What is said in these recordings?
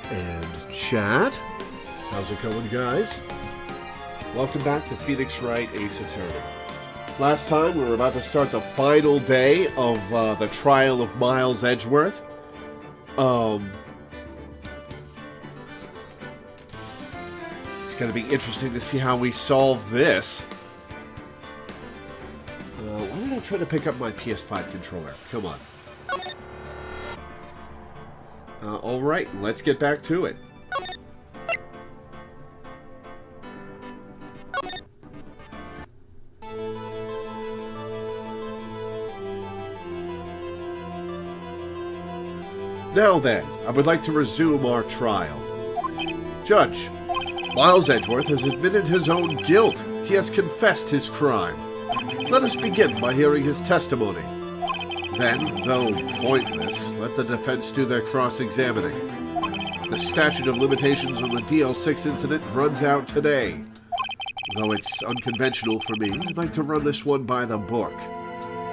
And chat. How's it going, guys? Welcome back to Phoenix Wright Ace Attorney. Last time we were about to start the final day of the trial of Miles Edgeworth. It's going to be interesting to see how we solve this. Why did I try to pick up my PS5 controller? Come on. Alright, let's get back to it. Now then, I would like to resume our trial. Judge, Miles Edgeworth has admitted his own guilt. He has confessed his crime. Let us begin by hearing his testimony. Then, though pointless, let the defense do their cross-examining. The statute of limitations on the DL6 incident runs out today. Though it's unconventional for me, I'd like to run this one by the book.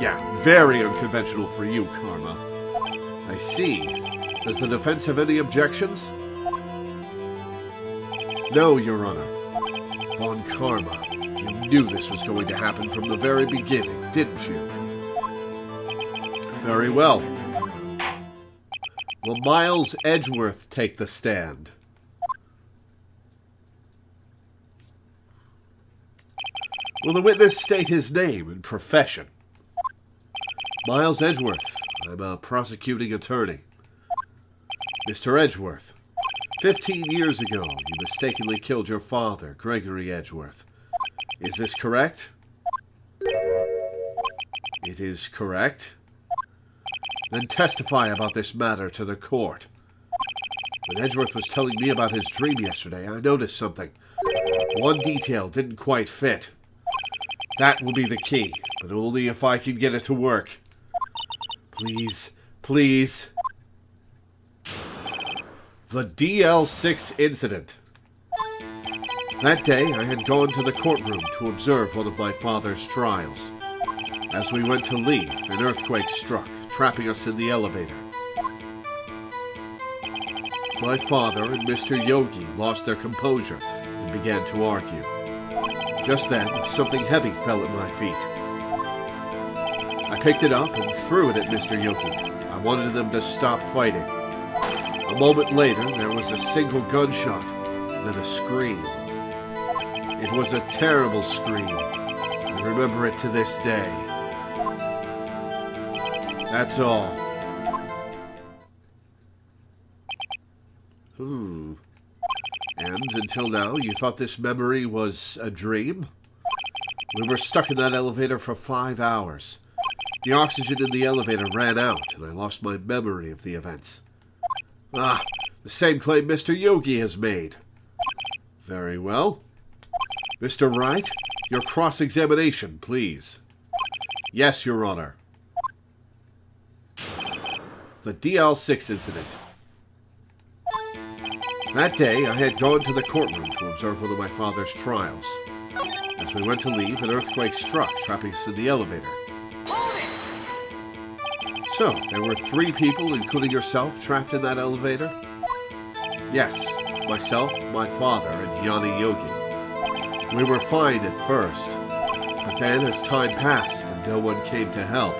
Yeah, very unconventional for you, Karma. I see. Does the defense have any objections? No, Your Honor. Von Karma, you knew this was going to happen from the very beginning, didn't you? Very well. Will Miles Edgeworth take the stand? Will the witness state his name and profession? Miles Edgeworth. I'm a prosecuting attorney. Mr. Edgeworth, 15 years ago, you mistakenly killed your father, Gregory Edgeworth. Is this correct? It is correct. Then testify about this matter to the court. When Edgeworth was telling me about his dream yesterday, I noticed something. One detail didn't quite fit. That will be the key, but only if I can get it to work. Please, please. The DL6 incident. That day, I had gone to the courtroom to observe one of my father's trials. As we went to leave, an earthquake struck, trapping us in the elevator. My father and Mr. Yogi lost their composure and began to argue. Just then, something heavy fell at my feet. I picked it up and threw it at Mr. Yogi. I wanted them to stop fighting. A moment later, there was a single gunshot, then a scream. It was a terrible scream. I remember it to this day. That's all. And until now, you thought this memory was a dream? We were stuck in that elevator for 5 hours. The oxygen in the elevator ran out, and I lost my memory of the events. The same claim Mr. Yogi has made. Very well. Mr. Wright, your cross-examination, please. Yes, Your Honor. The DL6 incident. That day, I had gone to the courtroom to observe one of my father's trials. As we went to leave, an earthquake struck, trapping us in the elevator. So, there were 3 people, including yourself, trapped in that elevator? Yes, myself, my father, and Yanni Yogi. We were fine at first, but then as time passed and no one came to help,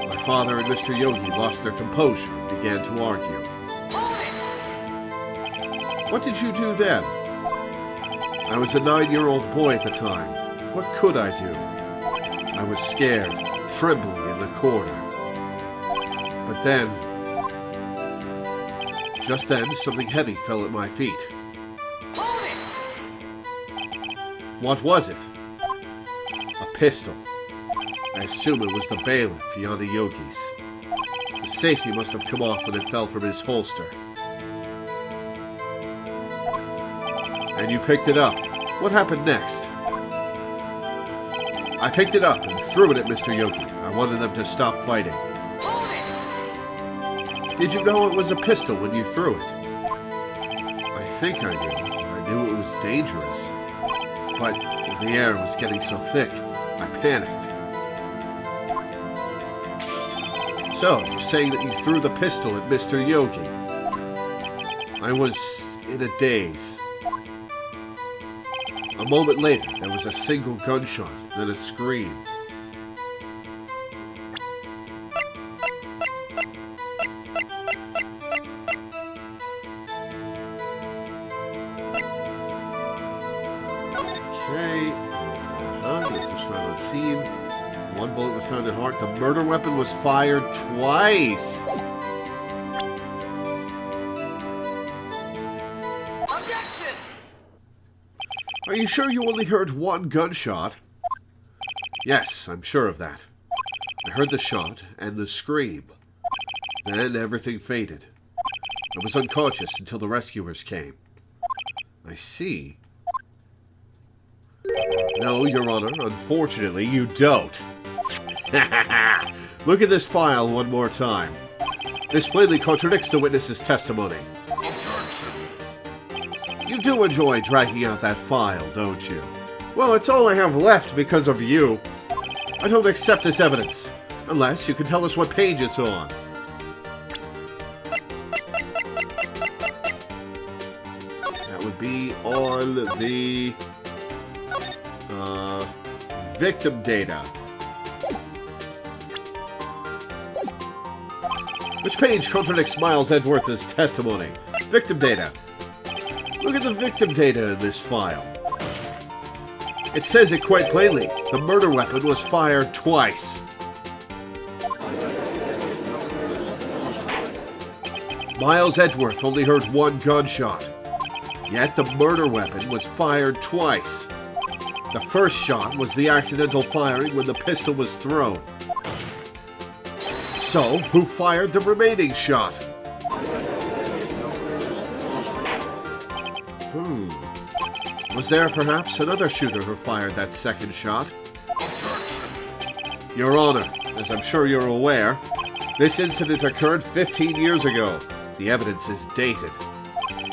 my father and Mr. Yogi lost their composure and began to argue. What did you do then? I was a 9-year-old boy at the time. What could I do? I was scared, trembling in the corner. But then, just then, something heavy fell at my feet. What was it? A pistol. I assume it was the bailiff, Yanni Yogi's. The safety must have come off when it fell from his holster. And you picked it up. What happened next? I picked it up and threw it at Mr. Yogi. I wanted them to stop fighting. Did you know it was a pistol when you threw it? I think I knew. I knew it was dangerous. But the air was getting so thick, I panicked. So, you're saying that you threw the pistol at Mr. Yogi? I was in a daze. A moment later, there was a single gunshot, then a scream. Okay. It was found on scene. One bullet was found in heart. The murder weapon was fired twice. Objection! Are you sure you only heard one gunshot? Yes, I'm sure of that. I heard the shot and the scream. Then everything faded. I was unconscious until the rescuers came. I see. No, Your Honor, unfortunately, you don't. Look at this file one more time. This plainly contradicts the witness's testimony. You do enjoy dragging out that file, don't you? Well, it's all I have left because of you. I don't accept this evidence, unless you can tell us what page it's on. That would be on the victim data. Which page contradicts Miles Edgeworth's testimony? Victim data. Look at the victim data in this file. It says it quite plainly. The murder weapon was fired twice. Miles Edgeworth only heard one gunshot. Yet the murder weapon was fired twice. The first shot was the accidental firing when the pistol was thrown. So, who fired the remaining shot? Was there perhaps another shooter who fired that second shot? Your Honor, as I'm sure you're aware, this incident occurred 15 years ago. The evidence is dated.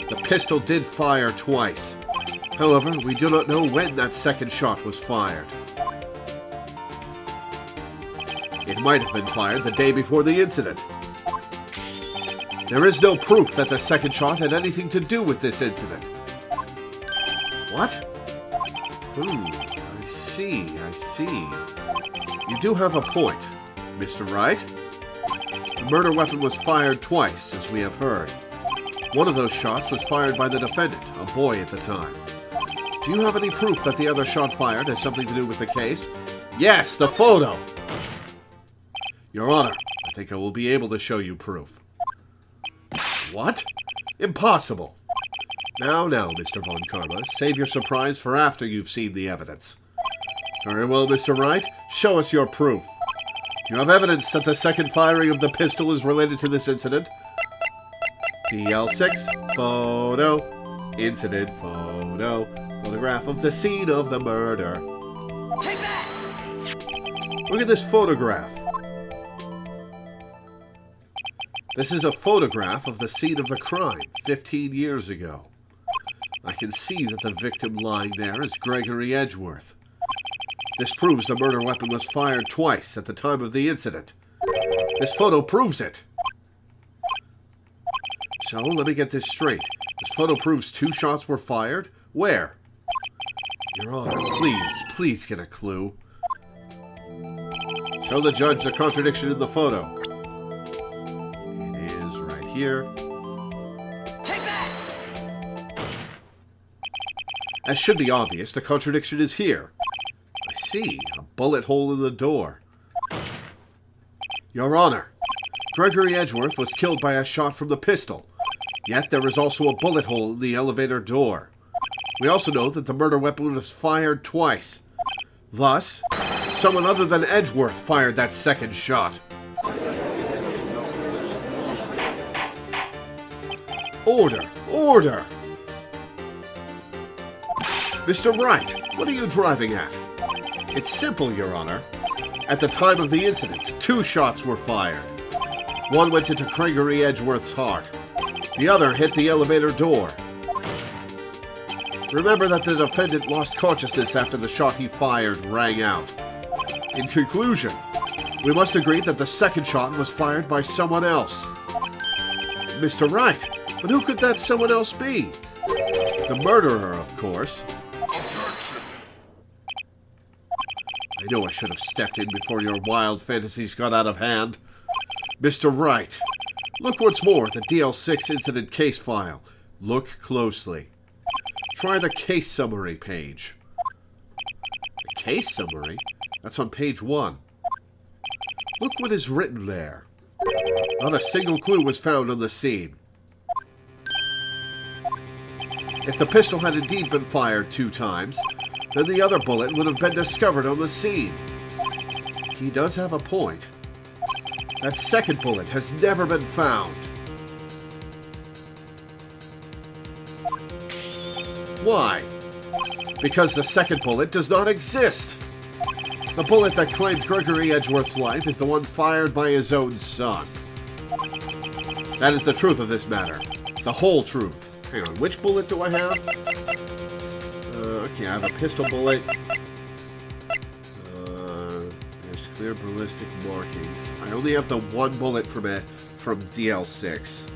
The pistol did fire twice. However, we do not know when that second shot was fired. It might have been fired the day before the incident. There is no proof that the second shot had anything to do with this incident. What? I see. You do have a point, Mr. Wright. The murder weapon was fired twice, as we have heard. One of those shots was fired by the defendant, a boy at the time. Do you have any proof that the other shot fired has something to do with the case? Yes, the photo! Your Honor, I think I will be able to show you proof. What? Impossible! Now, Mr. Von Karma, save your surprise for after you've seen the evidence. Very well, Mr. Wright, show us your proof. Do you have evidence that the second firing of the pistol is related to this incident? PL6, photo, incident, photo, photograph of the scene of the murder. Take that! Look at this photograph. This is a photograph of the scene of the crime 15 years ago. I can see that the victim lying there is Gregory Edgeworth. This proves the murder weapon was fired twice at the time of the incident. This photo proves it. So, let me get this straight. This photo proves 2 shots were fired? Where? Your Honor, please get a clue. Show the judge the contradiction in the photo. It is right here. Take that! As should be obvious, the contradiction is here. I see, a bullet hole in the door. Your Honor, Gregory Edgeworth was killed by a shot from the pistol. Yet there is also a bullet hole in the elevator door. We also know that the murder weapon was fired twice. Thus, someone other than Edgeworth fired that second shot. Order! Order! Mr. Wright, what are you driving at? It's simple, Your Honor. At the time of the incident, 2 shots were fired. One went into Gregory Edgeworth's heart. The other hit the elevator door. Remember that the defendant lost consciousness after the shot he fired rang out. In conclusion, we must agree that the second shot was fired by someone else. Mr. Wright, But who could that someone else be? The murderer, of course. Objection! I knew I should have stepped in before your wild fantasies got out of hand. Mr. Wright, look once more at the DL6 incident case file. Look closely. Try the case summary page. The case summary? That's on page 1. Look what is written there. Not a single clue was found on the scene. If the pistol had indeed been fired 2 times, then the other bullet would have been discovered on the scene. He does have a point. That second bullet has never been found. Why? Because the second bullet does not exist. The bullet that claimed Gregory Edgeworth's life is the one fired by his own son. That is the truth of this matter. The whole truth. Hang on, which bullet do I have? Okay, I have a pistol bullet. There's clear ballistic markings. I only have the one bullet from DL6.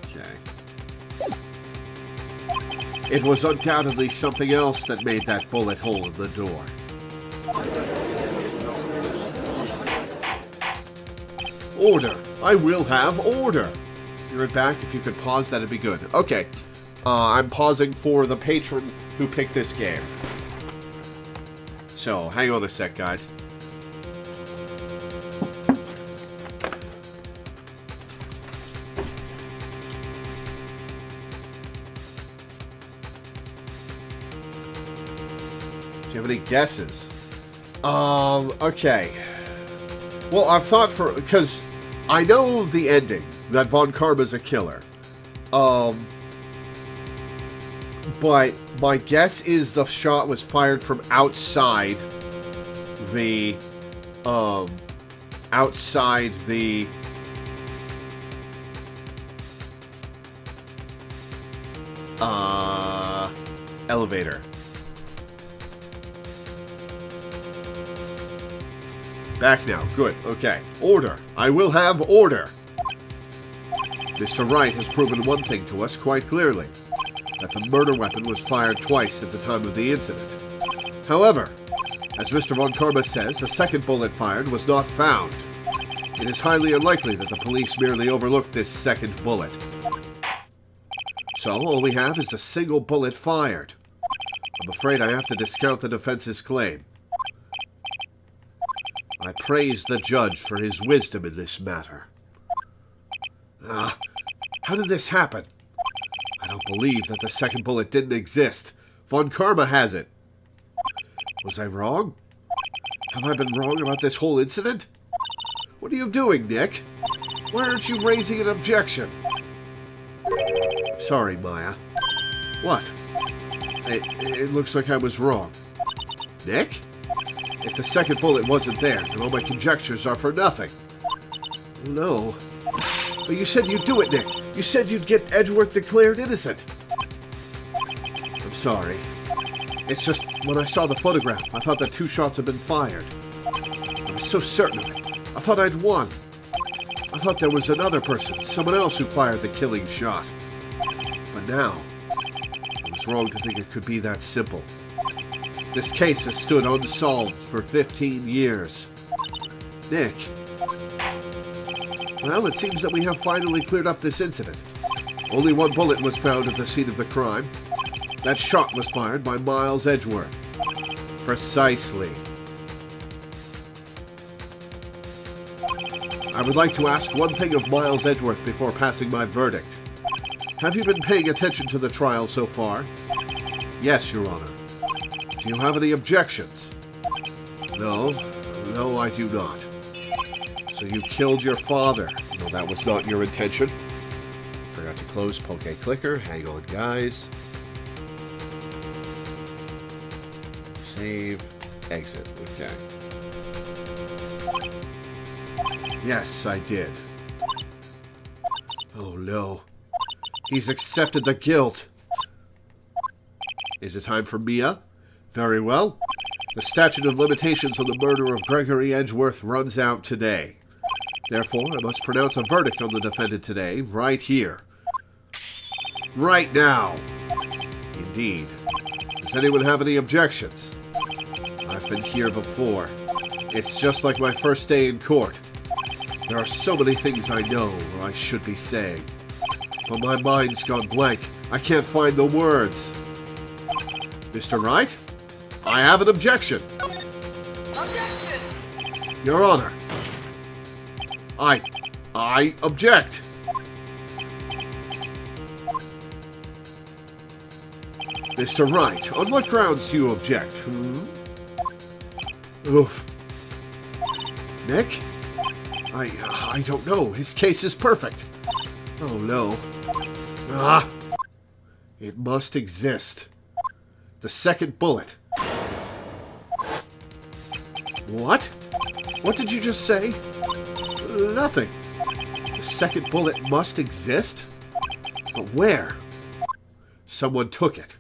Okay. It was undoubtedly something else that made that bullet hole in the door. Order! I will have order! You're back. If you could pause, that'd be good. Okay. I'm pausing for the patron who picked this game. So, hang on a sec, guys. Do you have any guesses? Okay. Well, I've thought because I know the ending, that Von Karma's a killer. But my guess is the shot was fired from outside the, elevator. Back now. Good. Okay. Order. I will have order. Mr. Wright has proven one thing to us quite clearly. That the murder weapon was fired twice at the time of the incident. However, as Mr. Von Karma says, the second bullet fired was not found. It is highly unlikely that the police merely overlooked this second bullet. So, all we have is the single bullet fired. I'm afraid I have to discount the defense's claim. I praise the judge for his wisdom in this matter. How did this happen? I don't believe that the second bullet didn't exist. Von Karma has it. Was I wrong? Have I been wrong about this whole incident? What are you doing, Nick? Why aren't you raising an objection? Sorry, Maya. What? It looks like I was wrong. Nick? If the second bullet wasn't there, then all my conjectures are for nothing. No. But you said you'd do it, Nick. You said you'd get Edgeworth declared innocent. I'm sorry. It's just, when I saw the photograph, I thought that 2 shots had been fired. I was so certain of it. I thought I'd won. I thought there was another person, someone else who fired the killing shot. But now, I was wrong to think it could be that simple. This case has stood unsolved for 15 years. Nick. Well, it seems that we have finally cleared up this incident. Only one bullet was found at the scene of the crime. That shot was fired by Miles Edgeworth. Precisely. I would like to ask one thing of Miles Edgeworth before passing my verdict. Have you been paying attention to the trial so far? Yes, Your Honor. Do you have any objections? No. No, I do not. So you killed your father. No, that was not your intention. Forgot to close Poke Clicker. Hang on, guys. Save. Exit. Okay. Yes, I did. Oh, no. He's accepted the guilt. Is it time for Mia? Very well. The statute of limitations on the murder of Gregory Edgeworth runs out today. Therefore, I must pronounce a verdict on the defendant today, right here. Right now. Indeed. Does anyone have any objections? I've been here before. It's just like my first day in court. There are so many things I know or I should be saying. But my mind's gone blank. I can't find the words. Mr. Wright, I have an objection. Objection! Your Honor. I object. Mr. Wright, on what grounds do you object? Oof. Nick? I don't know. His case is perfect. Oh no. Ah! It must exist. The second bullet. What? What did you just say? Nothing. The second bullet must exist? But where? Someone took it.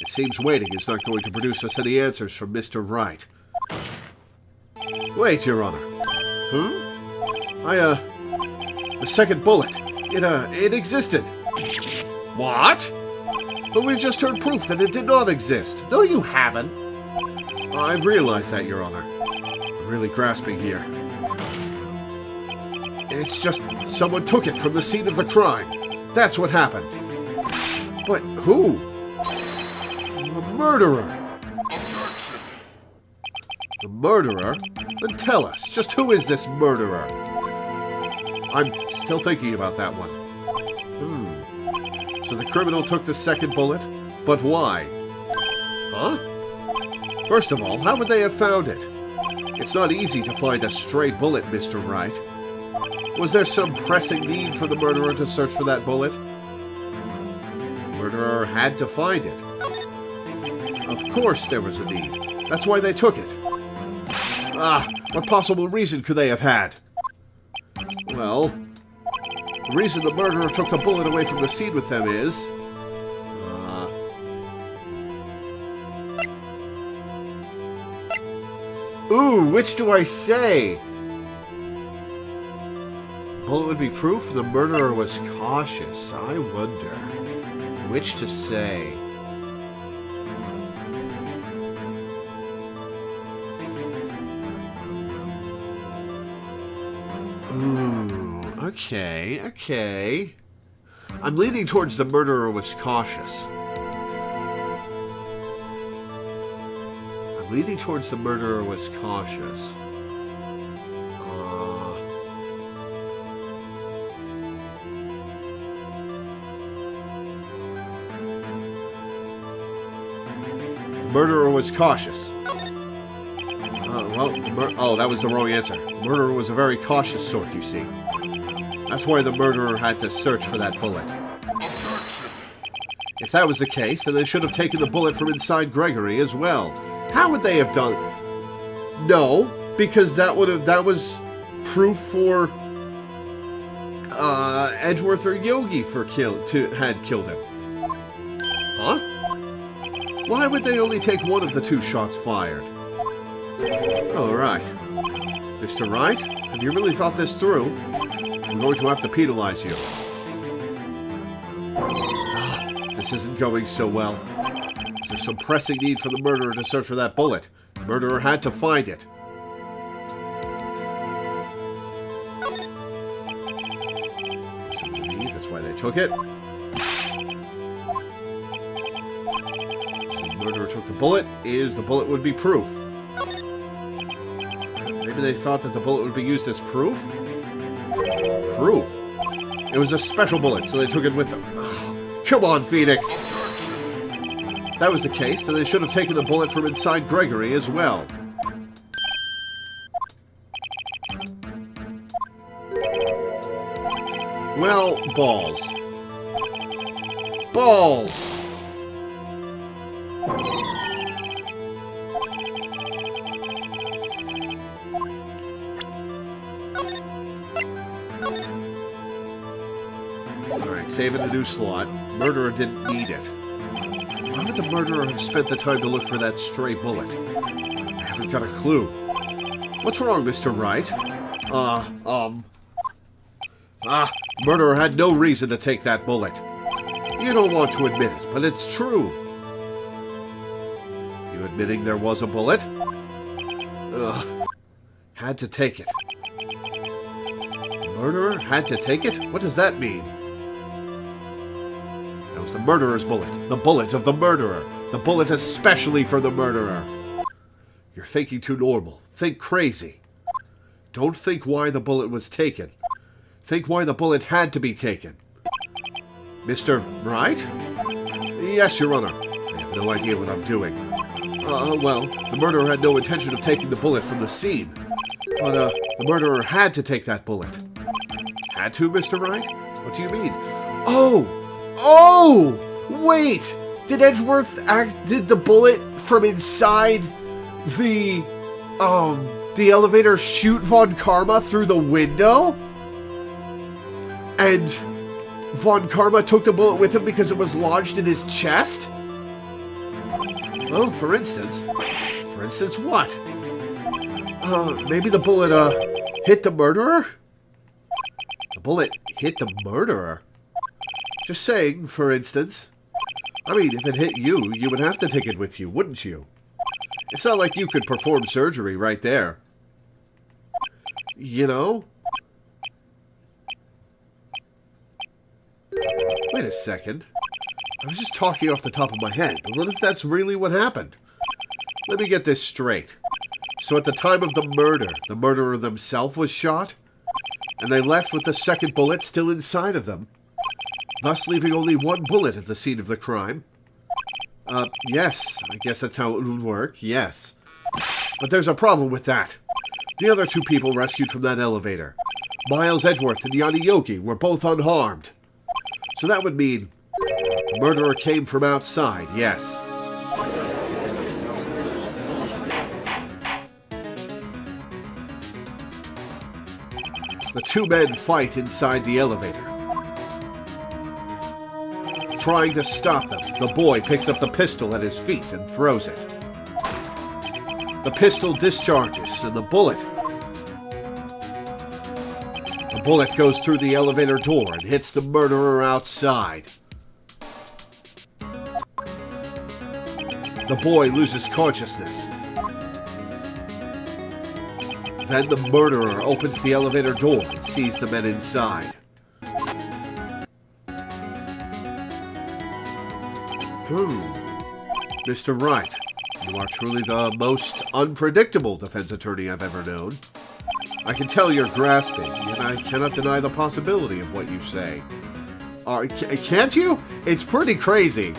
It seems waiting is not going to produce us any answers from Mr. Wright. Wait, Your Honor. The second bullet. It existed. What? But we've just heard proof that it did not exist. No, you haven't. I've realized that, Your Honor. I'm really grasping here. It's just someone took it from the scene of the crime. That's what happened. But who? The murderer. Objection! The murderer? Then tell us, just who is this murderer? I'm still thinking about that one. So the criminal took the second bullet? But why? Huh? First of all, how would they have found it? It's not easy to find a stray bullet, Mr. Wright. Was there some pressing need for the murderer to search for that bullet? The murderer had to find it. Of course there was a need. That's why they took it. What possible reason could they have had? Well, the reason the murderer took the bullet away from the scene with them is... Ooh, which do I say? Bullet would be proof the murderer was cautious. I wonder which to say. Ooh, okay. I'm leaning towards the murderer was cautious. Leaning towards the murderer was cautious. The murderer was cautious. That was the wrong answer. The murderer was a very cautious sort, you see. That's why the murderer had to search for that bullet. Objection! If that was the case, then they should have taken the bullet from inside Gregory as well. How would they have done? No, because that was proof for Edgeworth or Yogi had killed him. Huh? Why would they only take one of the two shots fired? All right, Mr. Wright, have you really thought this through? I'm going to have to penalize you. This isn't going so well. There's some pressing need for the murderer to search for that bullet. The murderer had to find it. That's why they took it. So the murderer took the bullet. The bullet would be proof. Maybe they thought that the bullet would be used as proof? Proof? It was a special bullet, so they took it with them. Oh, come on, Phoenix! If that was the case, then they should have taken the bullet from inside Gregory as well. Well, balls. Balls! Alright, saving a new slot. Murderer didn't need it. Why would the murderer have spent the time to look for that stray bullet? I haven't got a clue. What's wrong, Mr. Wright? The murderer had no reason to take that bullet. You don't want to admit it, but it's true. You admitting there was a bullet? Had to take it. Murderer had to take it? What does that mean? That was the murderer's bullet. The bullet of the murderer. The bullet especially for the murderer. You're thinking too normal. Think crazy. Don't think why the bullet was taken. Think why the bullet had to be taken. Mr. Wright? Yes, Your Honor. I have no idea what I'm doing. Well, the murderer had no intention of taking the bullet from the scene. But, the murderer had to take that bullet. Had to, Mr. Wright? What do you mean? Oh! Wait! Did Edgeworth did the bullet from inside the elevator shoot Von Karma through the window? And Von Karma took the bullet with him because it was lodged in his chest? Well, for instance. For instance what? Maybe the bullet, hit the murderer? The bullet hit the murderer? Just saying, for instance. I mean, if it hit you, you would have to take it with you, wouldn't you? It's not like you could perform surgery right there. You know? Wait a second. I was just talking off the top of my head, but what if that's really what happened? Let me get this straight. So at the time of the murderer themselves was shot, and they left with the second bullet still inside of them, thus leaving only one bullet at the scene of the crime. Yes, I guess that's how it would work, yes. But there's a problem with that. The other two people rescued from that elevator, Miles Edgeworth and Yanni Yogi, were both unharmed. So that would mean the murderer came from outside, yes. The two men fight inside the elevator. Trying to stop them, the boy picks up the pistol at his feet and throws it. The pistol discharges, and the bullet goes through the elevator door and hits the murderer outside. The boy loses consciousness. Then the murderer opens the elevator door and sees the men inside. Mr. Wright, you are truly the most unpredictable defense attorney I've ever known. I can tell you're grasping, and I cannot deny the possibility of what you say. Can't you? It's pretty crazy.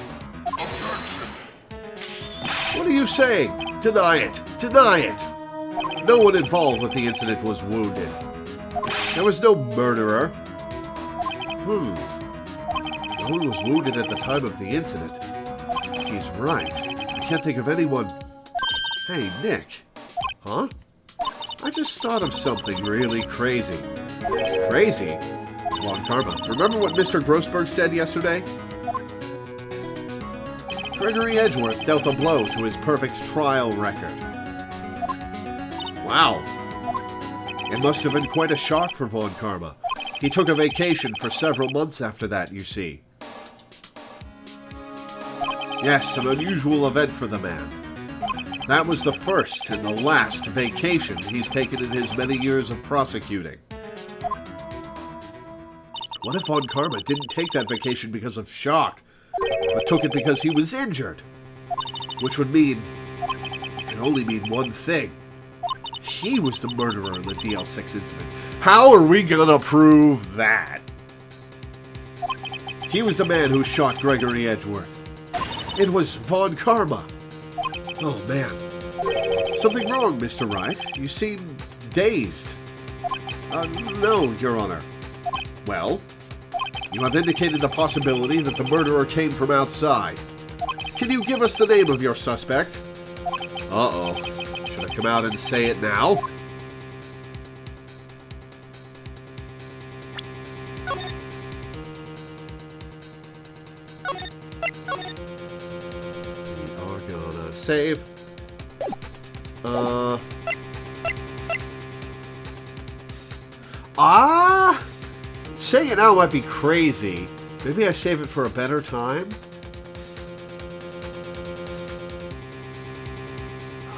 What are you saying? Deny it. Deny it. No one involved with the incident was wounded. There was no murderer. No one was wounded at the time of the incident. He's right. I can't think of anyone. Hey, Nick. Huh? I just thought of something really crazy. Crazy? It's Von Karma. Remember what Mr. Grossberg said yesterday? Gregory Edgeworth dealt a blow to his perfect trial record. Wow. It must have been quite a shock for Von Karma. He took a vacation for several months after that, you see. Yes, an unusual event for the man. That was the first and the last vacation he's taken in his many years of prosecuting. What if Von Karma didn't take that vacation because of shock, but took it because he was injured? Which would mean, it can only mean one thing. He was the murderer in the DL6 incident. How are we gonna prove that? He was the man who shot Gregory Edgeworth. It was Von Karma. Oh, man. Something wrong, Mr. Wright. You seem dazed. No, Your Honor. Well, you have indicated the possibility that the murderer came from outside. Can you give us the name of your suspect? Uh-oh. Should I come out and say it now? Save. Saying it now might be crazy. Maybe I save it for a better time?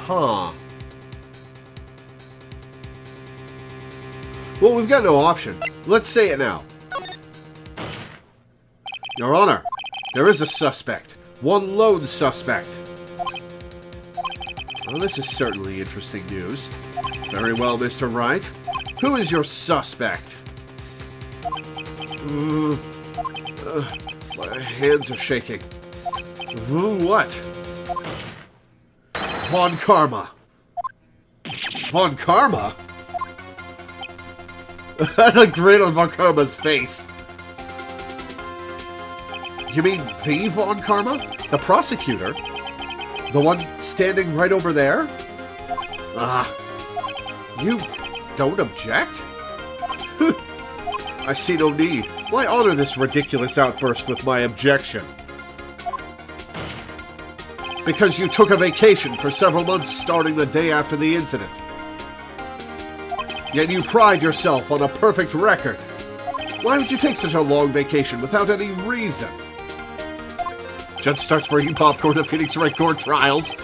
Huh. Well, we've got no option. Let's say it now. Your Honor, there is a suspect. One lone suspect. Well, this is certainly interesting news. Very well, Mr. Wright. Who is your suspect? My hands are shaking. What? Von Karma. Von Karma? The grin on Von Karma's face. You mean the Von Karma? The prosecutor? The one standing right over there? You don't object? I see no need. Why honor this ridiculous outburst with my objection? Because you took a vacation for several months starting the day after the incident. Yet you pride yourself on a perfect record. Why would you take such a long vacation without any reason? Judge starts bringing popcorn at Phoenix Wright court trials.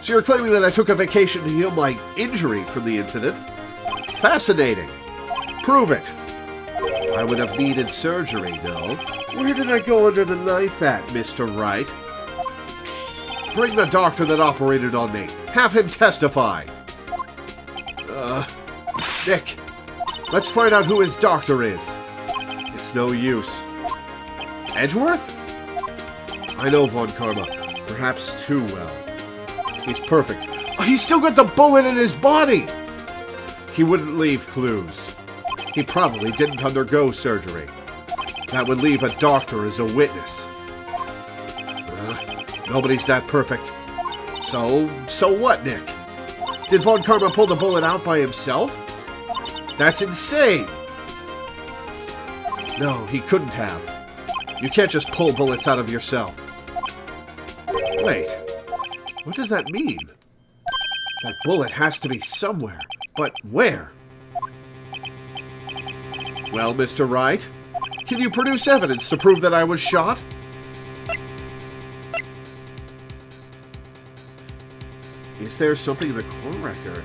So you're claiming that I took a vacation to heal my injury from the incident? Fascinating. Prove it. I would have needed surgery, though. Where did I go under the knife at, Mr. Wright? Bring the doctor that operated on me. Have him testify. Nick, let's find out who his doctor is. It's no use. Edgeworth? I know Von Karma. Perhaps too well. He's perfect. Oh, he's still got the bullet in his body! He wouldn't leave clues. He probably didn't undergo surgery. That would leave a doctor as a witness. Nobody's that perfect. So what, Nick? Did Von Karma pull the bullet out by himself? That's insane! No, he couldn't have. You can't just pull bullets out of yourself. Wait, what does that mean? That bullet has to be somewhere, but where? Well, Mr. Wright, can you produce evidence to prove that I was shot? Is there something in the court record?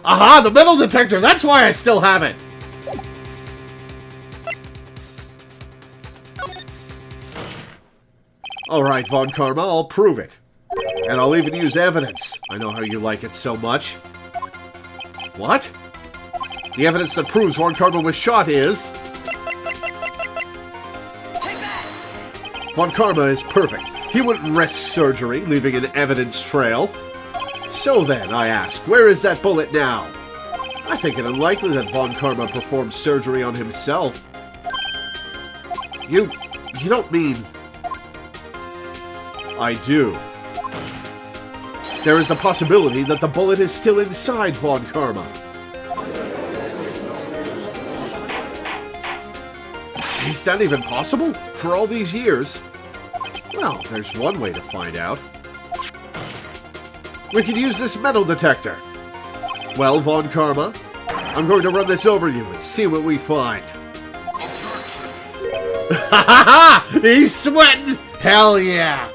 Aha! The metal detector! That's why I still have it! Alright, Von Karma, I'll prove it. And I'll even use evidence. I know how you like it so much. What? The evidence that proves Von Karma was shot is... Von Karma is perfect. He wouldn't risk surgery, leaving an evidence trail. So then, I ask, where is that bullet now? I think it unlikely that Von Karma performed surgery on himself. You don't mean... I do. There is the possibility that the bullet is still inside Von Karma. Is that even possible? For all these years? Well, there's one way to find out. We could use this metal detector. Well, Von Karma, I'm going to run this over you and see what we find. Ha ha ha! He's sweating! Hell yeah!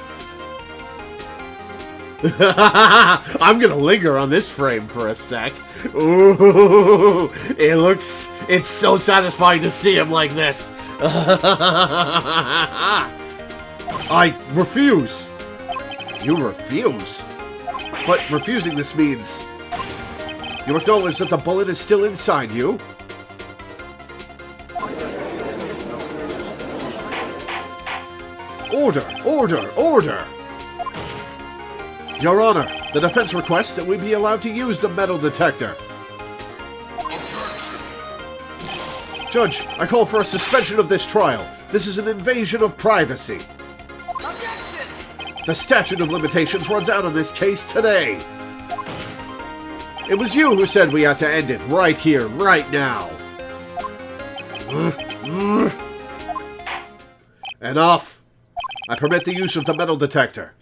I'm gonna linger on this frame for a sec. Ooh, it's so satisfying to see him like this. I refuse. You refuse? But refusing this means you acknowledge that the bullet is still inside you? Order! Order! Order! Your Honor, the defense requests that we be allowed to use the metal detector. Judge, I call for a suspension of this trial. This is an invasion of privacy. The statute of limitations runs out on this case today. It was you who said we had to end it right here, right now. Enough. I permit the use of the metal detector.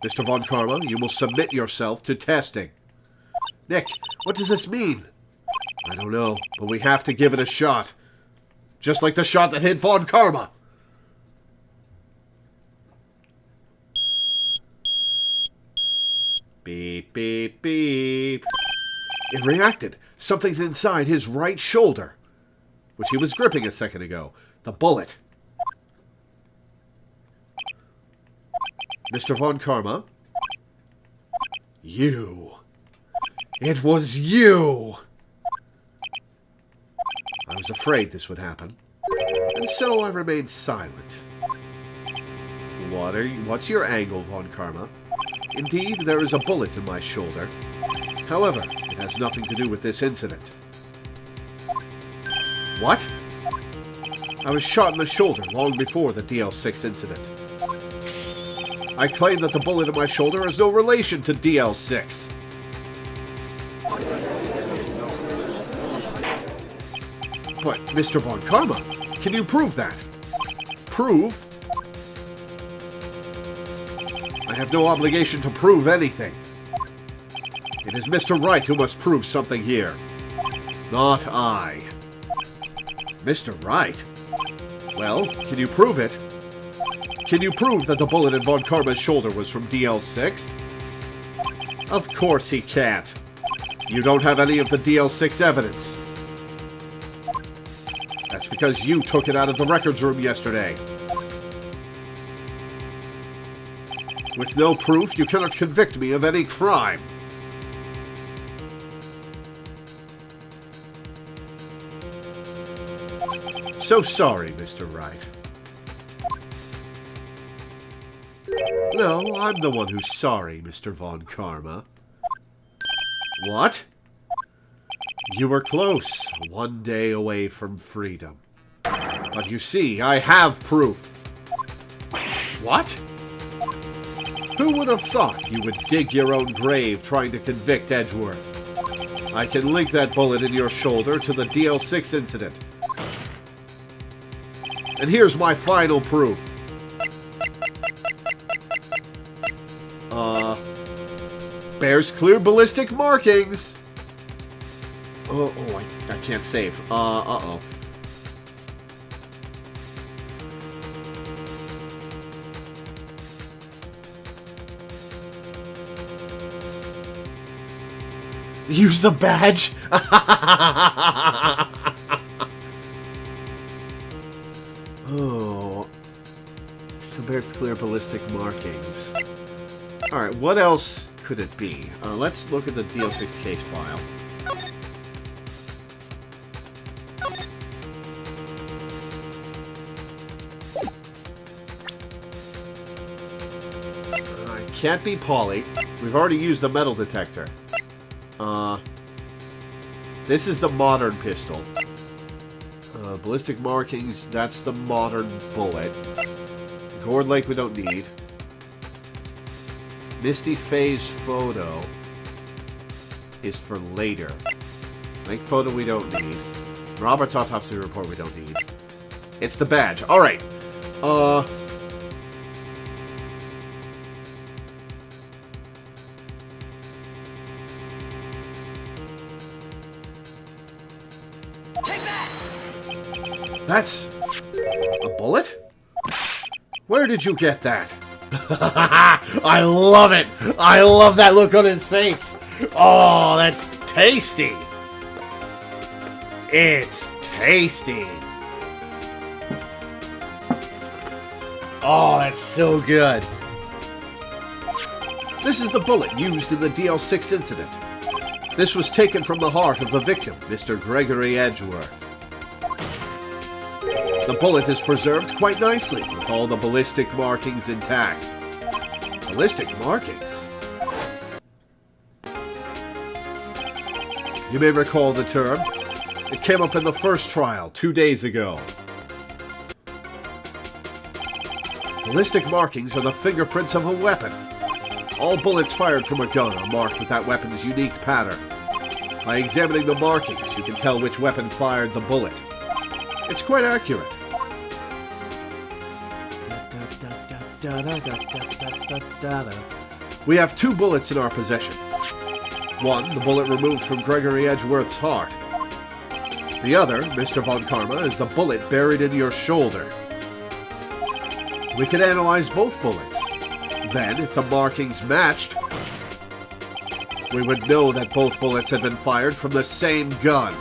Mr. Von Karma, you will submit yourself to testing. Nick, what does this mean? I don't know, but we have to give it a shot. Just like the shot that hit Von Karma. Beep, beep, beep. It reacted. Something's inside his right shoulder, which he was gripping a second ago. The bullet. Mr. Von Karma? You. It was you! I was afraid this would happen, and so I remained silent. What's your angle, Von Karma? Indeed, there is a bullet in my shoulder. However, it has nothing to do with this incident. What? I was shot in the shoulder long before the DL6 incident. I claim that the bullet in my shoulder has no relation to DL6. But, Mr. Von Karma, can you prove that? Prove? I have no obligation to prove anything. It is Mr. Wright who must prove something here. Not I. Mr. Wright? Well, can you prove it? Can you prove that the bullet in Von Karma's shoulder was from DL6? Of course he can't. You don't have any of the DL6 evidence. That's because you took it out of the records room yesterday. With no proof, you cannot convict me of any crime. So sorry, Mr. Wright. No, I'm the one who's sorry, Mr. Von Karma. What? You were close, one day away from freedom. But you see, I have proof. What? Who would have thought you would dig your own grave trying to convict Edgeworth? I can link that bullet in your shoulder to the DL6 incident. And here's my final proof. Bears clear ballistic markings. I can't save. Uh-oh. Use the badge? Oh. So bears clear ballistic markings. Alright, what else could it be? Let's look at the DL6 case file. Can't be Polly. We've already used the metal detector. This is the modern pistol. Ballistic markings, that's the modern bullet. Gourd Lake we don't need. Misty Phase photo is for later. Lake photo we don't need. Robert's autopsy report we don't need. It's the badge. Alright. That's a bullet? Where did you get that? I love it! I love that look on his face! Oh, that's tasty! It's tasty! Oh, that's so good! This is the bullet used in the DL6 incident. This was taken from the heart of the victim, Mr. Gregory Edgeworth. The bullet is preserved quite nicely, with all the ballistic markings intact. Ballistic markings? You may recall the term. It came up in the first trial 2 days ago. Ballistic markings are the fingerprints of a weapon. All bullets fired from a gun are marked with that weapon's unique pattern. By examining the markings, you can tell which weapon fired the bullet. It's quite accurate. We have 2 bullets in our possession. One, the bullet removed from Gregory Edgeworth's heart. The other, Mr. Von Karma, is the bullet buried in your shoulder. We could analyze both bullets. Then, if the markings matched, we would know that both bullets had been fired from the same gun.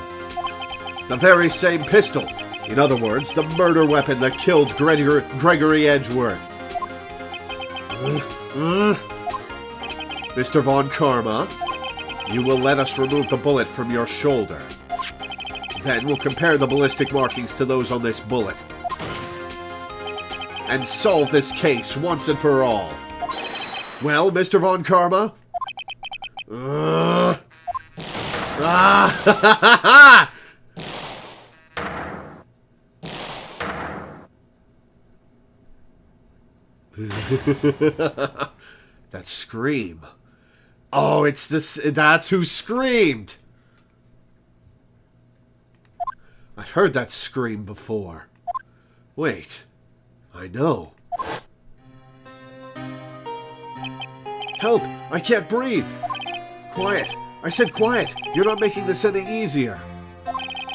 The very same pistol. In other words, the murder weapon that killed Gregory Edgeworth. Mr. Von Karma, you will let us remove the bullet from your shoulder. Then we'll compare the ballistic markings to those on this bullet. And solve this case once and for all. Well, Mr. Von Karma? That scream. Oh, it's this. That's who screamed. I've heard that scream before. Wait. I know. Help! I can't breathe! Quiet! I said quiet! You're not making this any easier.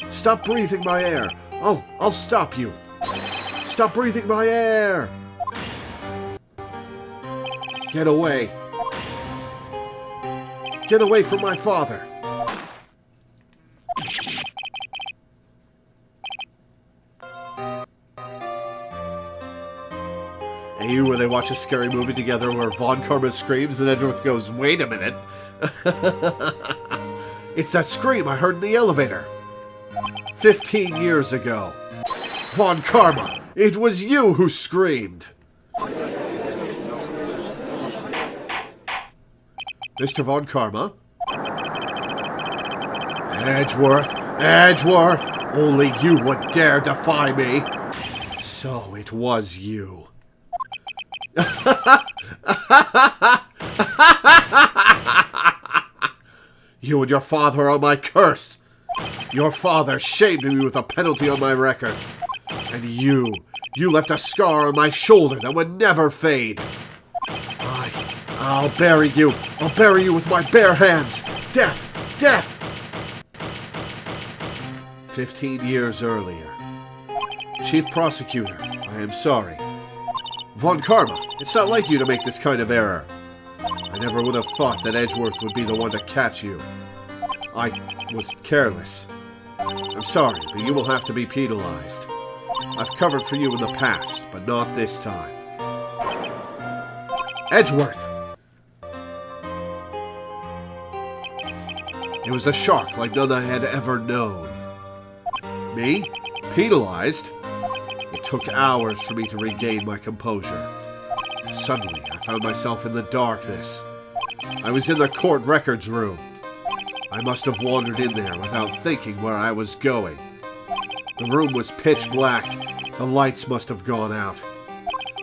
Stop breathing my air. I'll stop you. Stop breathing my air! Get away. Get away from my father. And you, where they watch a scary movie together where Von Karma screams and Edgeworth goes, wait a minute. It's that scream I heard in the elevator. 15 years ago. Von Karma, it was you who screamed. Mr. Von Karma? Edgeworth! Edgeworth! Only you would dare defy me! So it was you. You and your father are my curse! Your father shamed me with a penalty on my record. And you left a scar on my shoulder that would never fade. I'll bury you. I'll bury you with my bare hands. Death! Death! 15 years earlier. Chief Prosecutor, I am sorry. Von Karma, it's not like you to make this kind of error. I never would have thought that Edgeworth would be the one to catch you. I was careless. I'm sorry, but you will have to be penalized. I've covered for you in the past, but not this time. Edgeworth! It was a shock like none I had ever known. Me? Penalized? It took hours for me to regain my composure. Suddenly, I found myself in the darkness. I was in the court records room. I must have wandered in there without thinking where I was going. The room was pitch black. The lights must have gone out.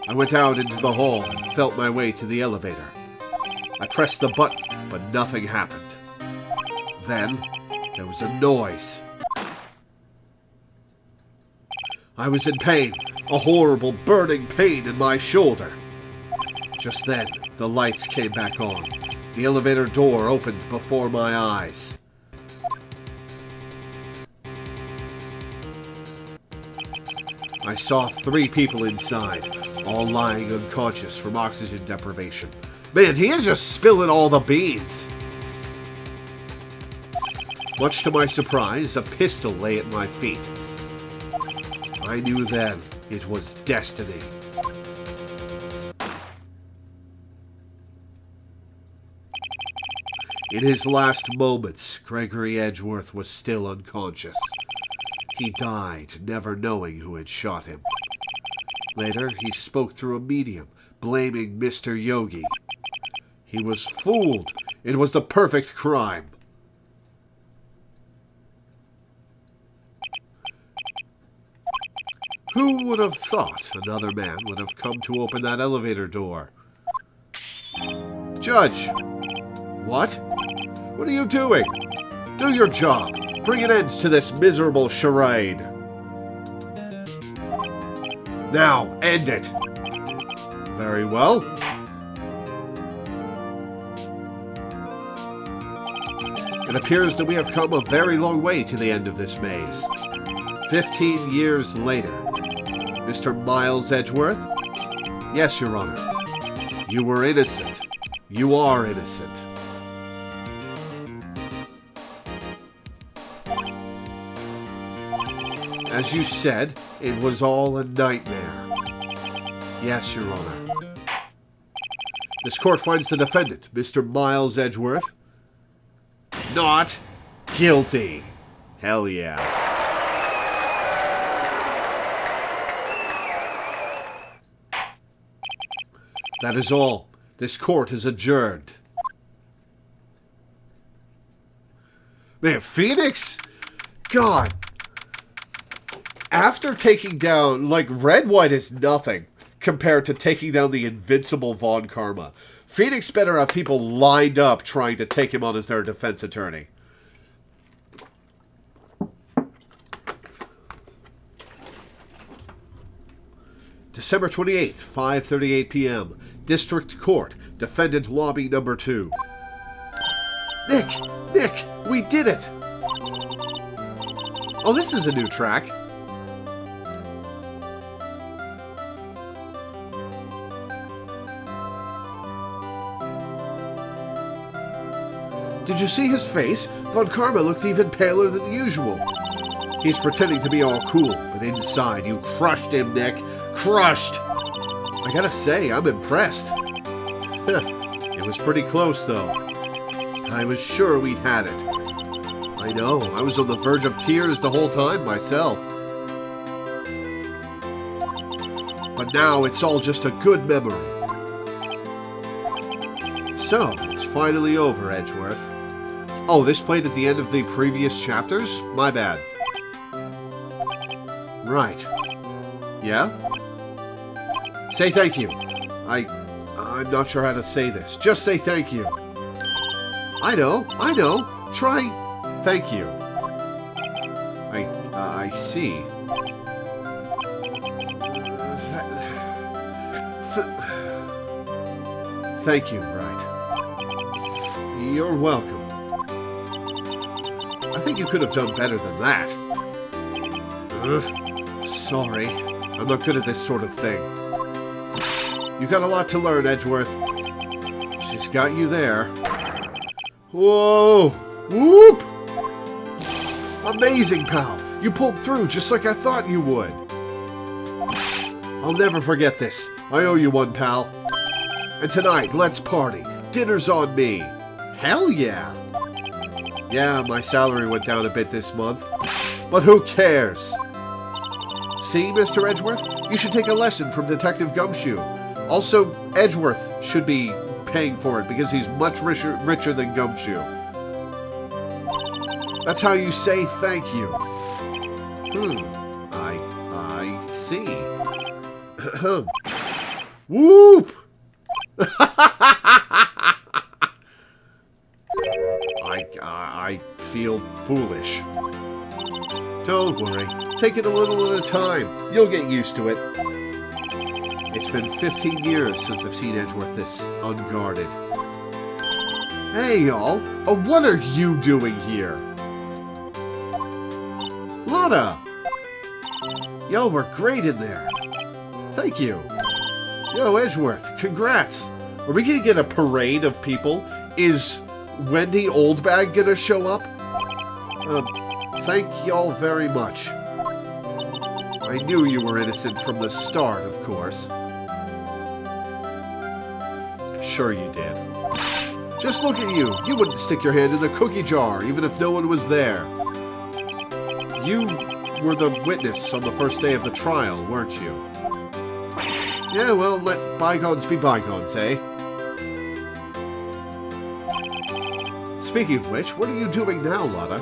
I went out into the hall and felt my way to the elevator. I pressed the button, but nothing happened. Then, there was a noise. I was in pain, a horrible burning pain in my shoulder. Just then, the lights came back on. The elevator door opened before my eyes. I saw 3 people inside, all lying unconscious from oxygen deprivation. Man, he is just spilling all the beans. Much to my surprise, a pistol lay at my feet. I knew then it was destiny. In his last moments, Gregory Edgeworth was still unconscious. He died, never knowing who had shot him. Later, he spoke through a medium, blaming Mr. Yogi. He was fooled. It was the perfect crime. Who would have thought another man would have come to open that elevator door? Judge! What? What are you doing? Do your job. Bring an end to this miserable charade. Now, end it. Very well. It appears that we have come a very long way to the end of this maze. 15 years later. Mr. Miles Edgeworth? Yes, Your Honor. You were innocent. You are innocent. As you said, it was all a nightmare. Yes, Your Honor. This court finds the defendant, Mr. Miles Edgeworth, not guilty. Hell yeah. That is all. This court is adjourned. Man, Phoenix? God. After taking down, like, Red White is nothing compared to taking down the invincible Von Karma. Phoenix better have people lined up trying to take him on as their defense attorney. December 28th, 5:38 p.m. District Court, Defendant Lobby Number 2. Nick! We did it! Oh, this is a new track. Did you see his face? Von Karma looked even paler than usual. He's pretending to be all cool, but inside you crushed him, Nick. Crushed! I gotta say, I'm impressed. It was pretty close, though. I was sure we'd had it. I know, I was on the verge of tears the whole time myself. But now it's all just a good memory. So, it's finally over, Edgeworth. Oh, this played at the end of the previous chapters? My bad. Right. Yeah? Say thank you. I'm not sure how to say this. Just say thank you. I know. Try thank you. I see. Thank you, Wright. You're welcome. I think you could have done better than that. Ugh. Sorry. I'm not good at this sort of thing. You got a lot to learn, Edgeworth. She's got you there. Whoa! Whoop! Amazing, pal. You pulled through just like I thought you would. I'll never forget this. I owe you one, pal. And tonight, let's party. Dinner's on me. Hell yeah. Yeah, my salary went down a bit this month. But who cares? See, Mr. Edgeworth? You should take a lesson from Detective Gumshoe. Also, Edgeworth should be paying for it because he's much richer than Gumshoe. That's how you say thank you. I see. Whoop! I feel foolish. Don't worry. Take it a little at a time. You'll get used to it. It's been 15 years since I've seen Edgeworth this unguarded. Hey, y'all. What are you doing here? Lotta! Y'all were great in there. Thank you. Yo, Edgeworth, congrats. Are we gonna get a parade of people? Is Wendy Oldbag gonna show up? Thank y'all very much. I knew you were innocent from the start, of course. Sure you did. Just look at you. You wouldn't stick your hand in the cookie jar, even if no one was there. You were the witness on the first day of the trial, weren't you? Yeah, well, let bygones be bygones, eh? Speaking of which, what are you doing now, Lotta?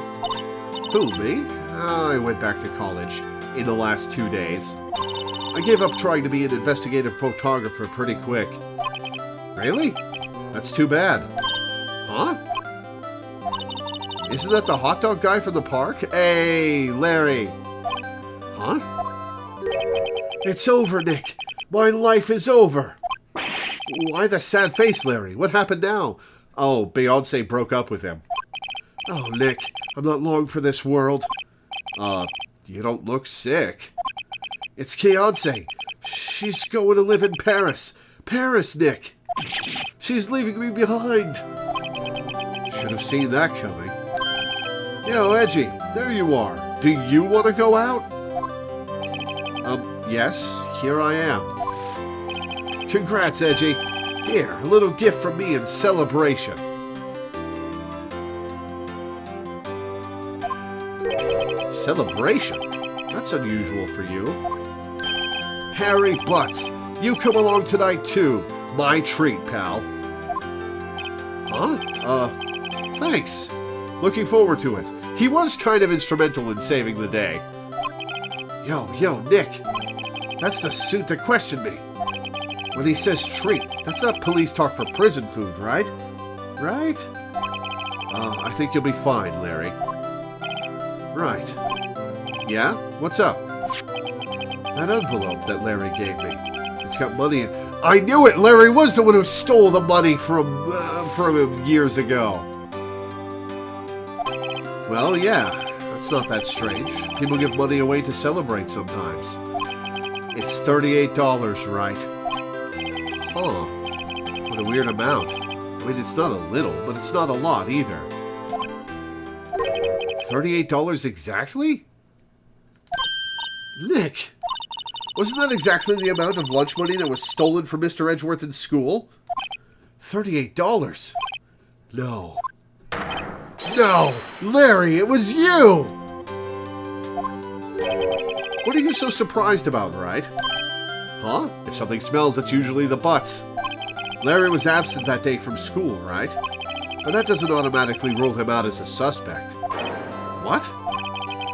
Who, me? I went back to college in the last 2 days. I gave up trying to be an investigative photographer pretty quick. Really? That's too bad. Huh? Isn't that the hot dog guy from the park? Hey, Larry. Huh? It's over, Nick. My life is over. Why the sad face, Larry? What happened now? Oh, Beyonce broke up with him. Oh, Nick, I'm not long for this world. You don't look sick. It's Keonce. She's going to live in Paris. Paris, Nick. She's leaving me behind. Should have seen that coming. Yo, Edgy, there you are. Do you want to go out? Yes, here I am. Congrats, Edgy. Here, a little gift from me in celebration. Celebration? That's unusual for you. Harry Butts, you come along tonight too. My treat, pal. Huh? Thanks. Looking forward to it. He was kind of instrumental in saving the day. Yo, Nick. That's the suit that questioned me. When he says treat, that's not police talk for prison food, right? Right? I think you'll be fine, Larry. Right. Yeah? What's up? That envelope that Larry gave me. It's got money in... I knew it! Larry was the one who stole the money from him years ago. Well, yeah. That's not that strange. People give money away to celebrate sometimes. It's $38, right? Huh. What a weird amount. I mean, it's not a little, but it's not a lot either. $38 exactly? Nick, wasn't that exactly the amount of lunch money that was stolen from Mr. Edgeworth in school? $38. No. No! Larry, it was you! What are you so surprised about, right? Huh? If something smells, it's usually the butts. Larry was absent that day from school, right? But that doesn't automatically rule him out as a suspect. What?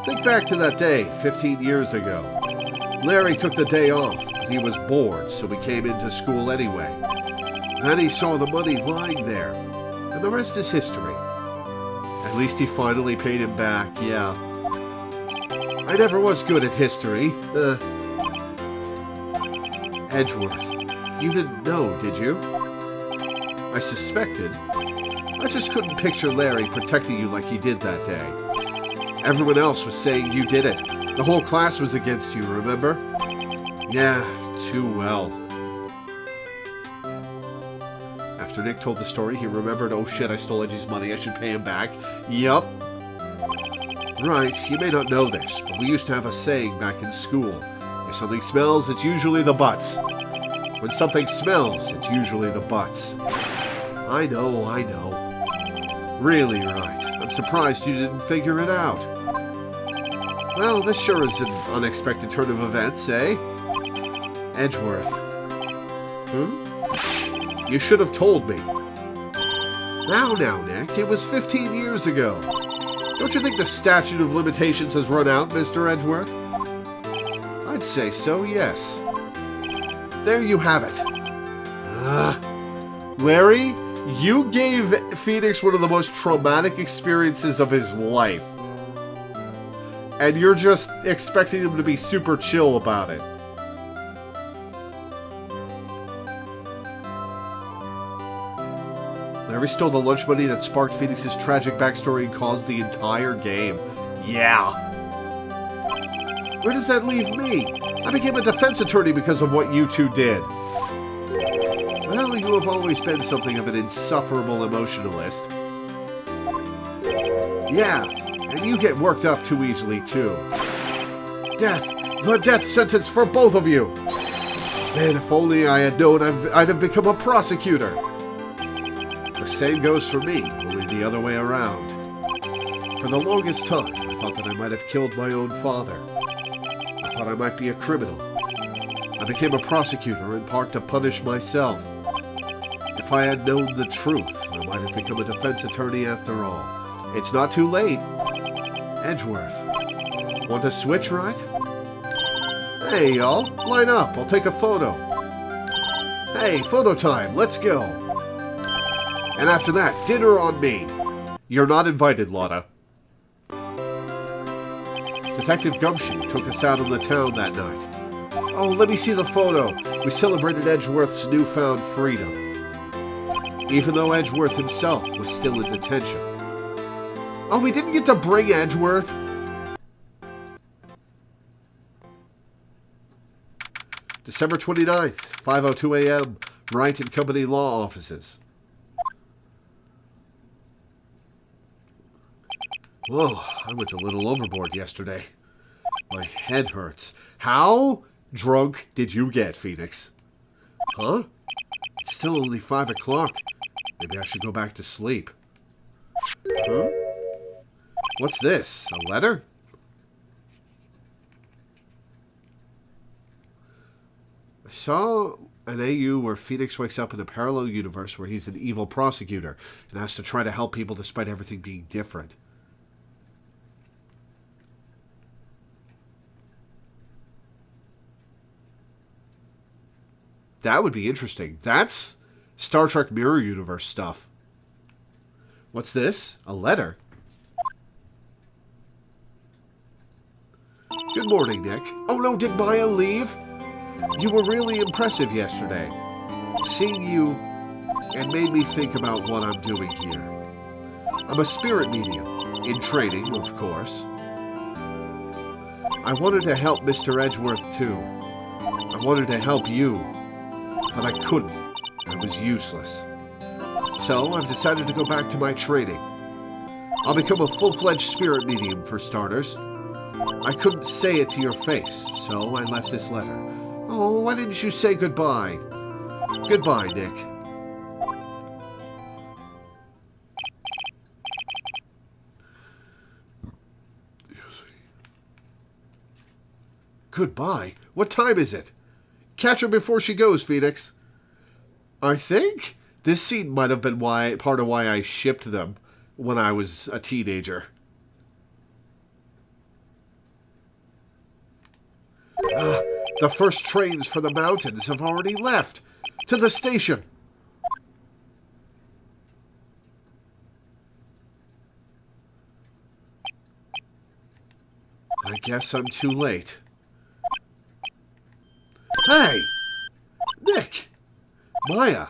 Think back to that day, 15 years ago. Larry took the day off. He was bored, so he came into school anyway. Then he saw the money lying there. And the rest is history. At least he finally paid him back, yeah. I never was good at history. Edgeworth, you didn't know, did you? I suspected. I just couldn't picture Larry protecting you like he did that day. Everyone else was saying you did it. The whole class was against you, remember? Yeah, too well. After Nick told the story, he remembered, oh shit, I stole Edgy's money, I should pay him back. Yup. Right, you may not know this, but we used to have a saying back in school. If something smells, it's usually the butts. When something smells, it's usually the butts. I know. Really, right. I'm surprised you didn't figure it out. Well, this sure is an unexpected turn of events, eh? Edgeworth. You should have told me. Now, Nick, it was 15 years ago. Don't you think the statute of limitations has run out, Mr. Edgeworth? I'd say so, yes. There you have it. Larry, you gave Phoenix one of the most traumatic experiences of his life. And you're just expecting him to be super chill about it. Larry stole the lunch money that sparked Phoenix's tragic backstory and caused the entire game. Yeah. Where does that leave me? I became a defense attorney because of what you two did. Well, you have always been something of an insufferable emotionalist. Yeah, and you get worked up too easily, too. Death! The death sentence for both of you! Man, if only I had known I'd have become a prosecutor. The same goes for me, only the other way around. For the longest time, I thought that I might have killed my own father. I thought I might be a criminal. I became a prosecutor in part to punish myself. If I had known the truth, I might have become a defense attorney after all. It's not too late. Edgeworth. Want to switch, right? Hey, y'all. Line up. I'll take a photo. Hey, photo time. Let's go. And after that, dinner on me. You're not invited, Lotta. Detective Gumshoe took us out in the town that night. Oh, let me see the photo. We celebrated Edgeworth's newfound freedom. Even though Edgeworth himself was still in detention. Oh, we didn't get to bring Edgeworth. December 29th, 5:02 a.m., Wright and Company Law Offices. Whoa, I went a little overboard yesterday. My head hurts. How drunk did you get, Phoenix? Huh? It's still only 5 o'clock. Maybe I should go back to sleep. Huh? What's this? A letter? I saw an AU where Phoenix wakes up in a parallel universe where he's an evil prosecutor and has to try to help people despite everything being different. That would be interesting. That's Star Trek Mirror Universe stuff. What's this? A letter? Good morning, Nick. Oh no, did Maya leave? You were really impressive yesterday. Seeing you and made me think about what I'm doing here. I'm a spirit medium, in training, of course. I wanted to help Mr. Edgeworth too. I wanted to help you, but I couldn't. I was useless. So I've decided to go back to my training. I'll become a full-fledged spirit medium for starters. I couldn't say it to your face, so I left this letter. Oh, why didn't you say goodbye? Goodbye, Nick. Goodbye? What time is it? Catch her before she goes, Phoenix. I think this scene might have been part of why I shipped them when I was a teenager. The first trains for the mountains have already left. To the station. I guess I'm too late. Hey! Nick! Maya!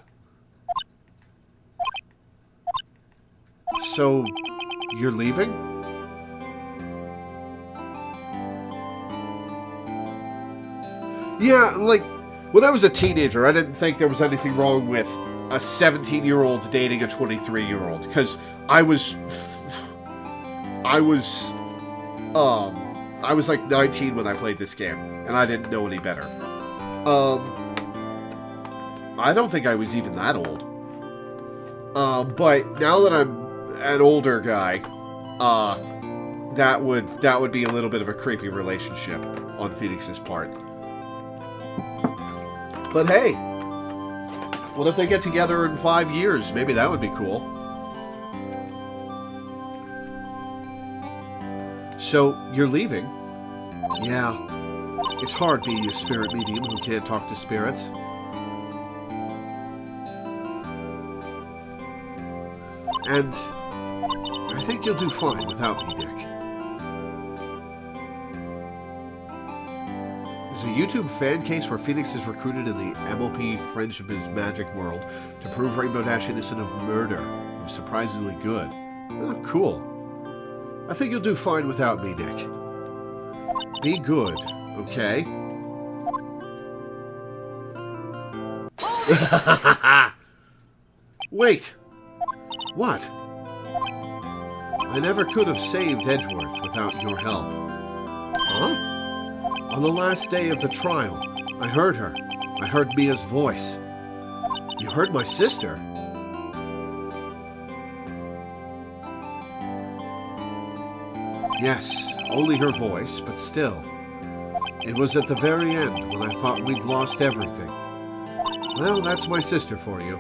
So, you're leaving? Yeah, like, when I was a teenager, I didn't think there was anything wrong with a 17-year-old dating a 23-year-old, because I was like 19 when I played this game, and I didn't know any better. I don't think I was even that old. But now that I'm an older guy, that would be a little bit of a creepy relationship on Phoenix's part. But hey, what if they get together in 5 years? Maybe that would be cool. So, you're leaving? Yeah. It's hard being a spirit medium who can't talk to spirits. And I think you'll do fine without me, Nick. There's a YouTube fan case where Phoenix is recruited in the MLP Friendship is Magic world to prove Rainbow Dash innocent of murder. It was surprisingly good. Oh, cool. I think you'll do fine without me, Nick. Be good, okay? Wait! What? I never could have saved Edgeworth without your help. Huh? On the last day of the trial, I heard her. I heard Mia's voice. You heard my sister? Yes, only her voice, but still. It was at the very end when I thought we'd lost everything. Well, that's my sister for you.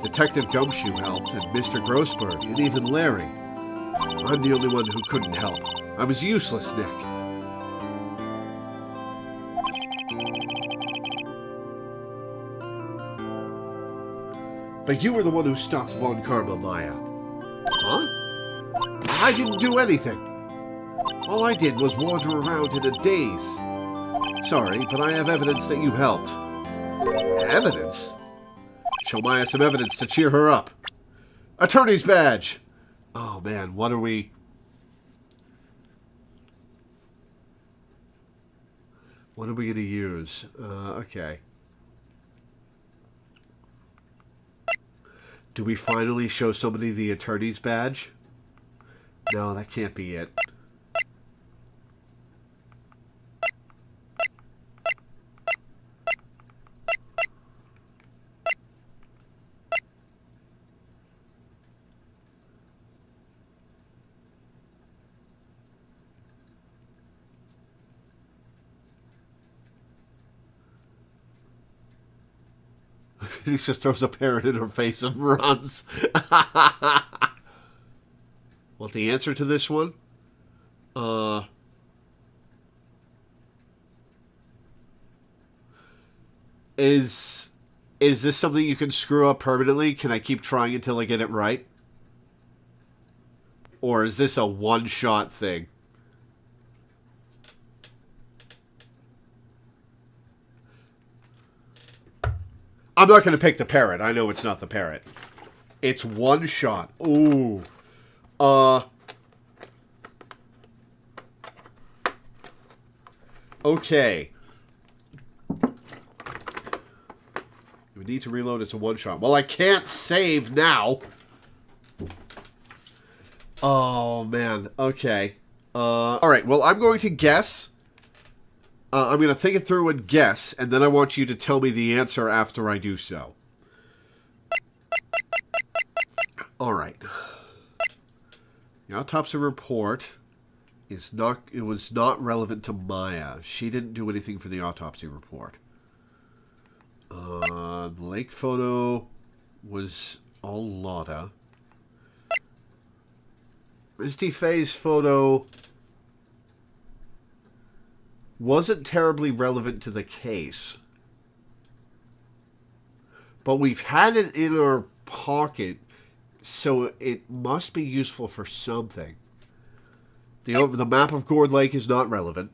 Detective Gumshoe helped, and Mr. Grossberg, and even Larry. I'm the only one who couldn't help. I was useless, Nick. But you were the one who stopped Von Karma, Maya. Huh? I didn't do anything. All I did was wander around in a daze. Sorry, but I have evidence that you helped. Evidence? Show Maya some evidence to cheer her up. Attorney's badge! Oh, man. What are we... What are we going to use? Okay. Do we finally show somebody the attorney's badge? No, that can't be it. He just throws a parrot in her face and runs. Want the answer to this one? Is this something you can screw up permanently? Can I keep trying until I get it right? Or is this a one-shot thing? I'm not going to pick the parrot. I know it's not the parrot. It's one shot. Ooh. Okay. We need to reload. It's a one shot. Well, I can't save now. Oh, man. Okay. All right. Well, I'm going to guess. I'm going to think it through and guess, and then I want you to tell me the answer after I do so. All right. The autopsy report is not. It was not relevant to Maya. She didn't do anything for the autopsy report. The lake photo was all Lotta. Misty Faye's photo wasn't terribly relevant to the case. But we've had it in our pocket, so it must be useful for something. The map of Gourd Lake is not relevant.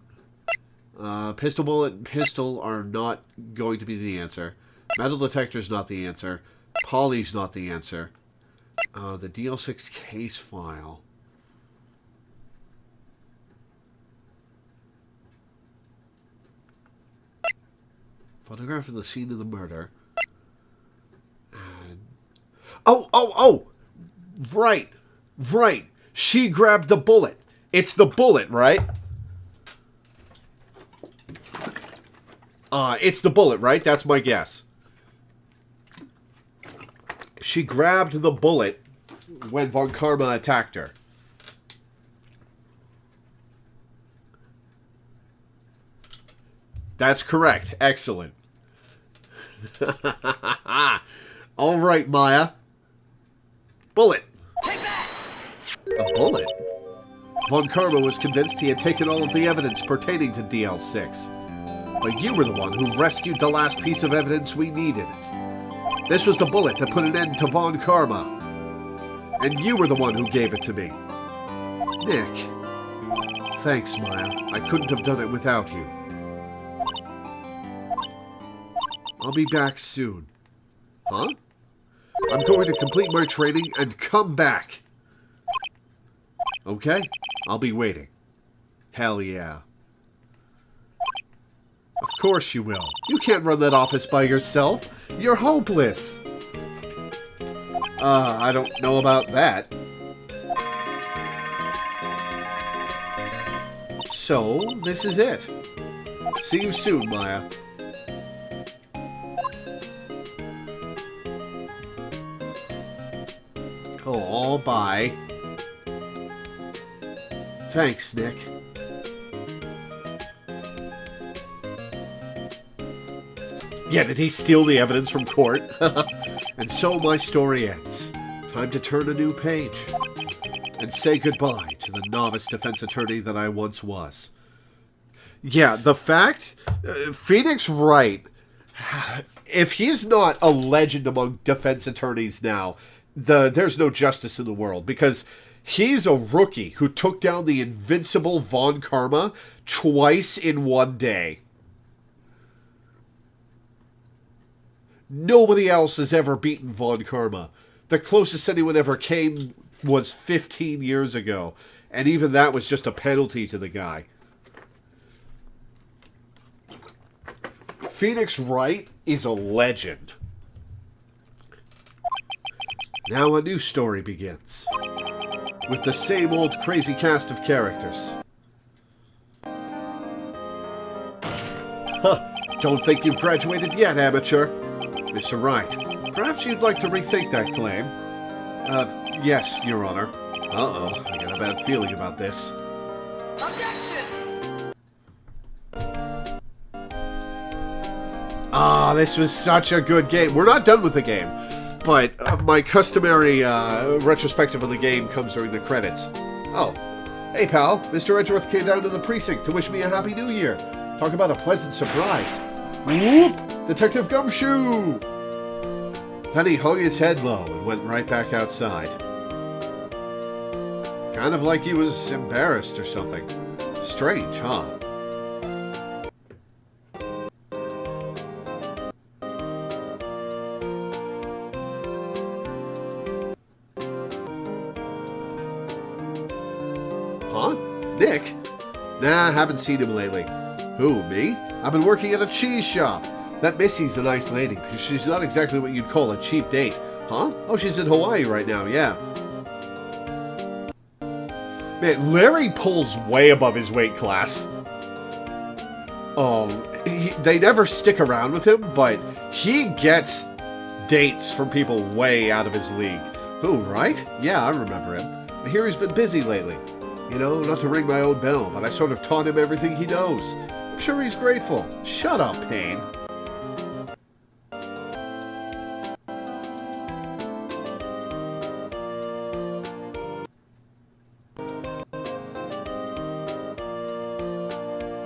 Pistol bullet and pistol are not going to be the answer. Metal detector is not the answer. Poly's not the answer. The DL6 case file. Photograph of the scene of the murder. And... Oh! Right. She grabbed the bullet. It's the bullet, right? It's the bullet, right? That's my guess. She grabbed the bullet when Von Karma attacked her. That's correct. Excellent. All right, Maya. Bullet. Take that! A bullet? Von Karma was convinced he had taken all of the evidence pertaining to DL6. But you were the one who rescued the last piece of evidence we needed. This was the bullet that put an end to Von Karma. And you were the one who gave it to me. Nick. Thanks, Maya. I couldn't have done it without you. I'll be back soon. Huh? I'm going to complete my training and come back. Okay, I'll be waiting. Hell yeah. Of course you will. You can't run that office by yourself. You're hopeless. I don't know about that. So, this is it. See you soon, Maya. Oh, bye. Thanks, Nick. Yeah, did he steal the evidence from court? And so my story ends. Time to turn a new page. And say goodbye to the novice defense attorney that I once was. Yeah, the fact... Phoenix Wright, if he's not a legend among defense attorneys now, there's no justice in the world. Because he's a rookie who took down the invincible Von Karma twice in one day. Nobody else has ever beaten Von Karma. The closest anyone ever came was 15 years ago. And even that was just a penalty to the guy. Phoenix Wright is a legend. Now a new story begins. With the same old crazy cast of characters. Huh, don't think you've graduated yet, amateur. Mr. Wright, perhaps you'd like to rethink that claim. Yes, Your Honor. Uh-oh, I got a bad feeling about this. Objection! Ah, this was such a good game. We're not done with the game, but my customary retrospective of the game comes during the credits. Oh, hey pal, Mr. Edgeworth came down to the precinct to wish me a happy new year. Talk about a pleasant surprise. Whoop! Detective Gumshoe! Then he hung his head low and went right back outside. Kind of like he was embarrassed or something. Strange, huh? Huh? Nick? Nah, haven't seen him lately. Who, me? I've been working at a cheese shop. That Missy's a nice lady. She's not exactly what you'd call a cheap date. Huh? Oh, she's in Hawaii right now, yeah. Man, Larry pulls way above his weight class. They never stick around with him, but he gets dates from people way out of his league. Who, right? Yeah, I remember him. I hear he's been busy lately. You know, not to ring my own bell, but I sort of taught him everything he knows. I'm sure he's grateful. Shut up, Payne.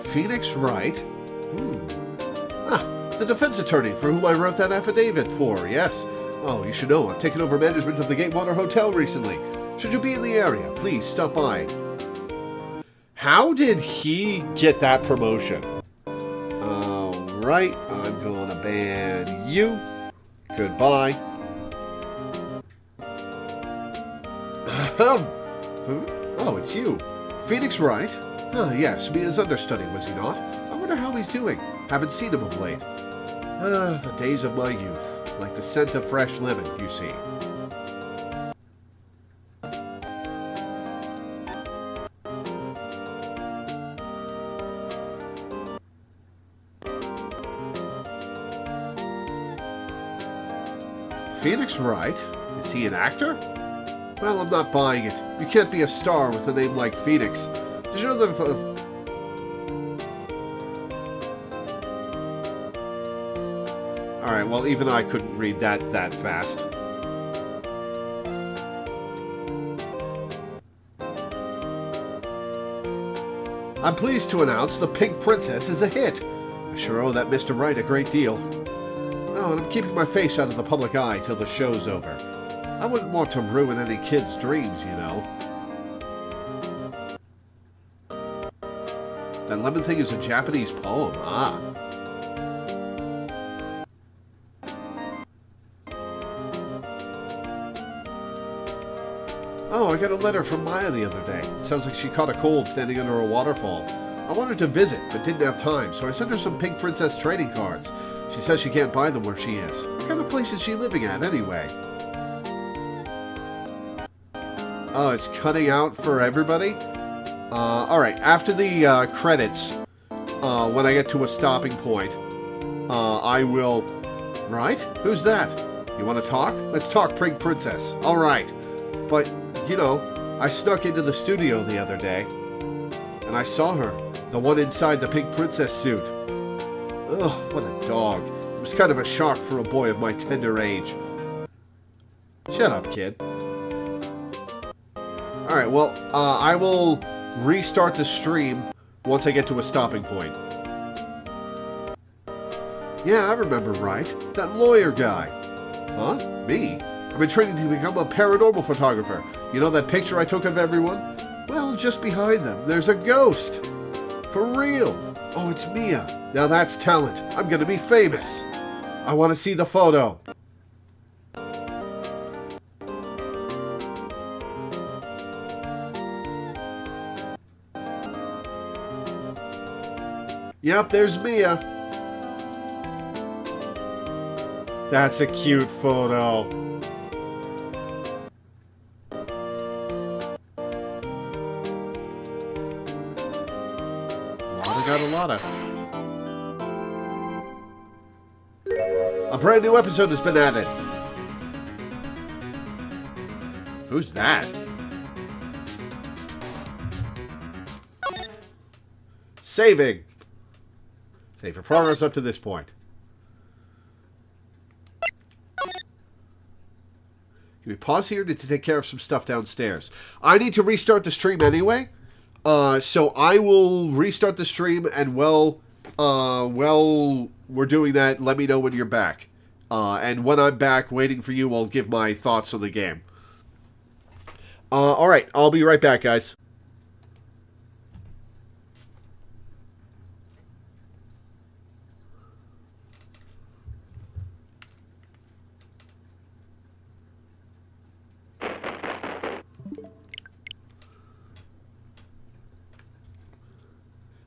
Phoenix Wright? The defense attorney for whom I wrote that affidavit for, yes. Oh, you should know, I've taken over management of the Gatewater Hotel recently. Should you be in the area, please stop by. How did he get that promotion? Alright, I'm going to ban you. Goodbye. Oh, it's you. Phoenix Wright? Yes, me his understudy, was he not? I wonder how he's doing. Haven't seen him of late. The days of my youth. Like the scent of fresh lemon, you see. Phoenix Wright? Is he an actor? Well, I'm not buying it. You can't be a star with a name like Phoenix. Did you know that Alright, well, even I couldn't read that fast. I'm pleased to announce The Pink Princess is a hit. I sure owe that Mr. Wright a great deal. Oh, and I'm keeping my face out of the public eye till the show's over. I wouldn't want to ruin any kid's dreams, you know. That lemon thing is a Japanese poem, ah. Oh, I got a letter from Maya the other day. It sounds like she caught a cold standing under a waterfall. I wanted to visit, but didn't have time, so I sent her some Pink Princess trading cards. She says she can't buy them where she is. What kind of place is she living at, anyway? Oh, it's cutting out for everybody? Alright, after the credits, when I get to a stopping point, I will... Right? Who's that? You want to talk? Let's talk, Pink Princess. Alright. But, you know, I snuck into the studio the other day, and I saw her. The one inside the Pink Princess suit. Ugh, what a dog. It was kind of a shock for a boy of my tender age. Shut up, kid. Alright, well, I will restart the stream once I get to a stopping point. Yeah, I remember right. That lawyer guy. Huh? Me? I've been training to become a paranormal photographer. You know that picture I took of everyone? Well, just behind them, there's a ghost. For real. Oh, it's Mia. Now that's talent. I'm gonna be famous. I want to see the photo. Yep, there's Mia. That's a cute photo. Got a lot of. A brand new episode has been added. Who's that? Saving. Save your progress up to this point. Can we pause here to take care of some stuff downstairs? I need to restart the stream anyway. So I will restart the stream, and while we're doing that, let me know when you're back. And when I'm back waiting for you, I'll give my thoughts on the game. Alright, I'll be right back, guys.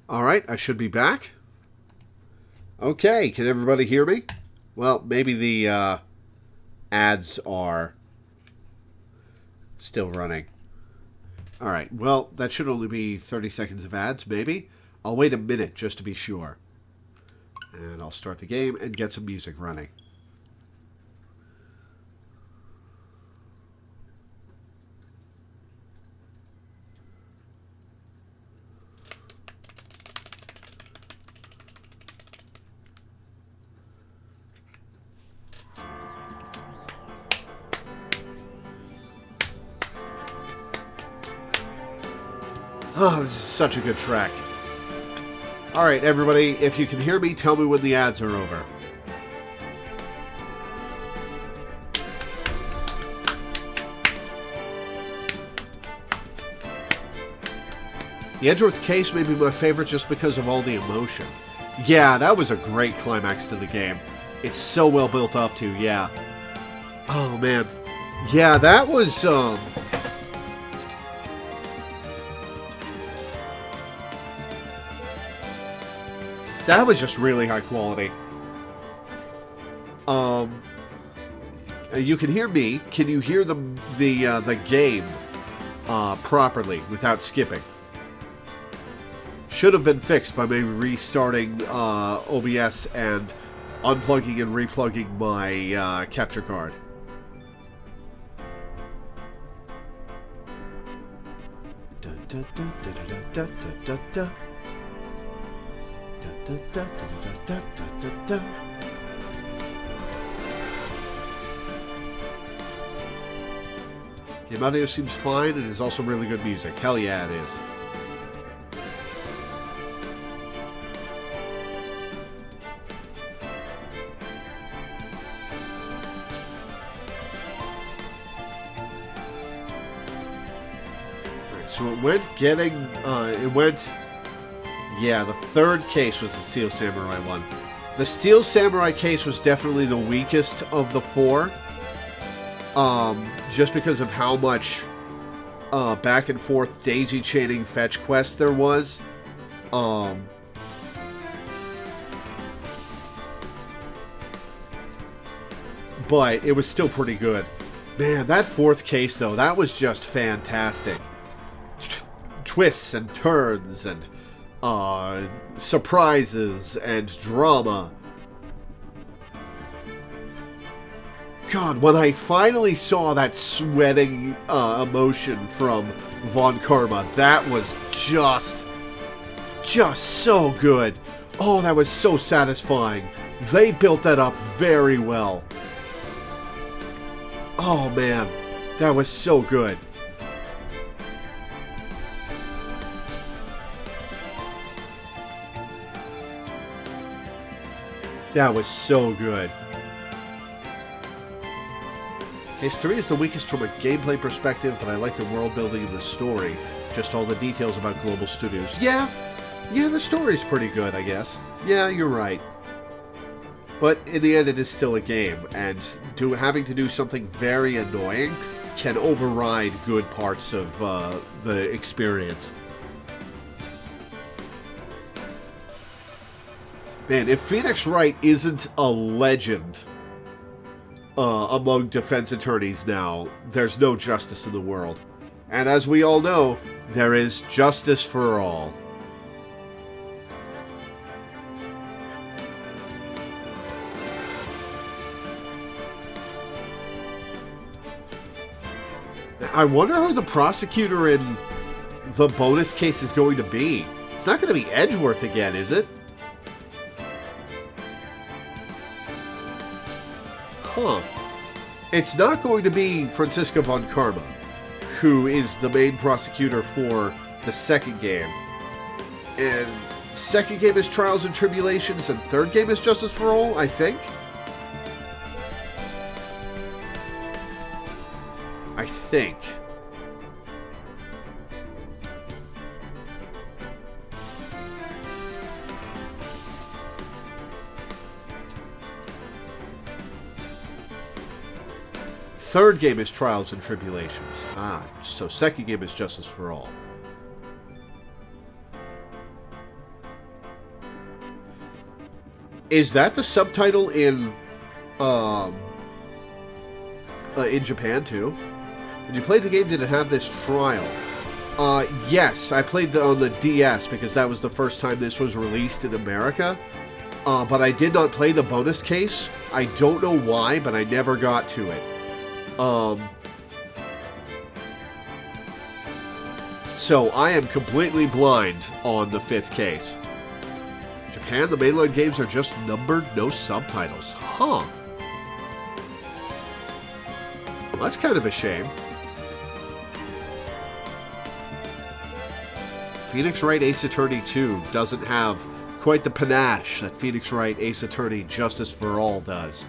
Alright, I should be back. Okay, can everybody hear me? Well, maybe the ads are still running. Alright, well, that should only be 30 seconds of ads, maybe. I'll wait a minute just to be sure. And I'll start the game and get some music running. Oh, this is such a good track. Alright, everybody, if you can hear me, tell me when the ads are over. The Edgeworth case may be my favorite just because of all the emotion. Yeah, that was a great climax to the game. It's so well built up to, yeah. Oh, man. Yeah, that was, that was just really high quality. You can hear me. Can you hear the game properly without skipping? Should have been fixed by maybe restarting OBS and unplugging and replugging my capture card. Da, da, da, da, da, da, da, da. Da, da, da, da, da, da, da. The audio seems fine and is also really good music. Hell yeah, it is. Alright, so it went yeah, the third case was the Steel Samurai one. The Steel Samurai case was definitely the weakest of the four. Just because of how much back and forth daisy chaining fetch quest there was. But it was still pretty good. Man, that fourth case though, that was just fantastic. Twists and turns and surprises and drama. God, when I finally saw that sweating emotion from Von Karma, that was just so good. Oh, that was so satisfying. They built that up very well. Oh man, that was so good. That was so good. Case 3 is the weakest from a gameplay perspective, but I like the world building and the story. Just all the details about Global Studios. Yeah, the story's pretty good, I guess. Yeah, you're right. But in the end, it is still a game, and having to do something very annoying can override good parts of the experience. Man, if Phoenix Wright isn't a legend among defense attorneys now, there's no justice in the world. And as we all know, there is justice for all. I wonder who the prosecutor in the bonus case is going to be. It's not going to be Edgeworth again, is it? Huh. It's not going to be Francisca von Karma, who is the main prosecutor for the second game. And second game is Trials and Tribulations, and third game is Justice for All, I think? I think. Third game is Trials and Tribulations. Ah, so second game is Justice for All. Is that the subtitle in Japan too? When you played the game, did it have this trial? Yes, I played on the DS because that was the first time this was released in America. But I did not play the bonus case. I don't know why, but I never got to it. So I am completely blind on the fifth case. Japan, the mainline games are just numbered, no subtitles. Huh. Well, that's kind of a shame. Phoenix Wright Ace Attorney 2 doesn't have quite the panache that Phoenix Wright Ace Attorney Justice for All does.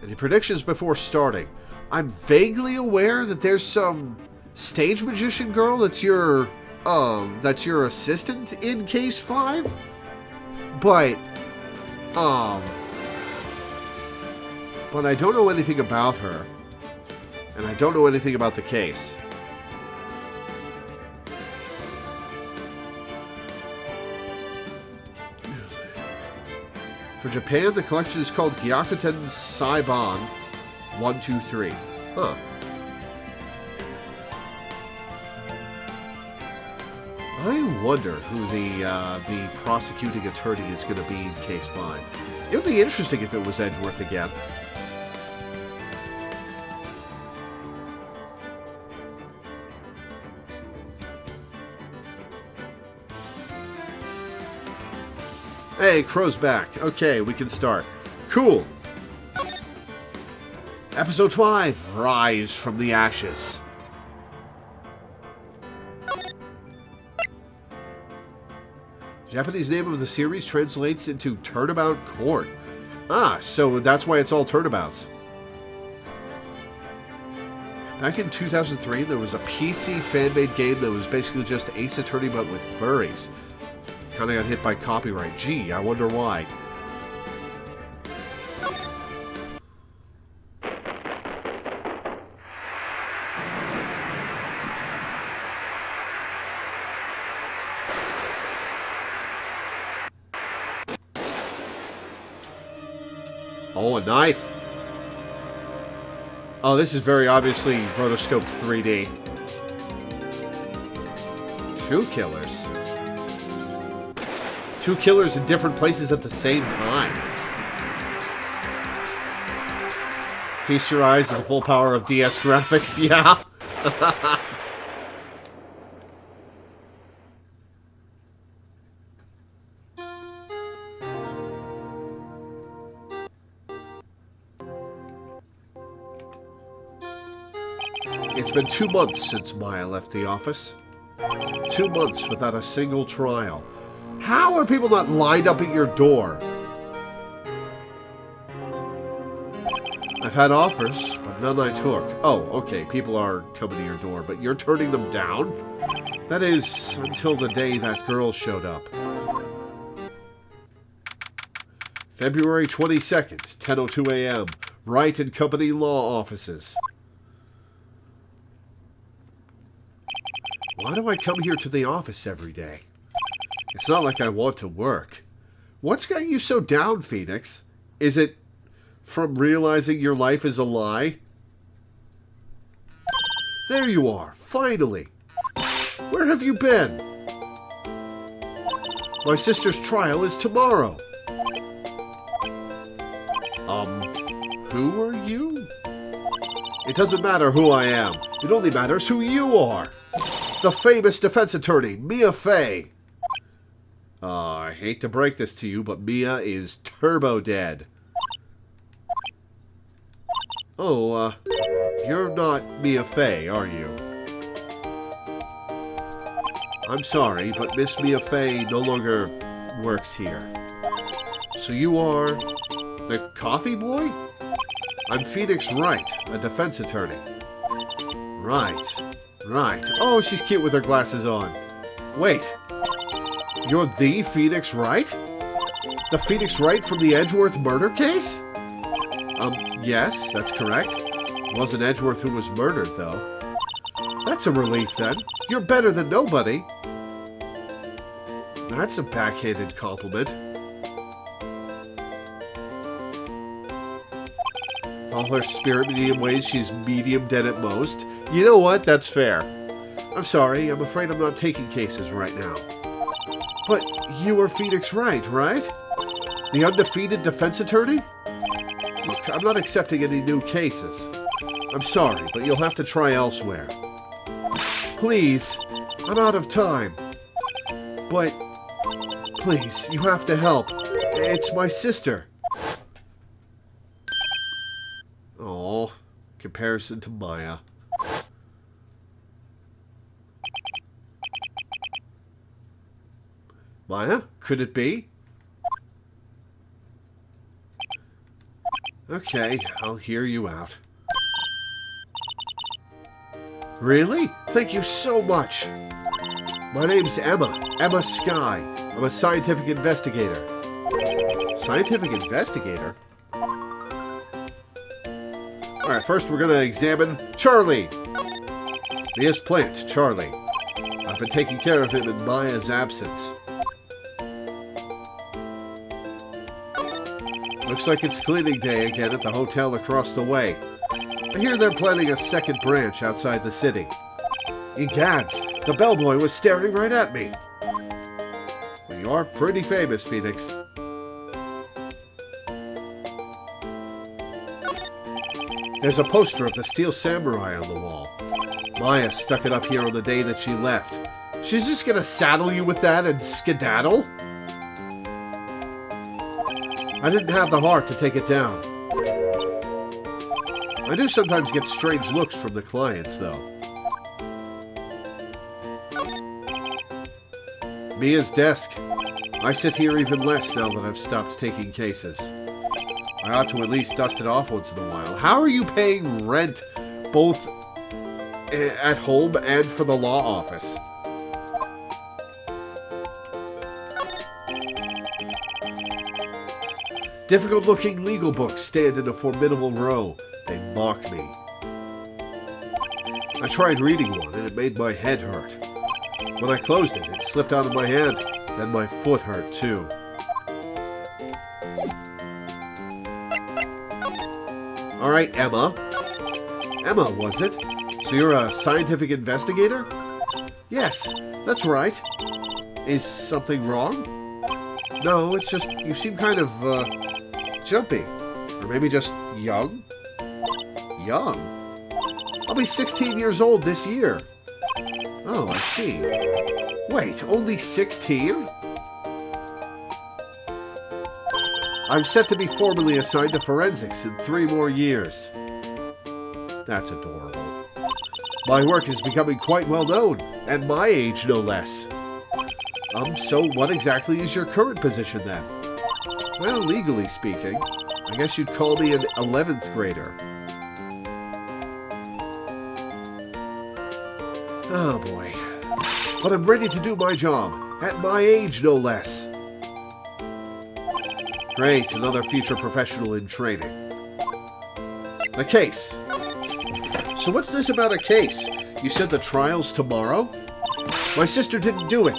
Any predictions before starting? I'm vaguely aware that there's some stage magician girl that's your assistant in Case 5, but I don't know anything about her, and I don't know anything about the case. For Japan, the collection is called Gyakuten Saiban 123. Huh. I wonder who the prosecuting attorney is going to be in Case 5. It would be interesting if it was Edgeworth again. Hey, Crow's back. Okay, we can start. Cool. Episode 5, Rise from the Ashes. Japanese name of the series translates into Turnabout Court. Ah, so that's why it's all turnabouts. Back in 2003, there was a PC fan-made game that was basically just Ace Attorney but with furries. Kinda got hit by copyright. Gee, I wonder why. Oh, a knife. Oh, this is very obviously rotoscoped 3D. Two killers. Two killers in different places at the same time. Feast your eyes with the full power of DS graphics. Yeah. It's been 2 months since Maya left the office. 2 months without a single trial. How are people not lined up at your door? I've had offers, but none I took. Oh, okay, people are coming to your door, but you're turning them down? That is, until the day that girl showed up. February 22nd, 10:02 a.m. Wright and Company Law Offices. Why do I come here to the office every day? It's not like I want to work. What's got you so down, Phoenix? Is it from realizing your life is a lie? There you are, finally. Where have you been? My sister's trial is tomorrow. Who are you? It doesn't matter who I am. It only matters who you are. The famous defense attorney, Mia Fey. I hate to break this to you, but Mia is turbo dead. Oh, you're not Mia Fey, are you? I'm sorry, but Miss Mia Fey no longer works here. So you are the coffee boy? I'm Phoenix Wright, a defense attorney. Right. Oh, she's cute with her glasses on. Wait. You're the Phoenix Wright? The Phoenix Wright from the Edgeworth murder case? Yes, that's correct. It wasn't Edgeworth who was murdered, though. That's a relief, then. You're better than nobody. That's a backhanded compliment. All her spirit medium ways, she's medium dead at most. You know what? That's fair. I'm sorry. I'm afraid I'm not taking cases right now. But you are Phoenix Wright, right? The undefeated defense attorney? Look, I'm not accepting any new cases. I'm sorry, but you'll have to try elsewhere. Please, I'm out of time. But, please, you have to help. It's my sister. Oh, comparison to Maya. Maya, could it be? Okay, I'll hear you out. Really? Thank you so much. My name's Emma Skye. I'm a scientific investigator. Scientific investigator? Alright, first we're going to examine Charlie. Mia's plant, Charlie. I've been taking care of him in Maya's absence. Looks like it's cleaning day again at the hotel across the way. I hear they're planning a second branch outside the city. Egads, the bellboy was staring right at me. Well, you are pretty famous, Phoenix. There's a poster of the Steel Samurai on the wall. Maya stuck it up here on the day that she left. She's just gonna saddle you with that and skedaddle? I didn't have the heart to take it down. I do sometimes get strange looks from the clients, though. Mia's desk. I sit here even less now that I've stopped taking cases. I ought to at least dust it off once in a while. How are you paying rent both at home and for the law office? Difficult-looking legal books stand in a formidable row. They mock me. I tried reading one, and it made my head hurt. When I closed it, it slipped out of my hand. Then my foot hurt, too. All right, Emma. Emma, was it? So you're a scientific investigator? Yes, that's right. Is something wrong? No, it's just you seem kind of, jumpy. Or maybe just young? Young? I'll be 16 years old this year. Oh, I see. Wait, only 16? I'm set to be formally assigned to forensics in 3 more years. That's adorable. My work is becoming quite well known, at my age no less. So what exactly is your current position then? Well, legally speaking, I guess you'd call me an 11th grader. Oh boy. But I'm ready to do my job, at my age no less. Great, another future professional in training. A case. So what's this about a case? You said the trial's tomorrow? My sister didn't do it.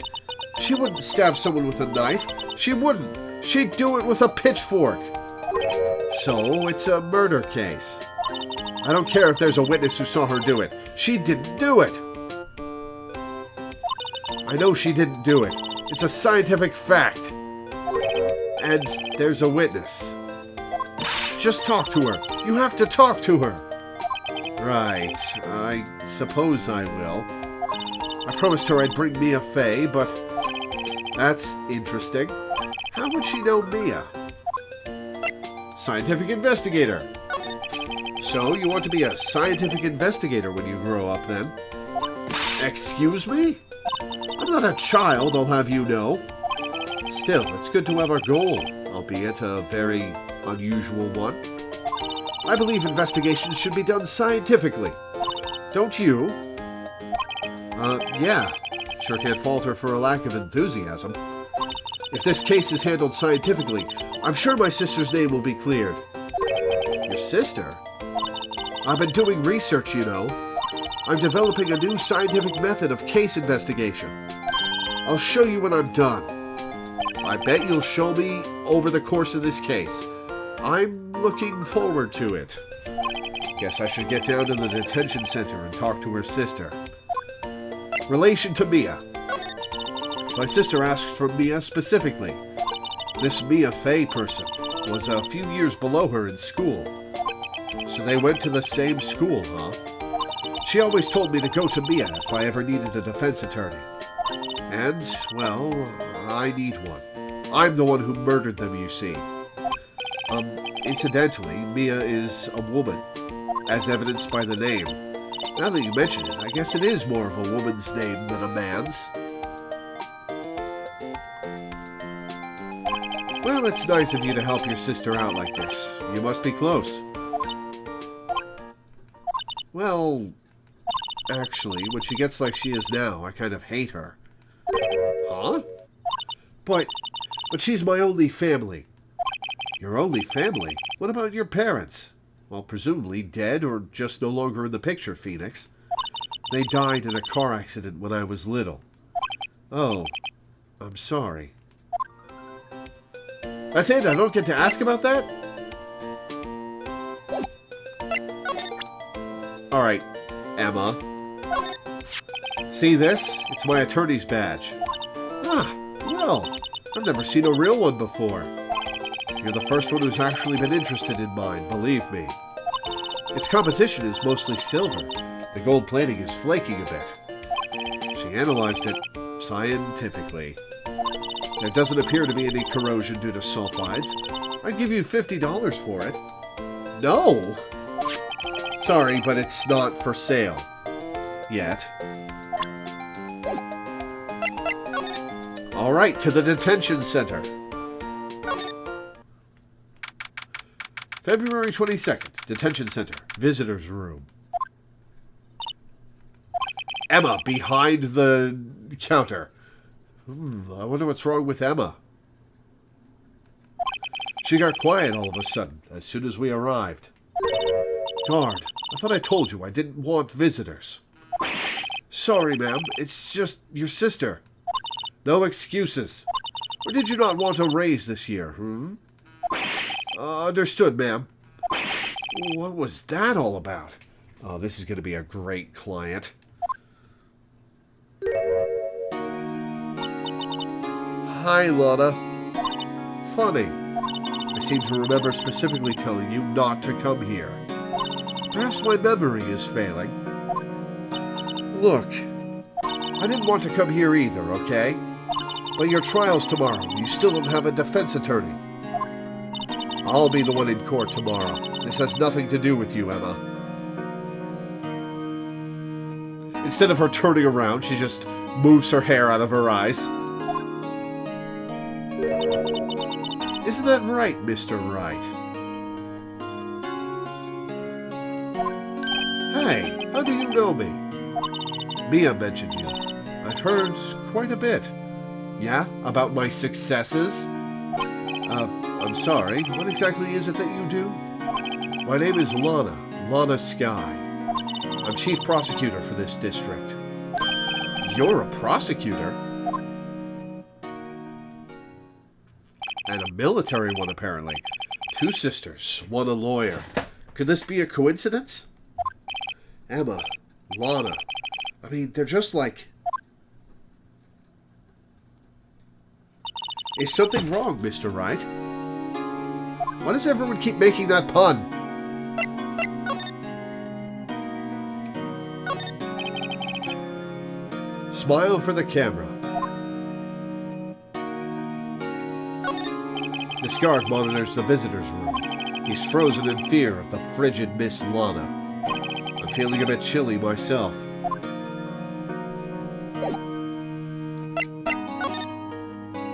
She wouldn't stab someone with a knife. She wouldn't. She'd do it with a pitchfork. So it's a murder case. I don't care if there's a witness who saw her do it. She didn't do it. I know she didn't do it. It's a scientific fact. And there's a witness. Just talk to her. You have to talk to her. Right. I suppose I will. I promised her I'd bring Mia Fey, but that's interesting. How would she know Mia? Scientific investigator. So you want to be a scientific investigator when you grow up, then? Excuse me? I'm not a child, I'll have you know. Still, it's good to have a goal, albeit a very unusual one. I believe investigations should be done scientifically. Don't you? Yeah. Sure can't fault her for a lack of enthusiasm. If this case is handled scientifically, I'm sure my sister's name will be cleared. Your sister? I've been doing research, you know. I'm developing a new scientific method of case investigation. I'll show you when I'm done. I bet you'll show me over the course of this case. I'm looking forward to it. Guess I should get down to the detention center and talk to her sister. Relation to Mia. My sister asked for Mia specifically. This Mia Fey person was a few years below her in school. So they went to the same school, huh? She always told me to go to Mia if I ever needed a defense attorney. And, well, I need one. I'm the one who murdered them, you see. Incidentally, Mia is a woman, as evidenced by the name. Now that you mention it, I guess it is more of a woman's name than a man's. Well, it's nice of you to help your sister out like this. You must be close. Well, actually, when she gets like she is now, I kind of hate her. Huh? But she's my only family. Your only family? What about your parents? Well, presumably dead or just no longer in the picture, Phoenix. They died in a car accident when I was little. Oh, I'm sorry. That's it? I don't get to ask about that? Alright, Emma. See this? It's my attorney's badge. Ah, well, I've never seen a real one before. You're the first one who's actually been interested in mine, believe me. Its composition is mostly silver. The gold plating is flaking a bit. She analyzed it scientifically. There doesn't appear to be any corrosion due to sulfides. I'd give you $50 for it. No! Sorry, but it's not for sale. Yet. Alright, to the detention center. February 22nd, detention center, visitor's room. Emma, behind the counter. I wonder what's wrong with Emma. She got quiet all of a sudden, as soon as we arrived. Guard, I thought I told you I didn't want visitors. Sorry, ma'am, it's just your sister. No excuses. Or did you not want a raise this year, Understood, ma'am. What was that all about? Oh, this is going to be a great client. Hi, Lana. Funny. I seem to remember specifically telling you not to come here. Perhaps my memory is failing. Look, I didn't want to come here either, okay? But your trial's tomorrow. You still don't have a defense attorney. I'll be the one in court tomorrow. This has nothing to do with you, Emma. Instead of her turning around, she just moves her hair out of her eyes. Isn't that right, Mr. Wright? Hey, how do you know me? Mia mentioned you. I've heard quite a bit. Yeah? About my successes? I'm sorry, what exactly is it that you do? My name is Lana Sky. I'm chief prosecutor for this district. You're a prosecutor? And a military one, apparently. 2 sisters, one a lawyer. Could this be a coincidence? Emma, Lana. I mean, they're just like... Is something wrong, Mr. Wright? Why does everyone keep making that pun? Smile for the camera. This guard monitors the visitor's room. He's frozen in fear of the frigid Miss Lana. I'm feeling a bit chilly myself.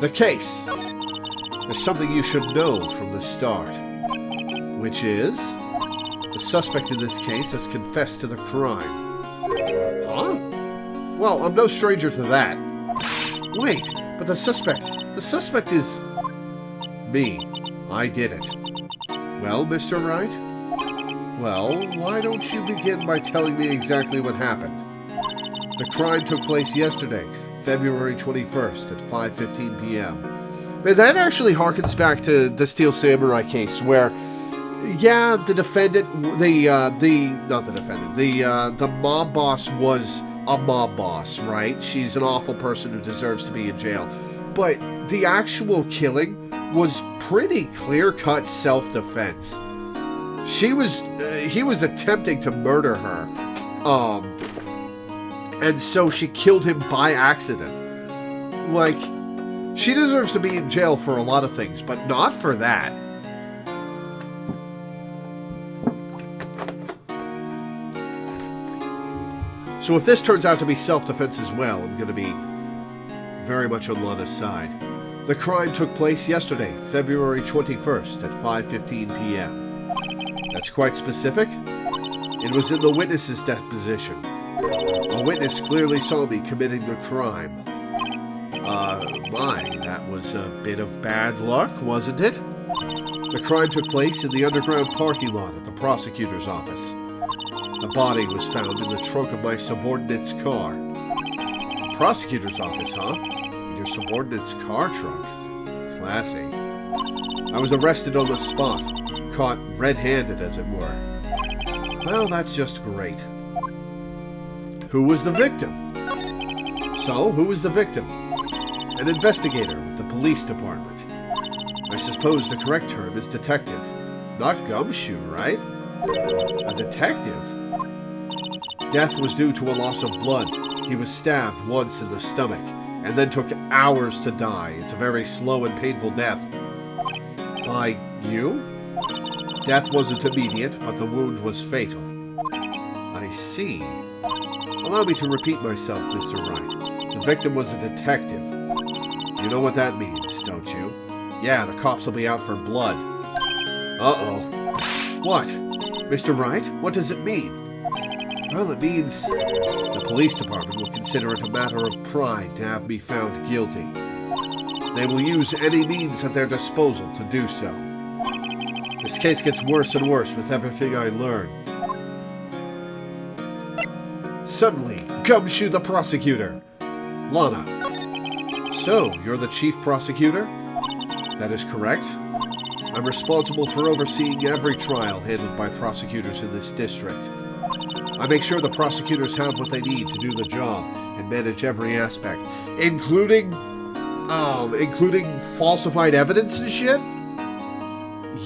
The case. There's something you should know from the start. Which is... the suspect in this case has confessed to the crime. Huh? Well, I'm no stranger to that. Wait, but the suspect is... me. I did it. Well, Mr. Wright? Well, why don't you begin by telling me exactly what happened? The crime took place yesterday, February 21st at 5:15 p.m. Man, that actually harkens back to the Steel Samurai case, where, yeah, the mob boss was a mob boss, right? She's an awful person who deserves to be in jail. But the actual killing was pretty clear-cut self-defense. He was attempting to murder her. And so she killed him by accident. Like, she deserves to be in jail for a lot of things, but not for that. So if this turns out to be self-defense as well, I'm going to be very much on Lana's side. The crime took place yesterday, February 21st at 5:15 p.m. That's quite specific. It was in the witness's deposition. A witness clearly saw me committing the crime. That was a bit of bad luck, wasn't it? The crime took place in the underground parking lot at the prosecutor's office. The body was found in the trunk of my subordinate's car. The prosecutor's office, huh? In your subordinate's car trunk? Classy. I was arrested on the spot, caught red-handed, as it were. Well, that's just great. Who was the victim? So, who was the victim? An investigator with the police department. I suppose the correct term is detective. Not gumshoe, right? A detective? Death was due to a loss of blood. He was stabbed once in the stomach, and then took hours to die. It's a very slow and painful death. By you? Death wasn't immediate, but the wound was fatal. I see. Allow me to repeat myself, Mr. Wright. The victim was a detective. You know what that means, don't you? Yeah, the cops will be out for blood. Uh-oh. What? Mr. Wright, what does it mean? Well, it means the police department will consider it a matter of pride to have me found guilty. They will use any means at their disposal to do so. This case gets worse and worse with everything I learn. Suddenly, Gumshoe the prosecutor. Lana. So, you're the chief prosecutor? That is correct. I'm responsible for overseeing every trial handled by prosecutors in this district. I make sure the prosecutors have what they need to do the job and manage every aspect, including falsified evidence and shit?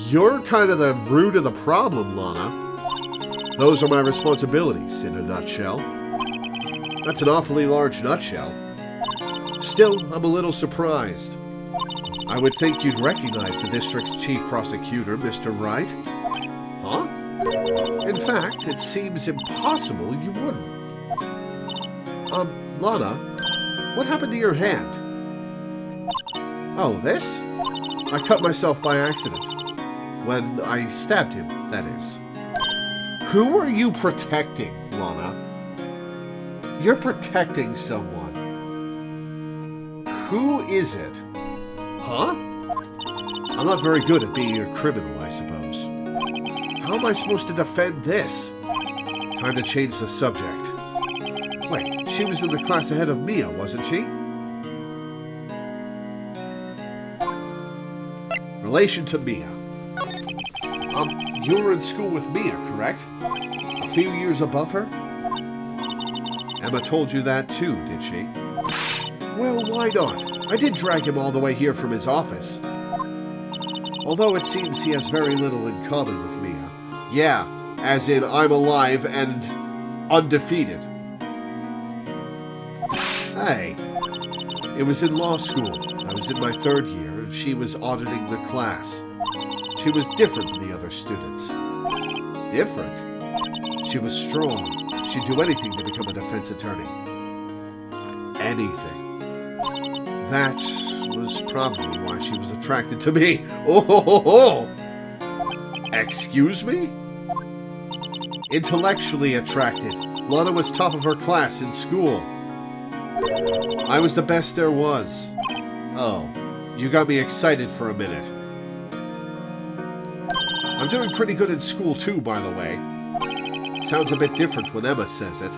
You're kind of the root of the problem, Lana. Those are my responsibilities, in a nutshell. That's an awfully large nutshell. Still, I'm a little surprised. I would think you'd recognize the district's chief prosecutor, Mr. Wright. Huh? In fact, it seems impossible you wouldn't. Lana, what happened to your hand? Oh, this? I cut myself by accident. When I stabbed him, that is. Who are you protecting, Lana? You're protecting someone. Who is it? Huh? I'm not very good at being a criminal, I suppose. How am I supposed to defend this? Time to change the subject. Wait, she was in the class ahead of Mia, wasn't she? Relation to Mia. You were in school with Mia, correct? A few years above her? Emma told you that too, did she? Well, why not? I did drag him all the way here from his office. Although it seems he has very little in common with Mia. Yeah, as in I'm alive and undefeated. Hey, it was in law school. I was in my 3rd year and she was auditing the class. She was different than the other students. Different? She was strong. She'd do anything to become a defense attorney. Anything. That was probably why she was attracted to me. Oh, ho, ho, ho. Excuse me? Intellectually attracted. Lana was top of her class in school. I was the best there was. Oh, you got me excited for a minute. I'm doing pretty good in school too, by the way. It sounds a bit different when Emma says it.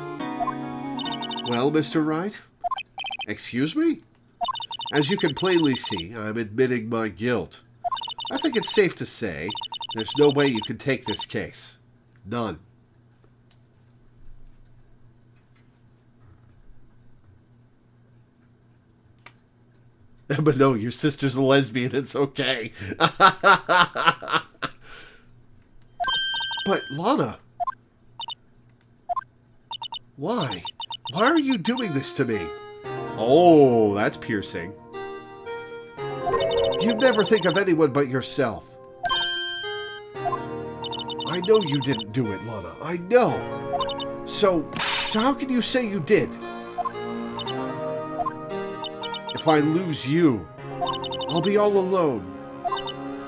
Well, Mr. Wright? Excuse me? As you can plainly see, I'm admitting my guilt. I think it's safe to say there's no way you can take this case. None. But no, your sister's a lesbian, it's okay. But, Lana... Why? Why are you doing this to me? Oh, that's piercing. You never think of anyone but yourself. I know you didn't do it, Lana. I know. So how can you say you did? If I lose you, I'll be all alone.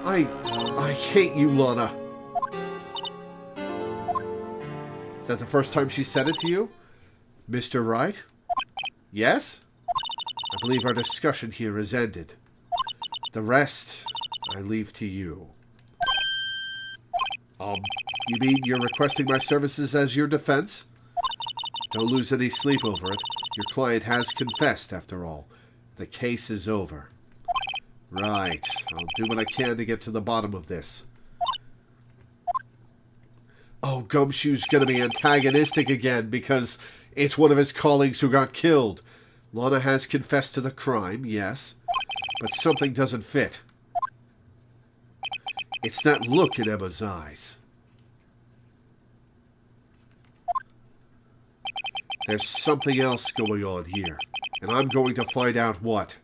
I hate you, Lana. Is that the first time she said it to you? Mr. Wright? Yes? I believe our discussion here is ended. The rest, I leave to you. You mean you're requesting my services as your defense? Don't lose any sleep over it. Your client has confessed, after all. The case is over. Right. I'll do what I can to get to the bottom of this. Oh, Gumshoe's going to be antagonistic again because it's one of his colleagues who got killed. Lana has confessed to the crime, yes, but something doesn't fit. It's that look in Emma's eyes. There's something else going on here, and I'm going to find out what.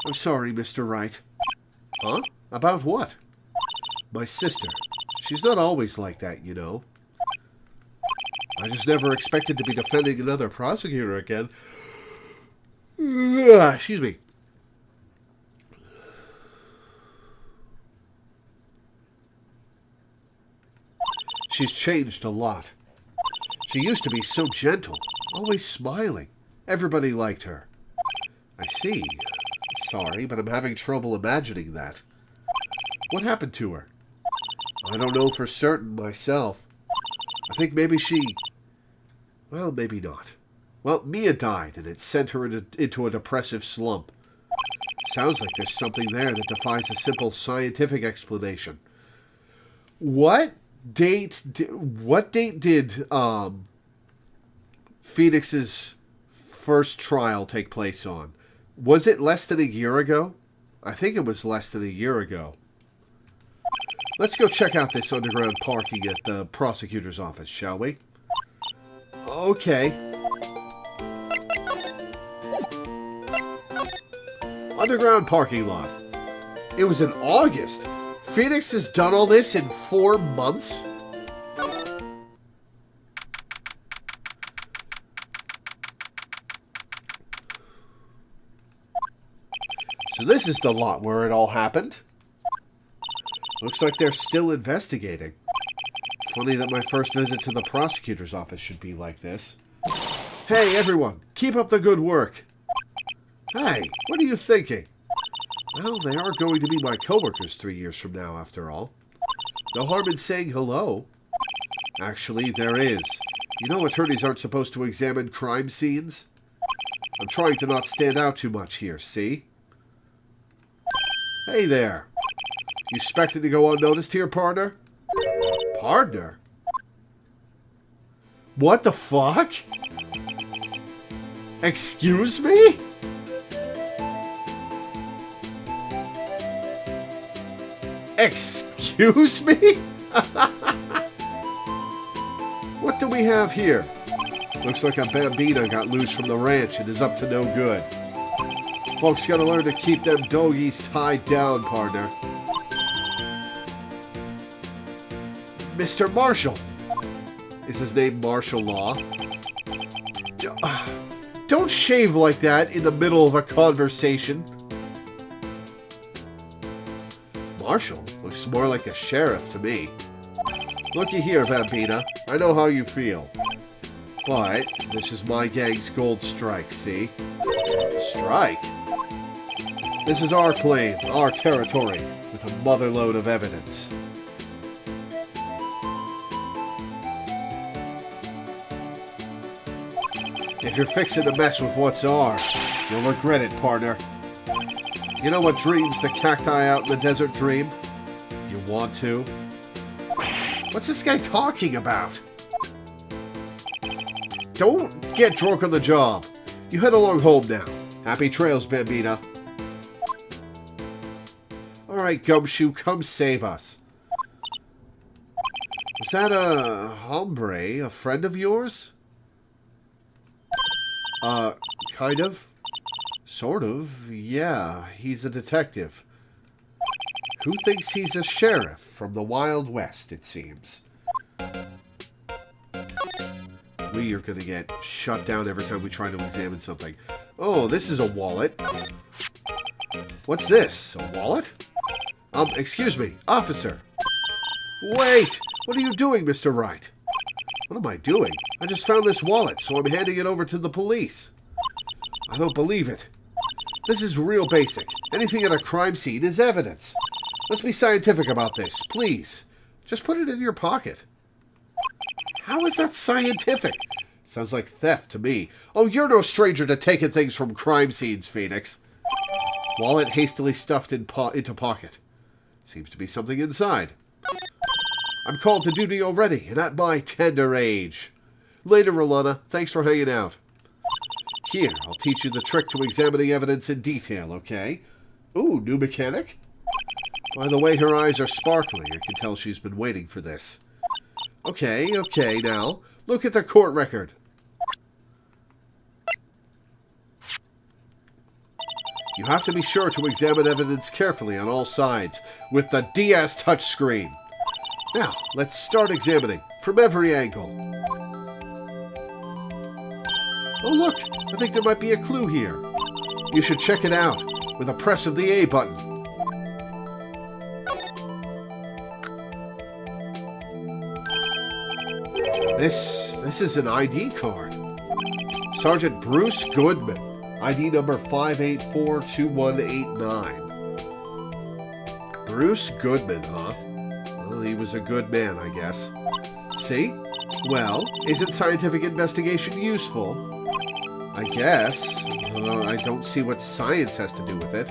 I'm sorry, Mr. Wright. Huh? About what? My sister. She's not always like that, you know. I just never expected to be defending another prosecutor again. Excuse me. She's changed a lot. She used to be so gentle, always smiling. Everybody liked her. I see. Sorry, but I'm having trouble imagining that. What happened to her? I don't know for certain myself. I think maybe she... Well, maybe not. Well, Mia died, and it sent her into a depressive slump. Sounds like there's something there that defies a simple scientific explanation. What date did Phoenix's first trial take place on? Was it less than a year ago? I think it was less than a year ago. Let's go check out this underground parking at the prosecutor's office, shall we? Okay. Underground parking lot. It was in August. Phoenix has done all this in 4 months? So this is the lot where it all happened. Looks like they're still investigating. Funny that my first visit to the prosecutor's office should be like this. Hey, everyone, keep up the good work. Hey, what are you thinking? Well, they are going to be my coworkers 3 years from now, after all. No harm in saying hello. Actually, there is. You know attorneys aren't supposed to examine crime scenes? I'm trying to not stand out too much here, see? Hey there. You expecting to go unnoticed here, partner? Partner? What the fuck? Excuse me? Excuse me? What do we have here? Looks like a bambino got loose from the ranch and is up to no good. Folks gotta learn to keep them doggies tied down, partner. Mr. Marshall. Is his name Marshall Law? Don't shave like that in the middle of a conversation. Marshall looks more like a sheriff to me. Looky here, Vampina. I know how you feel. But this is my gang's gold strike, see? Strike? This is our claim, our territory, with a motherload of evidence. If you're fixing to mess with what's ours, you'll regret it, partner. You know what dreams the cacti out in the desert dream? You want to? What's this guy talking about? Don't get drunk on the job. You head along home now. Happy trails, Bambina. Alright, Gumshoe, come save us. Is that a hombre, a friend of yours? Kind of. Sort of. Yeah, he's a detective. Who thinks he's a sheriff from the Wild West, it seems. We are going to get shut down every time we try to examine something. Oh, this is a wallet. What's this? A wallet? Excuse me, officer. Wait! What are you doing, Mr. Wright? What am I doing? I just found this wallet, so I'm handing it over to the police. I don't believe it. This is real basic. Anything at a crime scene is evidence. Let's be scientific about this, please. Just put it in your pocket. How is that scientific? Sounds like theft to me. Oh, you're no stranger to taking things from crime scenes, Phoenix. Wallet hastily stuffed into pocket. Seems to be something inside. I'm called to duty already, and at my tender age. Later, Rolana. Thanks for hanging out. Here, I'll teach you the trick to examining evidence in detail, okay? Ooh, new mechanic? By the way her eyes are sparkling, I can tell she's been waiting for this. Okay, now, look at the court record. You have to be sure to examine evidence carefully on all sides, with the DS touchscreen. Now, let's start examining, from every angle. Oh look, I think there might be a clue here. You should check it out, with a press of the A button. This is an ID card. Sergeant Bruce Goodman, ID number 5842189. Bruce Goodman, huh? Well, he was a good man, I guess. See? Well, isn't scientific investigation useful? I guess. I don't see what science has to do with it.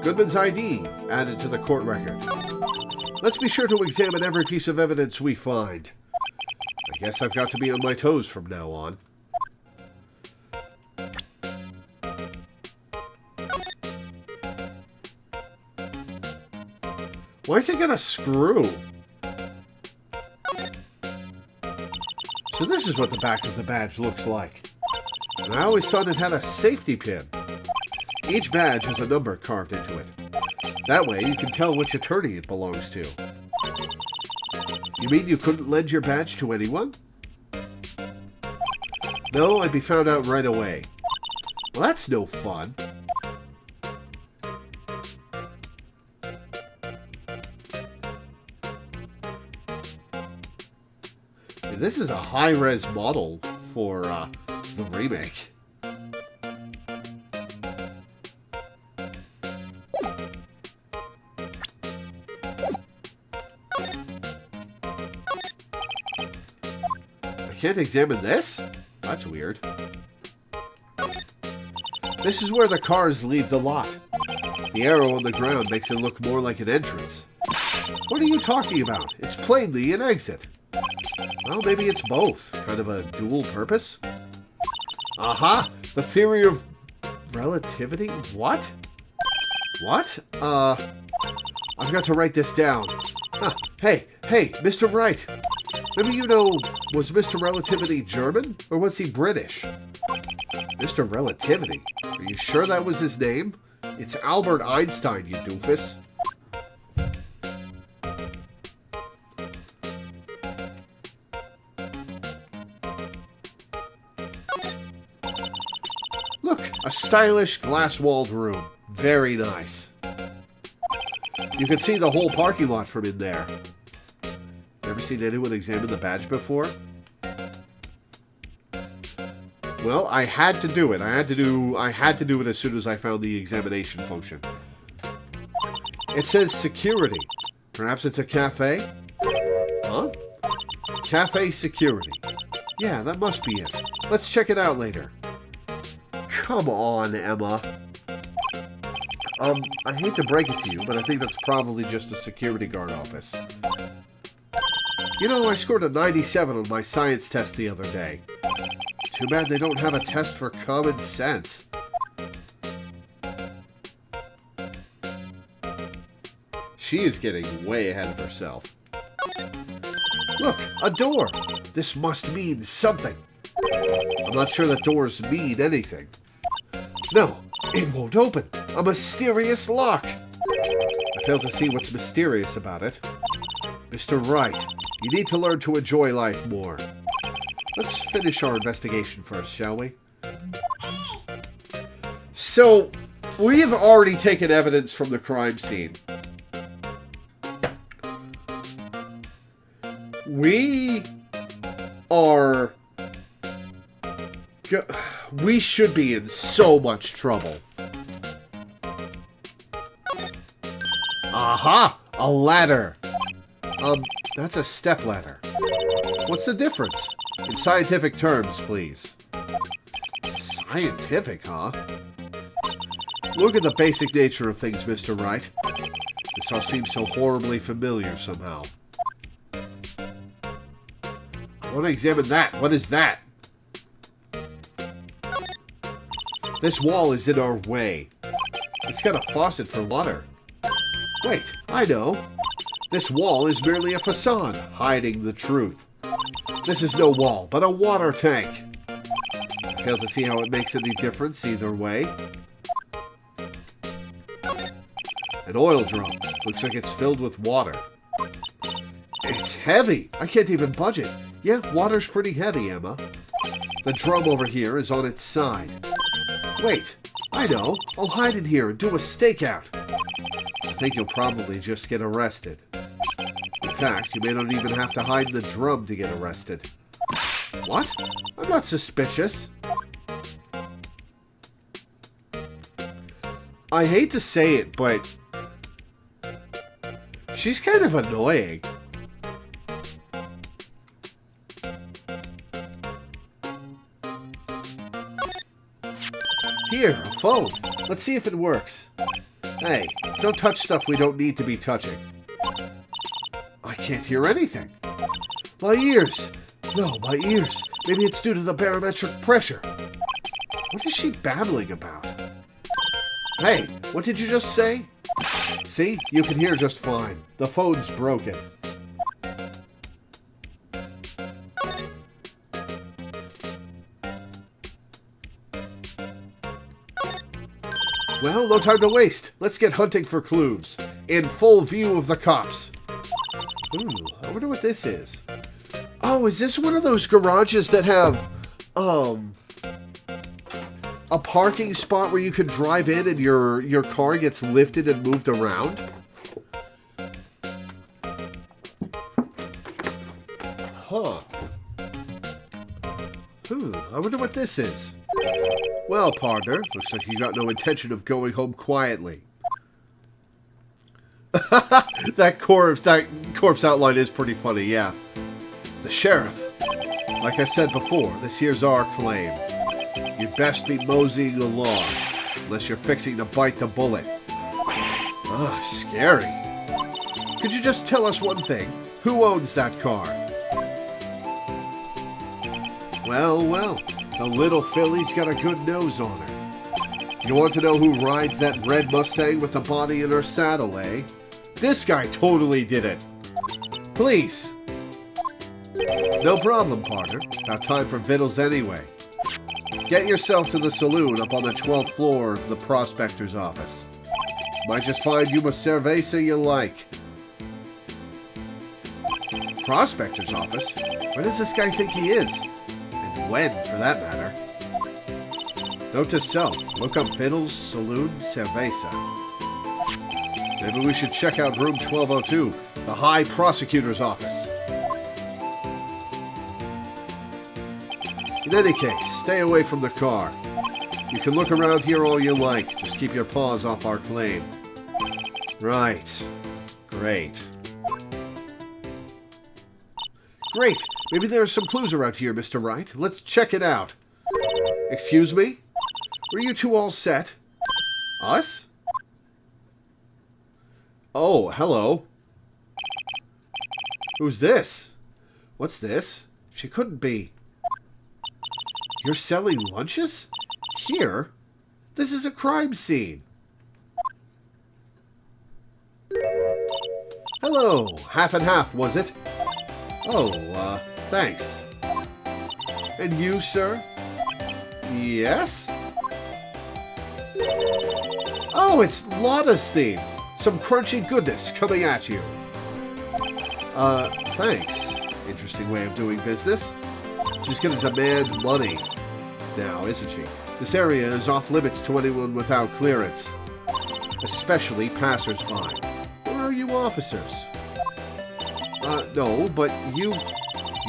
Goodman's ID added to the court record. Let's be sure to examine every piece of evidence we find. I guess I've got to be on my toes from now on. Why is it got a screw? So this is what the back of the badge looks like. And I always thought it had a safety pin. Each badge has a number carved into it. That way you can tell which attorney it belongs to. You mean you couldn't lend your badge to anyone? No, I'd be found out right away. Well, that's no fun. And this is a high-res model for the remake. can't examine this? That's weird. This is where the cars leave the lot. The arrow on the ground makes it look more like an entrance. What are you talking about? It's plainly an exit. Well, maybe it's both. Kind of a dual purpose? Aha! The theory of relativity? What? What? I forgot to write this down. Huh. Hey, Mr. Wright. Maybe you know, was Mr. Relativity German, or was he British? Mr. Relativity? Are you sure that was his name? It's Albert Einstein, you doofus. Look, a stylish glass-walled room. Very nice. You can see the whole parking lot from in there. Ever seen anyone examine the badge before? Well, I had to do it. I had to do it as soon as I found the examination function. It says security. Perhaps it's a cafe? Huh? Cafe security. Yeah, that must be it. Let's check it out later. Come on, Emma. I hate to break it to you, but I think that's probably just a security guard office. You know, I scored a 97 on my science test the other day. Too bad they don't have a test for common sense. She is getting way ahead of herself. Look, a door! This must mean something. I'm not sure that doors mean anything. No, it won't open. A mysterious lock. I fail to see what's mysterious about it. Mr. Wright, you need to learn to enjoy life more. Let's finish our investigation first, shall we? So, we have already taken evidence from the crime scene. We should be in so much trouble. Aha! A ladder! That's a step ladder. What's the difference? In scientific terms, please. Scientific, huh? Look at the basic nature of things, Mr. Wright. This all seems so horribly familiar somehow. I want to examine that. What is that? This wall is in our way. It's got a faucet for water. Wait, I know. This wall is merely a facade, hiding the truth. This is no wall, but a water tank. I fail to see how it makes any difference either way. An oil drum. Looks like it's filled with water. It's heavy. I can't even budge it. Yeah, water's pretty heavy, Emma. The drum over here is on its side. Wait, I know. I'll hide in here and do a stakeout. I think you'll probably just get arrested. In fact, you may not even have to hide in the drum to get arrested. What? I'm not suspicious. I hate to say it, but she's kind of annoying. Here, a phone. Let's see if it works. Hey, don't touch stuff we don't need to be touching. I can't hear anything. My ears. No, my ears. Maybe it's due to the barometric pressure. What is she babbling about? Hey, what did you just say? See, you can hear just fine. The phone's broken. Well, no time to waste. Let's get hunting for clues. In full view of the cops. Ooh, I wonder what this is. Oh, is this one of those garages that have, a parking spot where you can drive in and your car gets lifted and moved around? Huh. I wonder what this is. Well, partner, looks like you got no intention of going home quietly. that corpse outline is pretty funny, yeah. The sheriff. Like I said before, this here's our claim. You'd best be moseying along, unless you're fixing to bite the bullet. Ugh, scary. Could you just tell us one thing? Who owns that car? Well, the little filly's got a good nose on her. You want to know who rides that red Mustang with the body in her saddle, eh? This guy totally did it. Please. No problem, partner. About time for vittles anyway. Get yourself to the saloon up on the 12th floor of the prospector's office. Might just find you a cerveza you like. Prospector's office? Where does this guy think he is? And when, for that matter? Note to self, look up Vittles Saloon Cerveza. Maybe we should check out room 1202, the High Prosecutor's office. In any case, stay away from the car. You can look around here all you like, just keep your paws off our claim. Right. Great. Great! Maybe there are some clues around here, Mr. Wright. Let's check it out. Excuse me? Were you two all set? Us? Oh, hello. Who's this? What's this? She couldn't be. You're selling lunches? Here? This is a crime scene. Hello. Half and half, was it? Oh, thanks. And you, sir? Yes? Oh, it's Lotta's theme. Some crunchy goodness coming at you. Thanks. Interesting way of doing business. She's gonna demand money now, isn't she? This area is off limits to anyone without clearance. Especially passers-by. Where are you officers? No, but you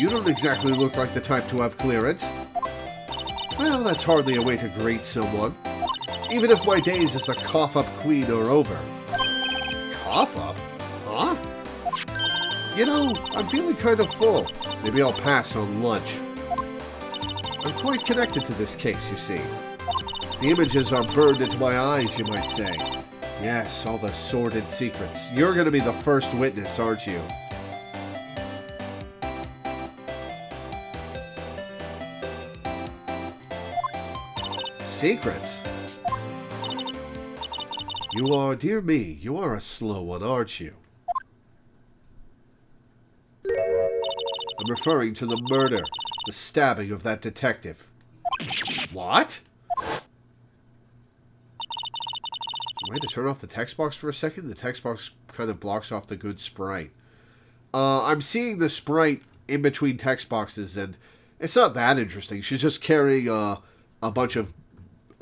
don't exactly look like the type to have clearance. Well, that's hardly a way to greet someone. Even if my days as the cough-up queen are over. Cough-up? Huh? You know, I'm feeling kind of full. Maybe I'll pass on lunch. I'm quite connected to this case, you see. The images are burned into my eyes, you might say. Yes, all the sordid secrets. You're going to be the first witness, aren't you? Secrets? You are, dear me, you are a slow one, aren't you? I'm referring to the murder, the stabbing of that detective. What? Wait to turn off the text box for a second. The text box kind of blocks off the good sprite. I'm seeing the sprite in between text boxes, and it's not that interesting. She's just carrying a bunch of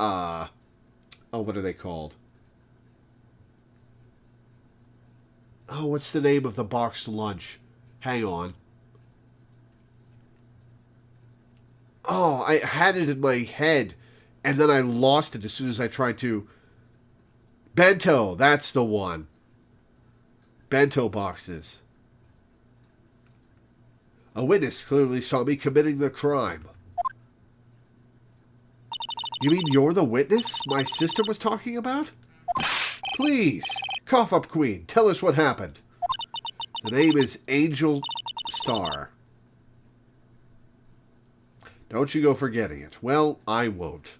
oh, what are they called? Oh, what's the name of the boxed lunch? Hang on. Oh, I had it in my head, and then I lost it as soon as I tried to... Bento, that's the one. Bento boxes. A witness clearly saw me committing the crime. You mean you're the witness my sister was talking about? Please, cough up queen, tell us what happened. The name is Angel Star. Don't you go forgetting it. Well, I won't.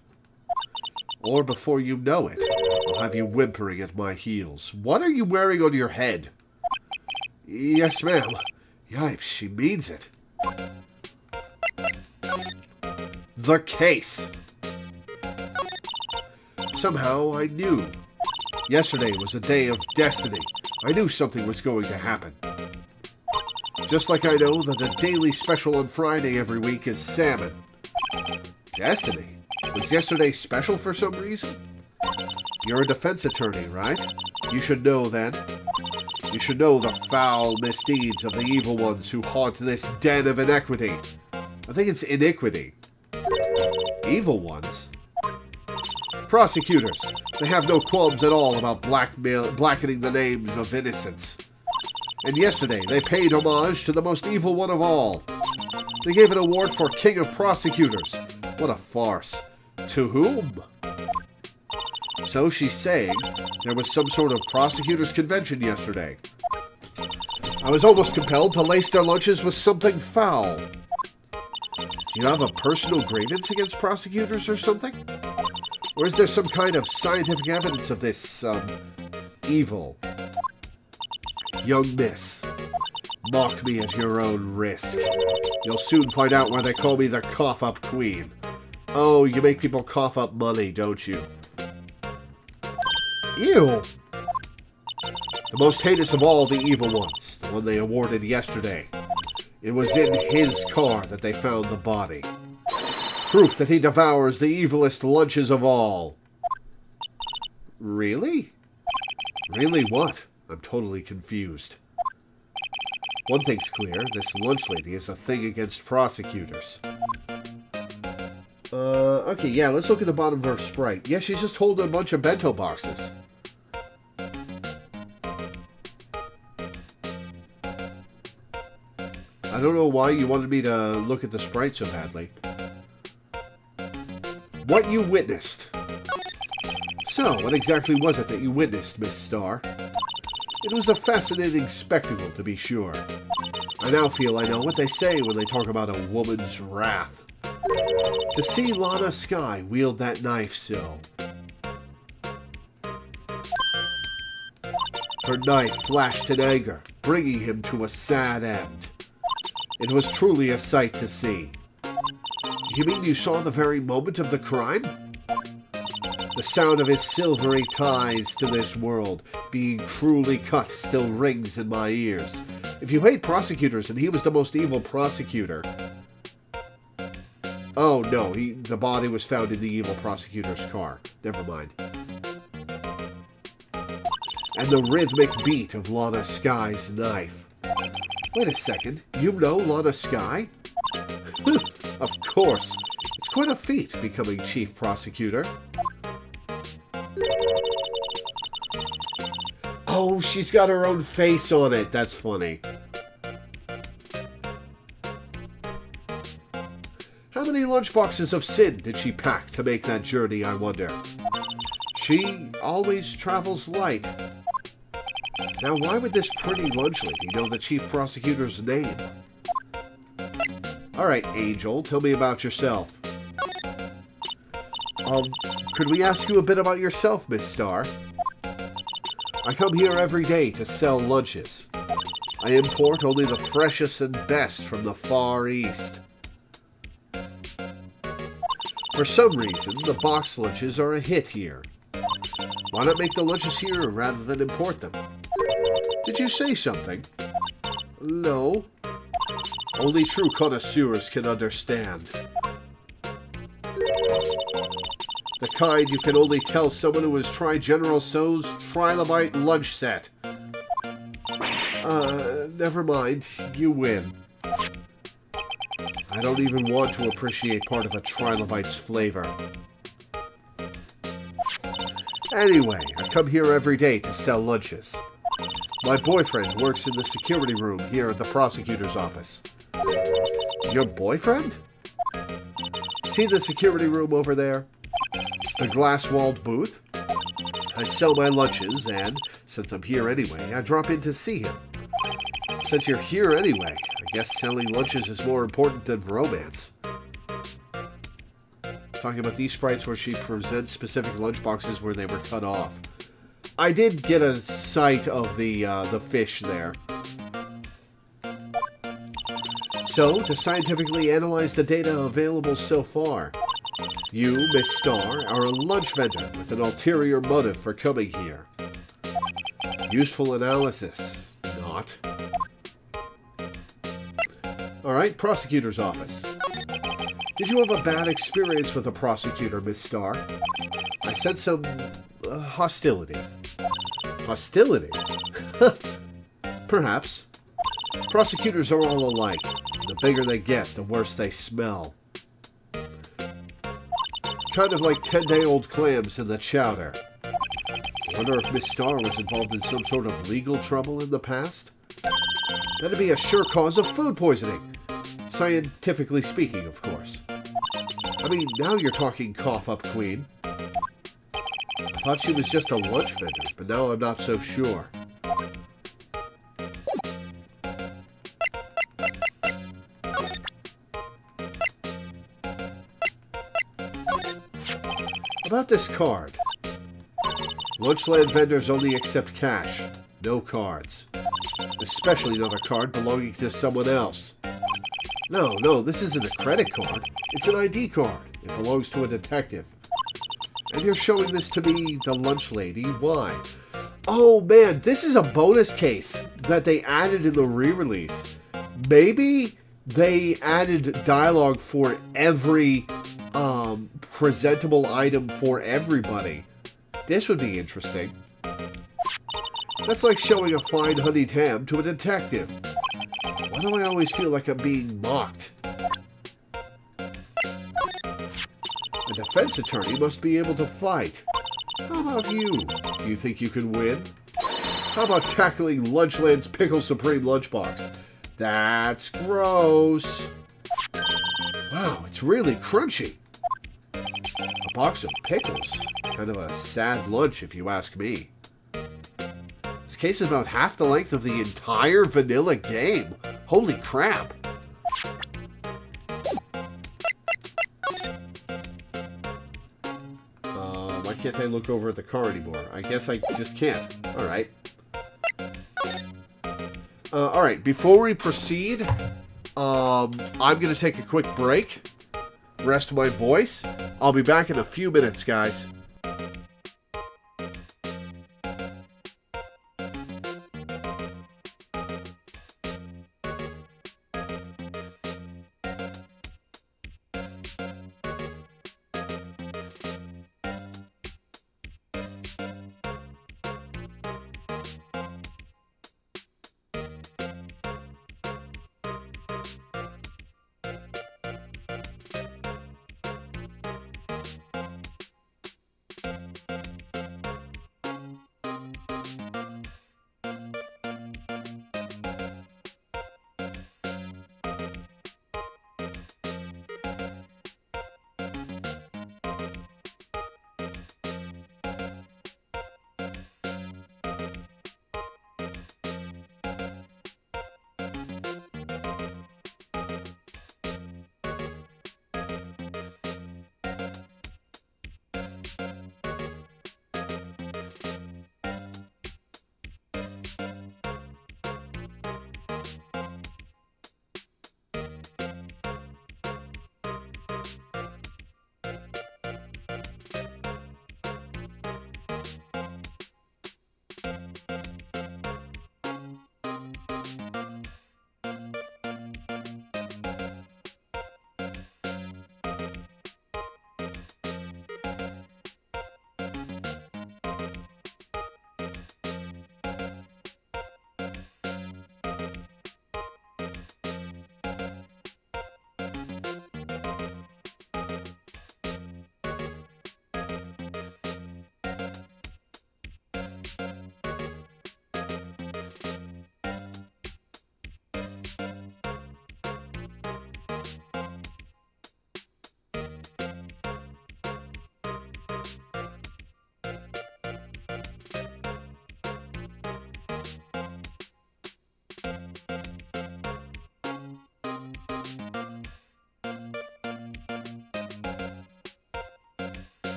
Or before you know it, I'll have you whimpering at my heels. What are you wearing on your head? Yes, ma'am. Yipes, she means it. The case. Somehow I knew. Yesterday was a day of destiny. I knew something was going to happen. Just like I know that the daily special on Friday every week is salmon. Destiny? Was yesterday special for some reason? You're a defense attorney, right? You should know then. You should know the foul misdeeds of the evil ones who haunt this den of inequity. I think it's iniquity. Evil ones? Prosecutors. They have no qualms at all about blackening the names of innocents. And yesterday, they paid homage to the most evil one of all. They gave an award for King of Prosecutors. What a farce. To whom? So she's saying there was some sort of prosecutors' convention yesterday. I was almost compelled to lace their lunches with something foul. Do you have a personal grievance against prosecutors or something? Or is there some kind of scientific evidence of this, evil? Young miss, mock me at your own risk. You'll soon find out why they call me the cough-up queen. Oh, you make people cough up money, don't you? Ew! The most heinous of all the evil ones, the one they awarded yesterday. It was in his car that they found the body. Proof that he devours the evilest lunches of all. Really? Really what? I'm totally confused. One thing's clear, this lunch lady is a thing against prosecutors. Okay, yeah, let's look at the bottom of her sprite. Yeah, she's just holding a bunch of bento boxes. I don't know why you wanted me to look at the sprite so badly. What you witnessed. So, what exactly was it that you witnessed, Miss Starr? It was a fascinating spectacle, to be sure. I now feel I know what they say when they talk about a woman's wrath. To see Lana Skye wield that knife so. Her knife flashed in anger, bringing him to a sad end. It was truly a sight to see. You mean you saw the very moment of the crime? The sound of his silvery ties to this world being cruelly cut still rings in my ears. If you hate prosecutors and he was the most evil prosecutor... Oh, no, the body was found in the evil prosecutor's car. Never mind. And the rhythmic beat of Lana Skye's knife. Wait a second, you know Lana Skye? Of course. It's quite a feat becoming chief prosecutor. Oh, she's got her own face on it. That's funny. How many lunchboxes of sin did she pack to make that journey, I wonder? She always travels light. Now, why would this pretty lunch lady know the chief prosecutor's name? Alright, Angel, tell me about yourself. Could we ask you a bit about yourself, Miss Starr? I come here every day to sell lunches. I import only the freshest and best from the Far East. For some reason, the box lunches are a hit here. Why not make the lunches here rather than import them? Did you say something? No. Only true connoisseurs can understand. The kind you can only tell someone who has tried General Tso's Trilobite lunch set. Never mind. You win. I don't even want to appreciate part of a Trilobite's flavor. Anyway, I come here every day to sell lunches. My boyfriend works in the security room here at the prosecutor's office. Your boyfriend? See the security room over there? The glass-walled booth? I sell my lunches, and, since I'm here anyway, I drop in to see him. Since you're here anyway, I guess selling lunches is more important than romance. Talking about these sprites where she presents specific lunchboxes where they were cut off. I did get a sight of the fish there. So, to scientifically analyze the data available so far, you, Miss Starr, are a lunch vendor with an ulterior motive for coming here. Useful analysis. Not. Alright, prosecutor's office. Did you have a bad experience with a prosecutor, Miss Starr? I sense some hostility. Hostility? Perhaps. Prosecutors are all alike. The bigger they get, the worse they smell. Kind of like 10-day-old clams in the chowder. Wonder if Miss Starr was involved in some sort of legal trouble in the past? That'd be a sure cause of food poisoning. Scientifically speaking, of course. I mean, now you're talking cough up, Queen. I thought she was just a lunch vendor, but now I'm not so sure. About this card. Lunchland vendors only accept cash, no cards. Especially not a card belonging to someone else. No, this isn't a credit card. It's an ID card. It belongs to a detective. And you're showing this to me, the lunch lady. Why? Oh man, this is a bonus case that they added in the re-release. Maybe they added dialogue for every presentable item for everybody. This would be interesting. That's like showing a fine honeyed ham to a detective. Why do I always feel like I'm being mocked? A defense attorney must be able to fight. How about you? Do you think you can win? How about tackling Lunchland's Pickle Supreme lunchbox? That's gross. Wow, it's really crunchy. A box of pickles. Kind of a sad lunch if you ask me. This case is about half the length of the entire vanilla game. Holy crap. Why can't I look over at the car anymore? I guess I just can't. Alright. Alright, before we proceed, I'm going to take a quick break. Rest my voice. I'll be back in a few minutes, guys.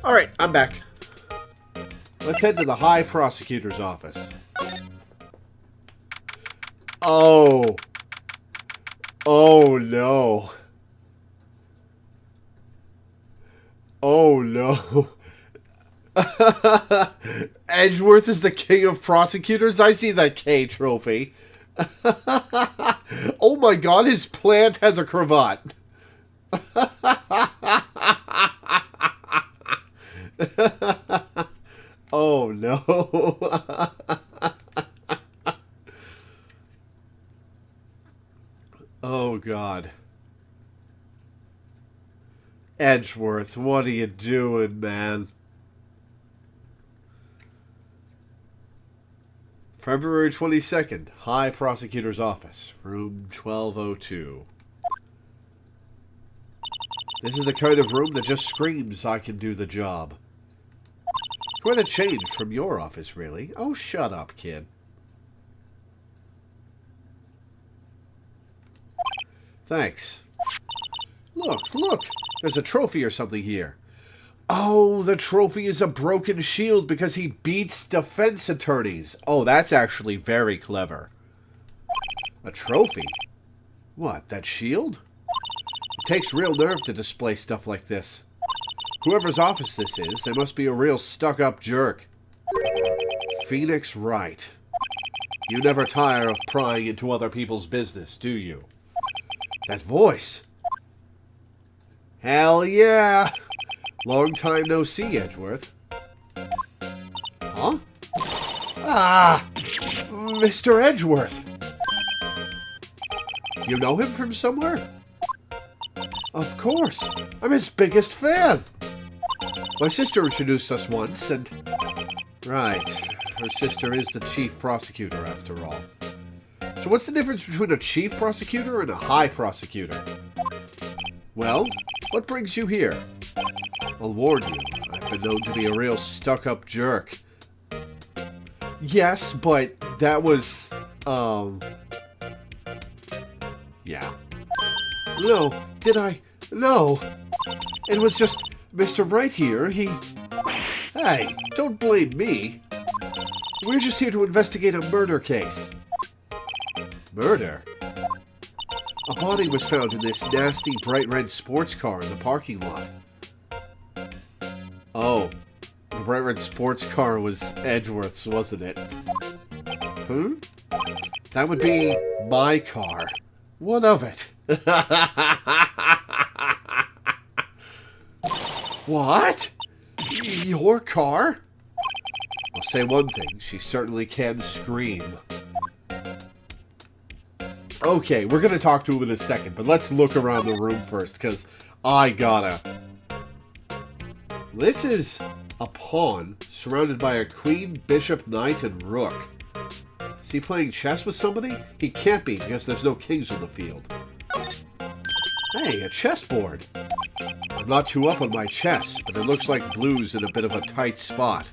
Alright, I'm back. Let's head to the High Prosecutor's office. Oh. Oh no. Oh no. Edgeworth is the king of prosecutors? I see that K trophy. Oh my god, his plant has a cravat. Oh no. Oh god. Edgeworth, what are you doing, man? February 22nd, High Prosecutor's Office, room 1202. This is the kind of room that just screams I can do the job. Quite a change from your office, really. Oh, shut up, kid. Thanks. Look, there's a trophy or something here. Oh, the trophy is a broken shield because he beats defense attorneys. Oh, that's actually very clever. A trophy? What, that shield? It takes real nerve to display stuff like this. Whoever's office this is, they must be a real stuck-up jerk. Phoenix Wright. You never tire of prying into other people's business, do you? That voice. Hell yeah! Long time no see, Edgeworth. Huh? Ah! Mr. Edgeworth! You know him from somewhere? Of course! I'm his biggest fan! My sister introduced us once, and... Right. Her sister is the chief prosecutor, after all. So what's the difference between a chief prosecutor and a high prosecutor? Well, what brings you here? I'll warn you, I've been known to be a real stuck-up jerk. Yes, but that was, yeah. No, did I? No. It was just Mr. Wright here, he... Hey, don't blame me. We're just here to investigate a murder case. Murder? A body was found in this nasty bright red sports car in the parking lot. Oh, the bright red sports car was Edgeworth's, wasn't it? Who? That would be my car. What of it? What? Your car? I'll say one thing, she certainly can scream. Okay, we're gonna talk to him in a second, but let's look around the room first, because I gotta... This is a pawn surrounded by a queen, bishop, knight, and rook. Is he playing chess with somebody? He can't be, because there's no kings on the field. Hey, a chessboard. I'm not too up on my chess, but it looks like blue's in a bit of a tight spot.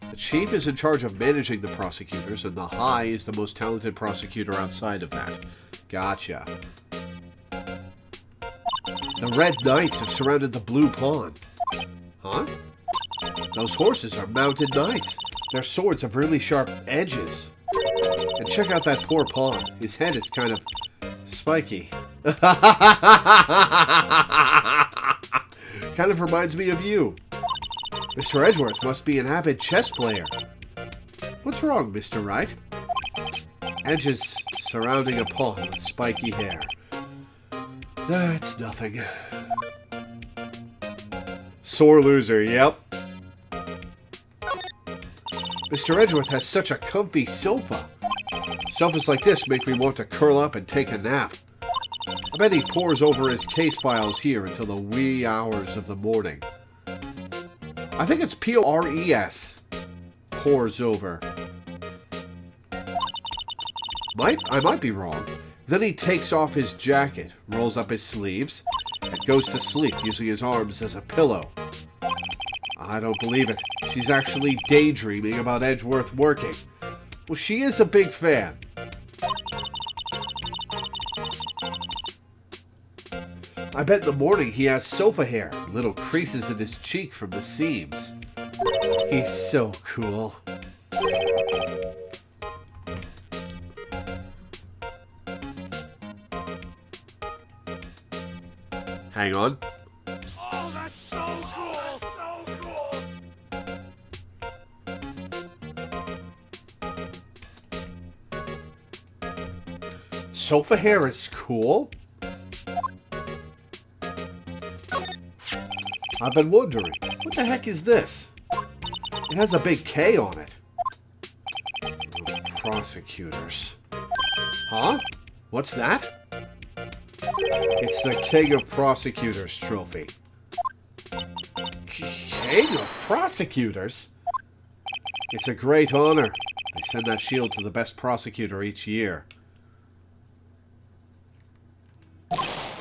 The chief is in charge of managing the prosecutors, and the high is the most talented prosecutor outside of that. Gotcha. The red knights have surrounded the blue pawn. Huh? Those horses are mounted knights. Their swords have really sharp edges. And check out that poor pawn. His head is kind of spiky. Kind of reminds me of you. Mr. Edgeworth must be an avid chess player. What's wrong, Mr. Wright? Edges surrounding a pawn with spiky hair. That's nothing. Sore loser, yep. Mr. Edgeworth has such a comfy sofa. Sofas like this make me want to curl up and take a nap. I bet he pores over his case files here until the wee hours of the morning. I think it's P-O-R-E-S. Pores over. I might be wrong. Then he takes off his jacket, rolls up his sleeves, and goes to sleep using his arms as a pillow. I don't believe it. She's actually daydreaming about Edgeworth working. Well, she is a big fan. I bet in the morning he has sofa hair, little creases in his cheek from the seams. He's so cool. Hang on. Oh, that's so cool! So cool! Sofa hair is cool? I've been wondering, what the heck is this? It has a big K on it. Those prosecutors. Huh? What's that? It's the King of Prosecutors trophy. King of Prosecutors? It's a great honor. They send that shield to the best prosecutor each year.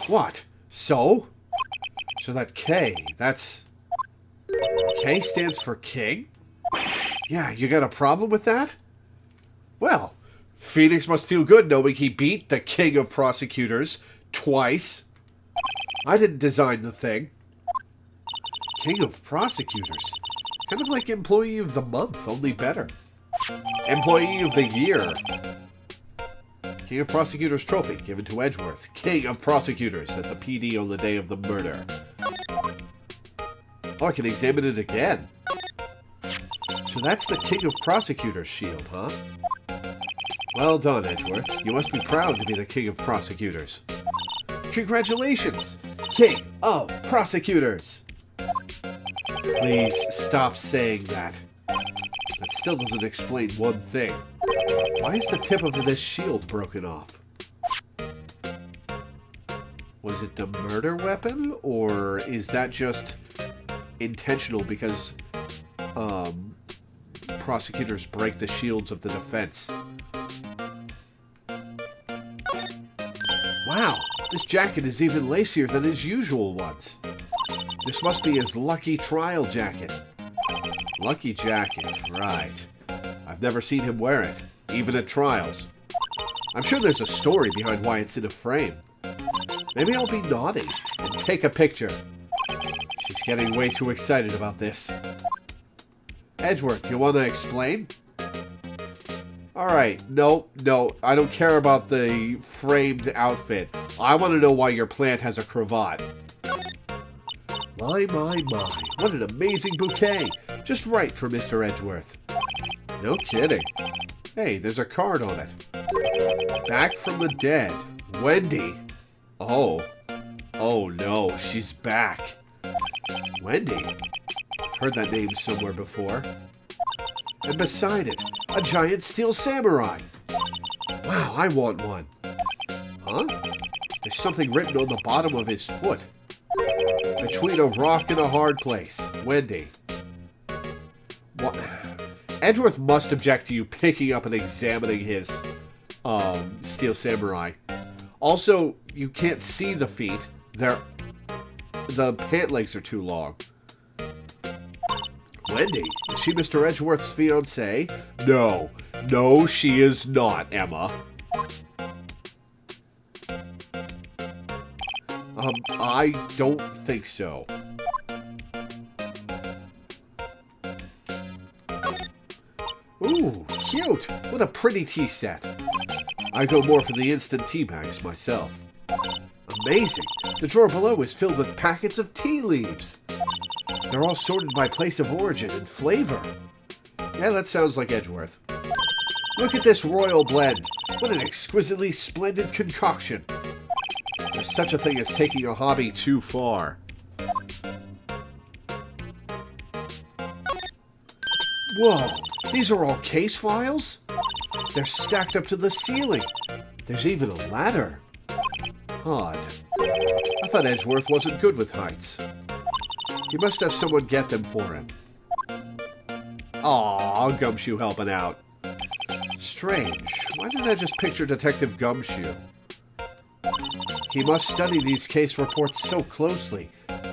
What? So? So that K, that's... K stands for King? Yeah, you got a problem with that? Well, Phoenix must feel good knowing he beat the King of Prosecutors twice. I didn't design the thing. King of Prosecutors. Kind of like Employee of the Month, only better. Employee of the Year. King of Prosecutors trophy given to Edgeworth. King of Prosecutors at the PD on the day of the murder. Oh, I can examine it again. So that's the King of Prosecutors shield, huh? Well done, Edgeworth. You must be proud to be the King of Prosecutors. Congratulations, King of Prosecutors! Please stop saying that. That still doesn't explain one thing. Why is the tip of this shield broken off? Was it the murder weapon, or is that just intentional because prosecutors break the shields of the defense? Wow, this jacket is even lacier than his usual ones. This must be his lucky trial jacket. Lucky jacket, right. I've never seen him wear it, even at trials. I'm sure there's a story behind why it's in a frame. Maybe I'll be naughty and take a picture. She's getting way too excited about this. Edgeworth, you want to explain? Alright, no, I don't care about the framed outfit. I want to know why your plant has a cravat. My, what an amazing bouquet. Just right for Mr. Edgeworth. No kidding. Hey, there's a card on it. Back from the dead. Wendy. Oh no, she's back. Wendy? I've heard that name somewhere before. And beside it, a giant steel samurai. Wow, I want one. Huh? There's something written on the bottom of his foot. Between a rock and a hard place. Wendy. What? Edgeworth must object to you picking up and examining his steel samurai. Also, you can't see the feet. The pant legs are too long. Wendy, is she Mr. Edgeworth's fiancée? No, she is not, Emma. I don't think so. Ooh, cute! What a pretty tea set. I go more for the instant tea bags myself. Amazing! The drawer below is filled with packets of tea leaves. They're all sorted by place of origin and flavor. Yeah, that sounds like Edgeworth. Look at this royal blend. What an exquisitely splendid concoction. There's such a thing as taking a hobby too far. Whoa, these are all case files? They're stacked up to the ceiling. There's even a ladder. Odd. I thought Edgeworth wasn't good with heights. He must have someone get them for him. Aw, Gumshoe helping out. Strange. Why did I just picture Detective Gumshoe? He must study these case reports so closely.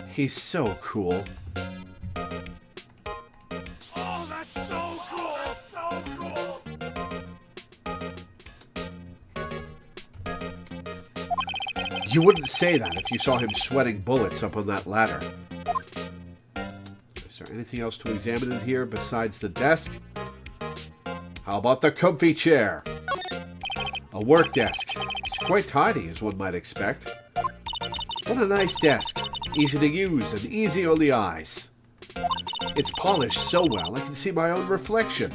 He's so cool. Oh, that's so cool! So cool! You wouldn't say that if you saw him sweating bullets up on that ladder. Is there anything else to examine in here besides the desk? How about the comfy chair? A work desk. It's quite tidy, as one might expect. What a nice desk. Easy to use and easy on the eyes. It's polished so well I can see my own reflection.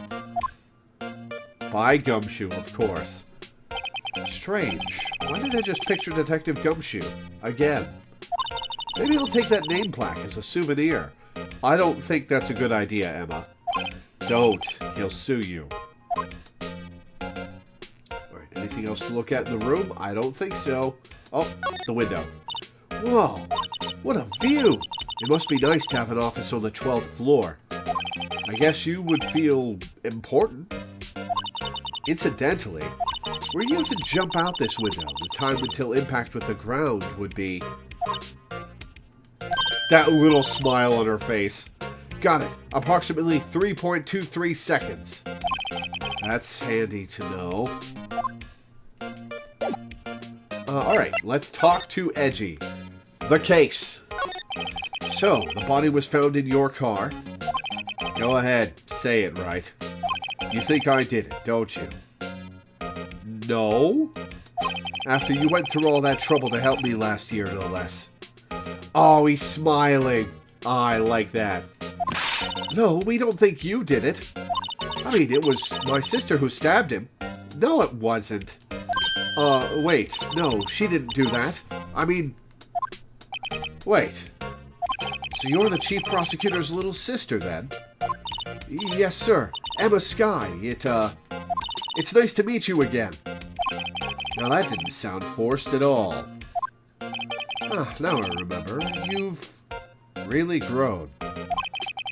By Gumshoe, of course. Strange. Why did I just picture Detective Gumshoe? Again. Maybe he'll take that name plaque as a souvenir. I don't think that's a good idea, Emma. Don't. He'll sue you. Alright, anything else to look at in the room? I don't think so. Oh, the window. Whoa, what a view! It must be nice to have an office on the 12th floor. I guess you would feel important. Incidentally, were you to jump out this window, the time until impact with the ground would be... That little smile on her face. Got it. Approximately 3.23 seconds. That's handy to know. Alright, let's talk to Edgy. The case. So, the body was found in your car. Go ahead, say it right. You think I did it, don't you? No? After you went through all that trouble to help me last year, no less. Oh, he's smiling. I like that. No, we don't think you did it. I mean, it was my sister who stabbed him. No, it wasn't. Wait. No, she didn't do that. I mean... Wait. So you're the chief prosecutor's little sister, then? Yes, sir. Emma Skye. It's nice to meet you again. Now that didn't sound forced at all. Ah, now I remember. You've really grown.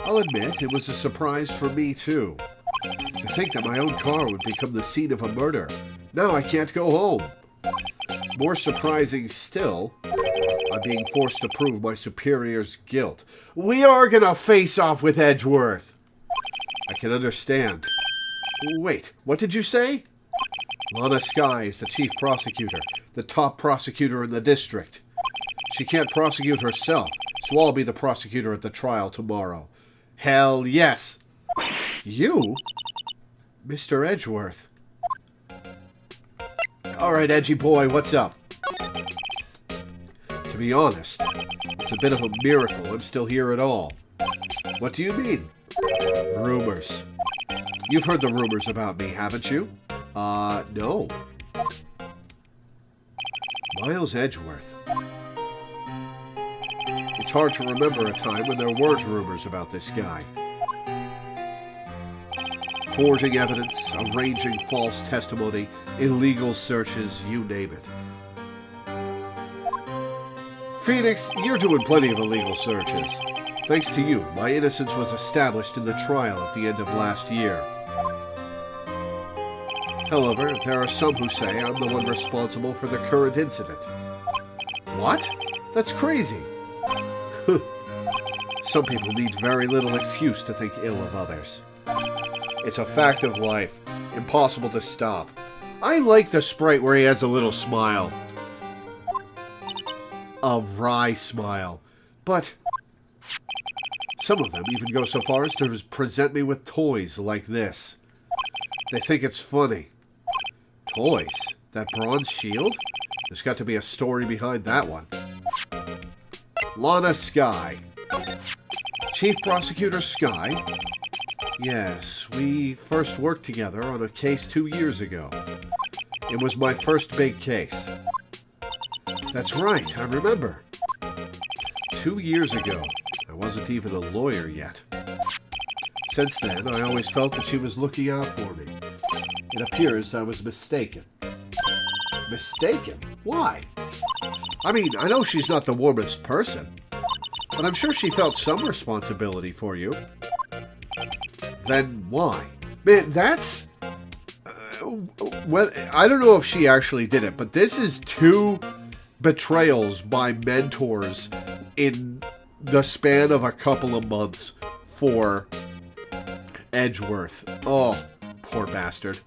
I'll admit, it was a surprise for me, too. To think that my own car would become the scene of a murder. Now I can't go home. More surprising still, I'm being forced to prove my superior's guilt. We are gonna face off with Edgeworth. I can understand. Wait, what did you say? Lana Skye is the chief prosecutor, the top prosecutor in the district. She can't prosecute herself, so I'll be the prosecutor at the trial tomorrow. Hell yes! You? Mr. Edgeworth. Alright, Edgy boy, what's up? To be honest, it's a bit of a miracle I'm still here at all. What do you mean? Rumors. You've heard the rumors about me, haven't you? No. Miles Edgeworth. It's hard to remember a time when there weren't rumors about this guy. Forging evidence, arranging false testimony, illegal searches, you name it. Phoenix, you're doing plenty of illegal searches. Thanks to you, my innocence was established in the trial at the end of last year. However, there are some who say I'm the one responsible for the current incident. What? That's crazy. Some people need very little excuse to think ill of others. It's a fact of life. Impossible to stop. I like the sprite where he has a little smile. A wry smile. But some of them even go so far as to present me with toys like this. They think it's funny. Toys? That bronze shield? There's got to be a story behind that one. Lana Skye. Chief Prosecutor Skye? Yes, we first worked together on a case 2 years ago. It was my first big case. That's right, I remember. 2 years ago. I wasn't even a lawyer yet. Since then, I always felt that she was looking out for me. It appears I was mistaken. Mistaken? Why? I mean, I know she's not the warmest person, but I'm sure she felt some responsibility for you. Then why? Man, that's... well, I don't know if she actually did it, but this is 2 betrayals by mentors in the span of a couple of months for Edgeworth. Oh, poor bastard.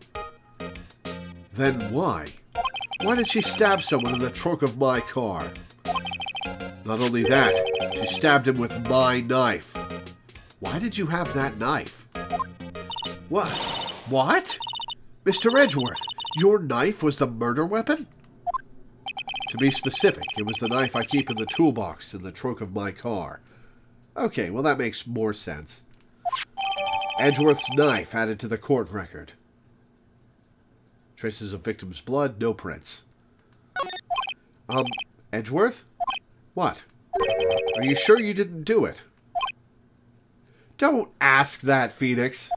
Then why? Why did she stab someone in the trunk of my car? Not only that, she stabbed him with my knife. Why did you have that knife? What? What? Mr. Edgeworth, your knife was the murder weapon? To be specific, it was the knife I keep in the toolbox in the trunk of my car. Okay, well that makes more sense. Edgeworth's knife added to the court record. Traces of victim's blood, no prints. Edgeworth? What? Are you sure you didn't do it? Don't ask that, Phoenix.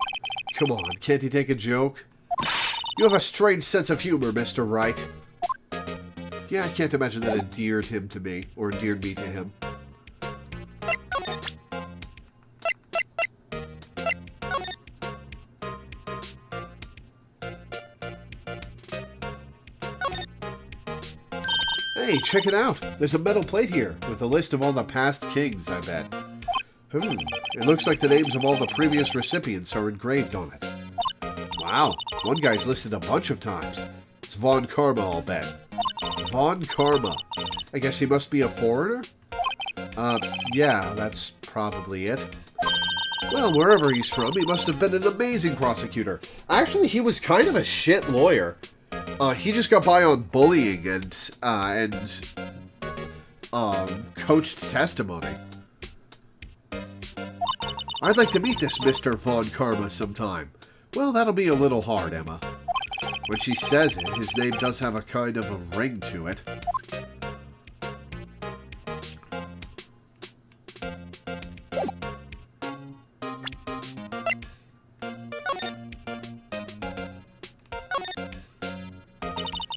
Come on, can't he take a joke? You have a strange sense of humor, Mr. Wright. Yeah, I can't imagine that endeared him to me, or endeared me to him. Hey, check it out. There's a metal plate here with a list of all the past kings, I bet. It looks like the names of all the previous recipients are engraved on it. Wow, one guy's listed a bunch of times. It's Von Karma, I'll bet. Von Karma. I guess he must be a foreigner? Yeah, that's probably it. Well, wherever he's from, he must have been an amazing prosecutor. Actually, he was kind of a shit lawyer. He just got by on bullying and coached testimony. I'd like to meet this Mr. Von Karma sometime. Well, that'll be a little hard, Emma. When she says it, his name does have a kind of a ring to it.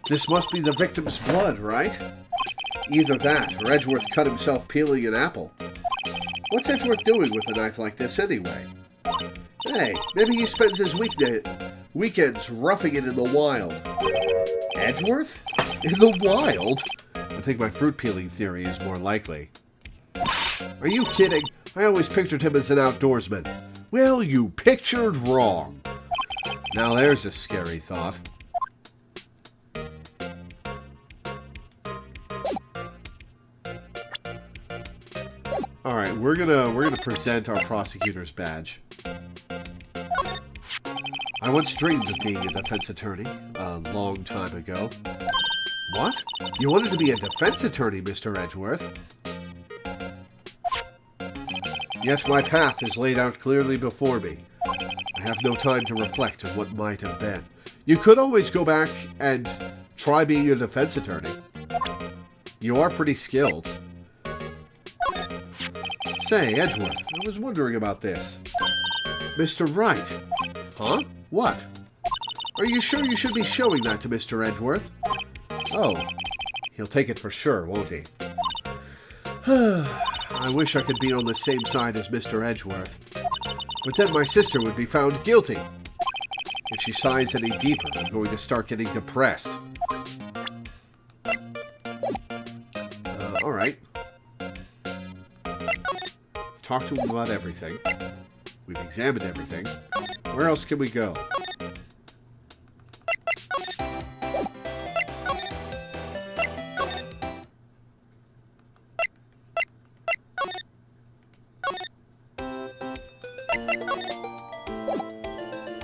This must be the victim's blood, right? Either that, or Edgeworth cut himself peeling an apple. What's Edgeworth doing with a knife like this anyway? Hey, maybe he spends his weekends roughing it in the wild. Edgeworth? In the wild? I think my fruit peeling theory is more likely. Are you kidding? I always pictured him as an outdoorsman. Well, you pictured wrong. Now there's a scary thought. Alright, we're gonna present our prosecutor's badge. I once dreamed of being a defense attorney, a long time ago. What? You wanted to be a defense attorney, Mr. Edgeworth? Yet my path is laid out clearly before me. I have no time to reflect on what might have been. You could always go back and try being a defense attorney. You are pretty skilled. Say, Edgeworth, I was wondering about this. Mr. Wright. Huh? What? Are you sure you should be showing that to Mr. Edgeworth? Oh, he'll take it for sure, won't he? I wish I could be on the same side as Mr. Edgeworth. But then my sister would be found guilty. If she sighs any deeper, I'm going to start getting depressed. Alright. Talked to him about everything. We've examined everything. Where else can we go?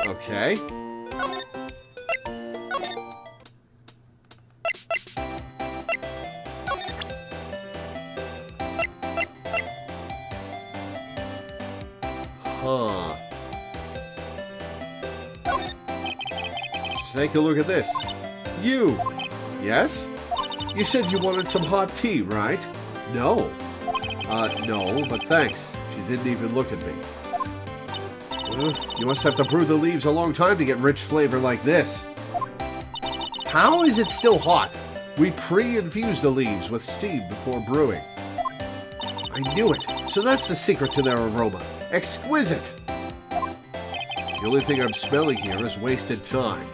Okay. Huh. Take a look at this. You. Yes? You said you wanted some hot tea, right? No. No, but thanks. She didn't even look at me. You must have to brew the leaves a long time to get rich flavor like this. How is it still hot? We pre-infuse the leaves with steam before brewing. I knew it. So that's the secret to their aroma. Exquisite. The only thing I'm smelling here is wasted time.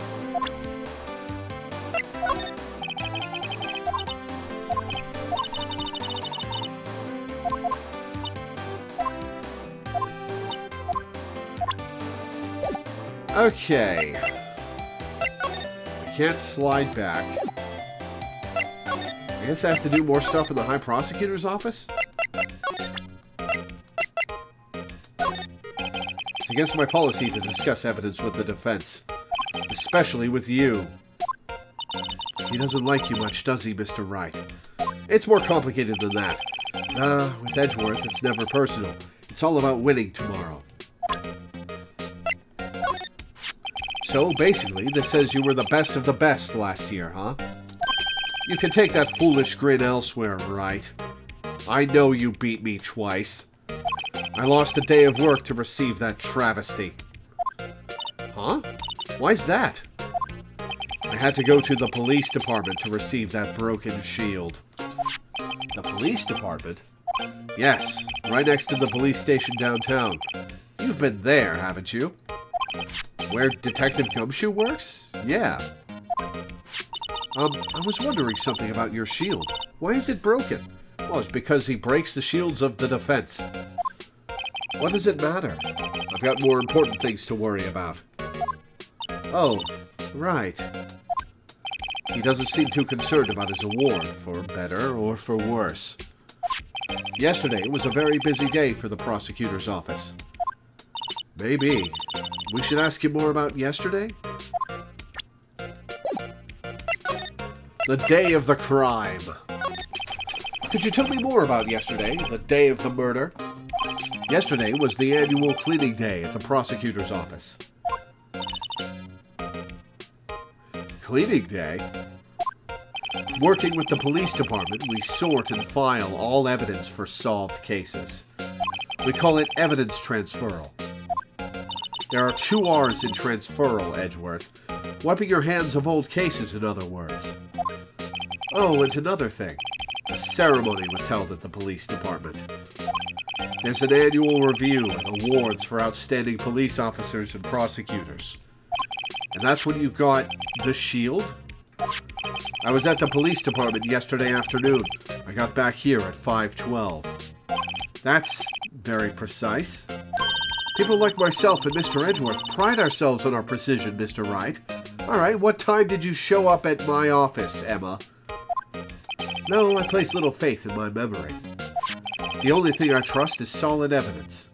Okay. I can't slide back. guess I have to do more stuff in the High Prosecutor's office? It's against my policy to discuss evidence with the defense. Especially with you. He doesn't like you much, does he, Mr. Wright? It's more complicated than that. With Edgeworth, it's never personal. It's all about winning tomorrow. So, basically, this says you were the best of the best last year, huh? You can take that foolish grin elsewhere, Wright. I know you beat me twice. I lost a day of work to receive that travesty. Huh? Why's that? I had to go to the police department to receive that broken shield. The police department? Yes, right next to the police station downtown. You've been there, haven't you? Where Detective Gumshoe works? Yeah. I was wondering something about your shield. Why is it broken? Well, it's because he breaks the shields of the defense. What does it matter? I've got more important things to worry about. Oh, right. He doesn't seem too concerned about his award, for better or for worse. Yesterday was a very busy day for the prosecutor's office. Maybe. We should ask you more about yesterday? The day of the crime. Could you tell me more about yesterday, the day of the murder? Yesterday was the annual cleaning day at the prosecutor's office. Cleaning day? Working with the police department, we sort and file all evidence for solved cases. We call it evidence transferal. There are 2 R's in transferal, Edgeworth. Wiping your hands of old cases, in other words. Oh, and another thing. A ceremony was held at the police department. There's an annual review and awards for outstanding police officers and prosecutors. And that's when you got the shield? I was at the police department yesterday afternoon. I got back here at 5:12. That's very precise. People like myself and Mr. Edgeworth pride ourselves on our precision, Mr. Wright. All right, what time did you show up at my office, Emma? No, I place little faith in my memory. The only thing I trust is solid evidence.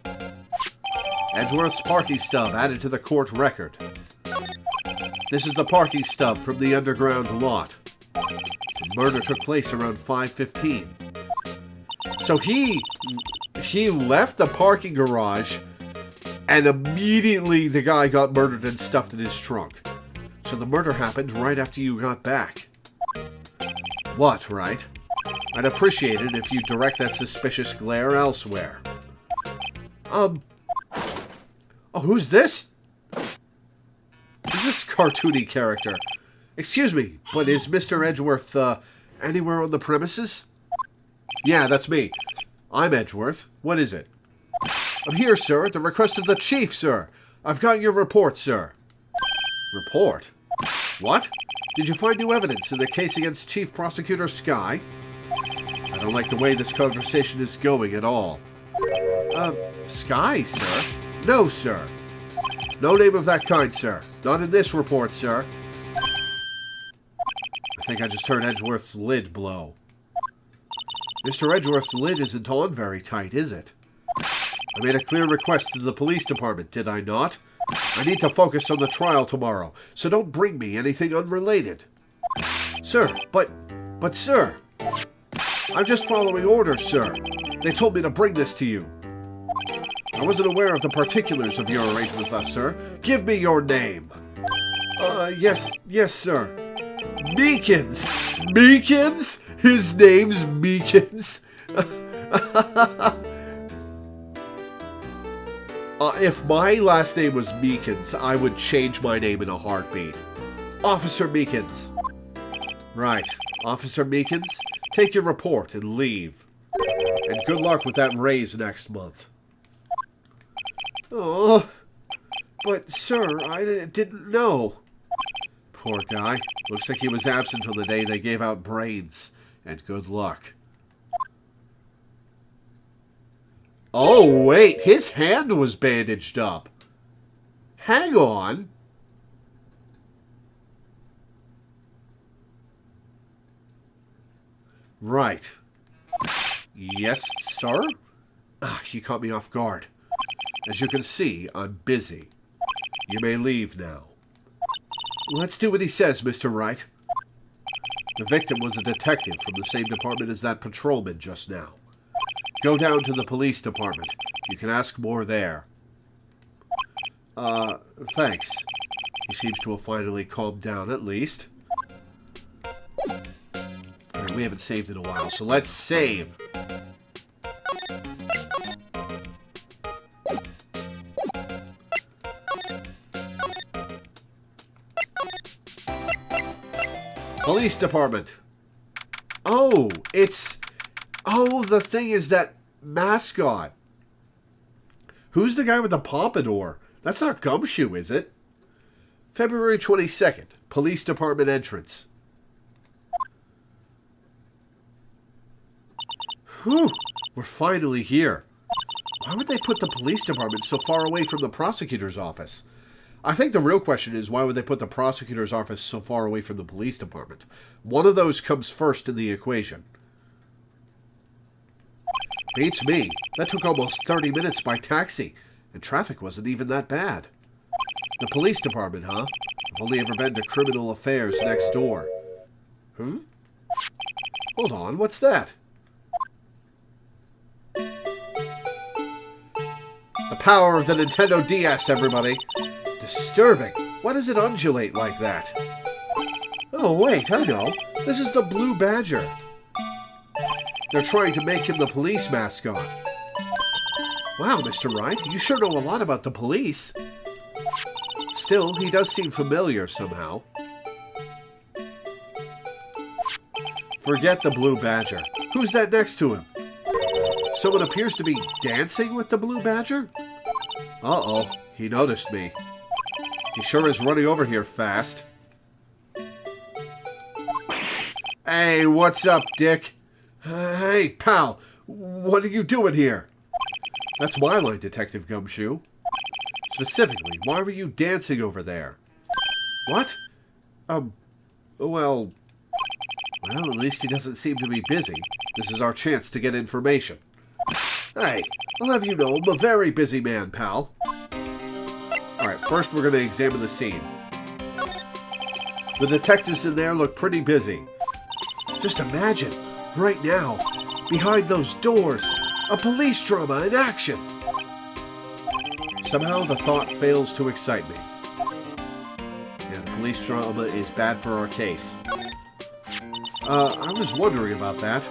Edgeworth's parking stub added to the court record. This is the parking stub from the underground lot. The murder took place around 5:15. So he left the parking garage and immediately the guy got murdered and stuffed in his trunk. So the murder happened right after you got back. What, right? I'd appreciate it if you direct that suspicious glare elsewhere. Oh, who's this? Who's this cartoony character? Excuse me, but is Mr. Edgeworth, anywhere on the premises? Yeah, that's me. I'm Edgeworth. What is it? I'm here, sir, at the request of the chief, sir. I've got your report, sir. Report? What? Did you find new evidence in the case against Chief Prosecutor Skye? I don't like the way this conversation is going at all. Skye, sir? No, sir. No name of that kind, sir. Not in this report, sir. I think I just heard Edgeworth's lid blow. Mr. Edgeworth's lid isn't on very tight, is it? I made a clear request to the police department, did I not? I need to focus on the trial tomorrow, so don't bring me anything unrelated. Sir, but sir, I'm just following orders, sir. They told me to bring this to you. I wasn't aware of the particulars of your arrangement with us, sir. Give me your name. Yes, sir. Meekins! Meekins? His name's Meekins? If my last name was Meekins, I would change my name in a heartbeat. Officer Meekins. Right. Officer Meekins, take your report and leave. And good luck with that raise next month. Oh, but sir, I didn't know. Poor guy. Looks like he was absent on the day they gave out brains. And good luck. Oh, wait. His hand was bandaged up. Hang on. Right. Yes, sir? You caught me off guard. As you can see, I'm busy. You may leave now. Let's do what he says, Mr. Wright. The victim was a detective from the same department as that patrolman just now. Go down to the police department. You can ask more there. Thanks. He seems to have finally calmed down, at least. Alright, we haven't saved in a while, so let's save. Police department. Oh, it's... Oh, the thing is that mascot. Who's the guy with the pompadour? That's not Gumshoe, is it? February 22nd, police department entrance. Whew, we're finally here. Why would they put the police department so far away from the prosecutor's office? I think the real question is, why would they put the prosecutor's office so far away from the police department? One of those comes first in the equation. Beats me. That took almost 30 minutes by taxi, and traffic wasn't even that bad. The police department, huh? I've only ever been to criminal affairs next door. Hold on, what's that? The power of the Nintendo DS, everybody. Disturbing. Why does it undulate like that? Oh, wait, I know. This is the Blue Badger. They're trying to make him the police mascot. Wow, Mr. Wright, you sure know a lot about the police. Still, he does seem familiar somehow. Forget the Blue Badger. Who's that next to him? Someone appears to be dancing with the Blue Badger? Uh-oh, he noticed me. He sure is running over here fast. Hey, what's up, Dick? Hey, pal, what are you doing here? That's my line, Detective Gumshoe. Specifically, why were you dancing over there? What? Well, at least he doesn't seem to be busy. This is our chance to get information. Hey, I'll have you know I'm a very busy man, pal. Alright, first we're going to examine the scene. The detectives in there look pretty busy. Just imagine, right now, behind those doors, a police drama in action. Somehow the thought fails to excite me. Yeah, the police drama is bad for our case. I was wondering about that.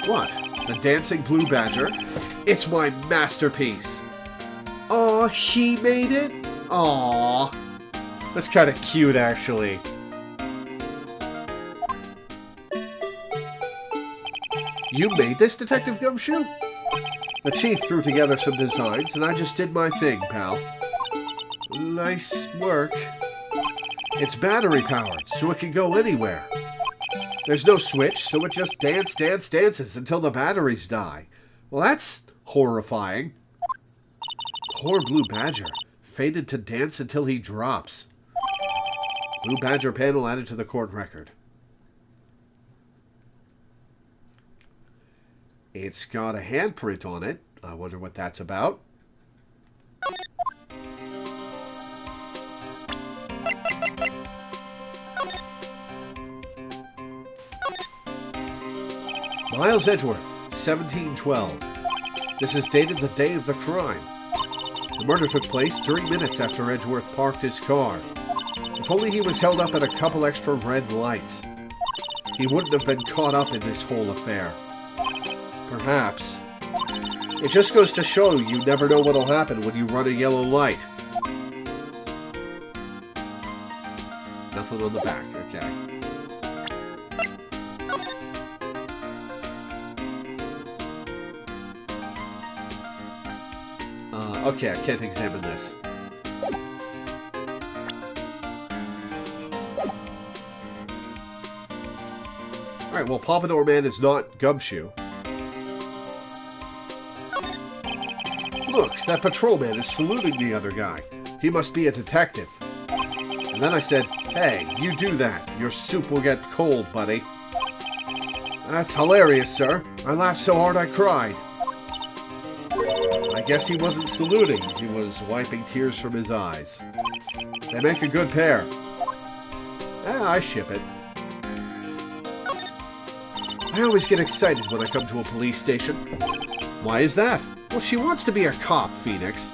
What? The Dancing Blue Badger? It's my masterpiece! Aw, he made it? Aw. That's kind of cute, actually. You made this, Detective Gumshoe? The chief threw together some designs, and I just did my thing, pal. Nice work. It's battery-powered, so it can go anywhere. There's no switch, so it just dances until the batteries die. Well, that's horrifying. Poor Blue Badger, fated to dance until he drops. Blue Badger panel added to the court record. It's got a handprint on it. I wonder what that's about. Miles Edgeworth, 1712. This is dated the day of the crime. The murder took place 3 minutes after Edgeworth parked his car. If only he was held up at a couple extra red lights. He wouldn't have been caught up in this whole affair. Perhaps. It just goes to show you never know what'll happen when you run a yellow light. Nothing on the back, okay. Okay, I can't examine this. Alright, well, Pompadour Man is not Gumshoe. Look, that patrolman is saluting the other guy. He must be a detective. And then I said, hey, you do that. Your soup will get cold, buddy. That's hilarious, sir. I laughed so hard I cried. I guess he wasn't saluting. He was wiping tears from his eyes. They make a good pair. I ship it. I always get excited when I come to a police station. Why is that? Well, she wants to be a cop, Phoenix.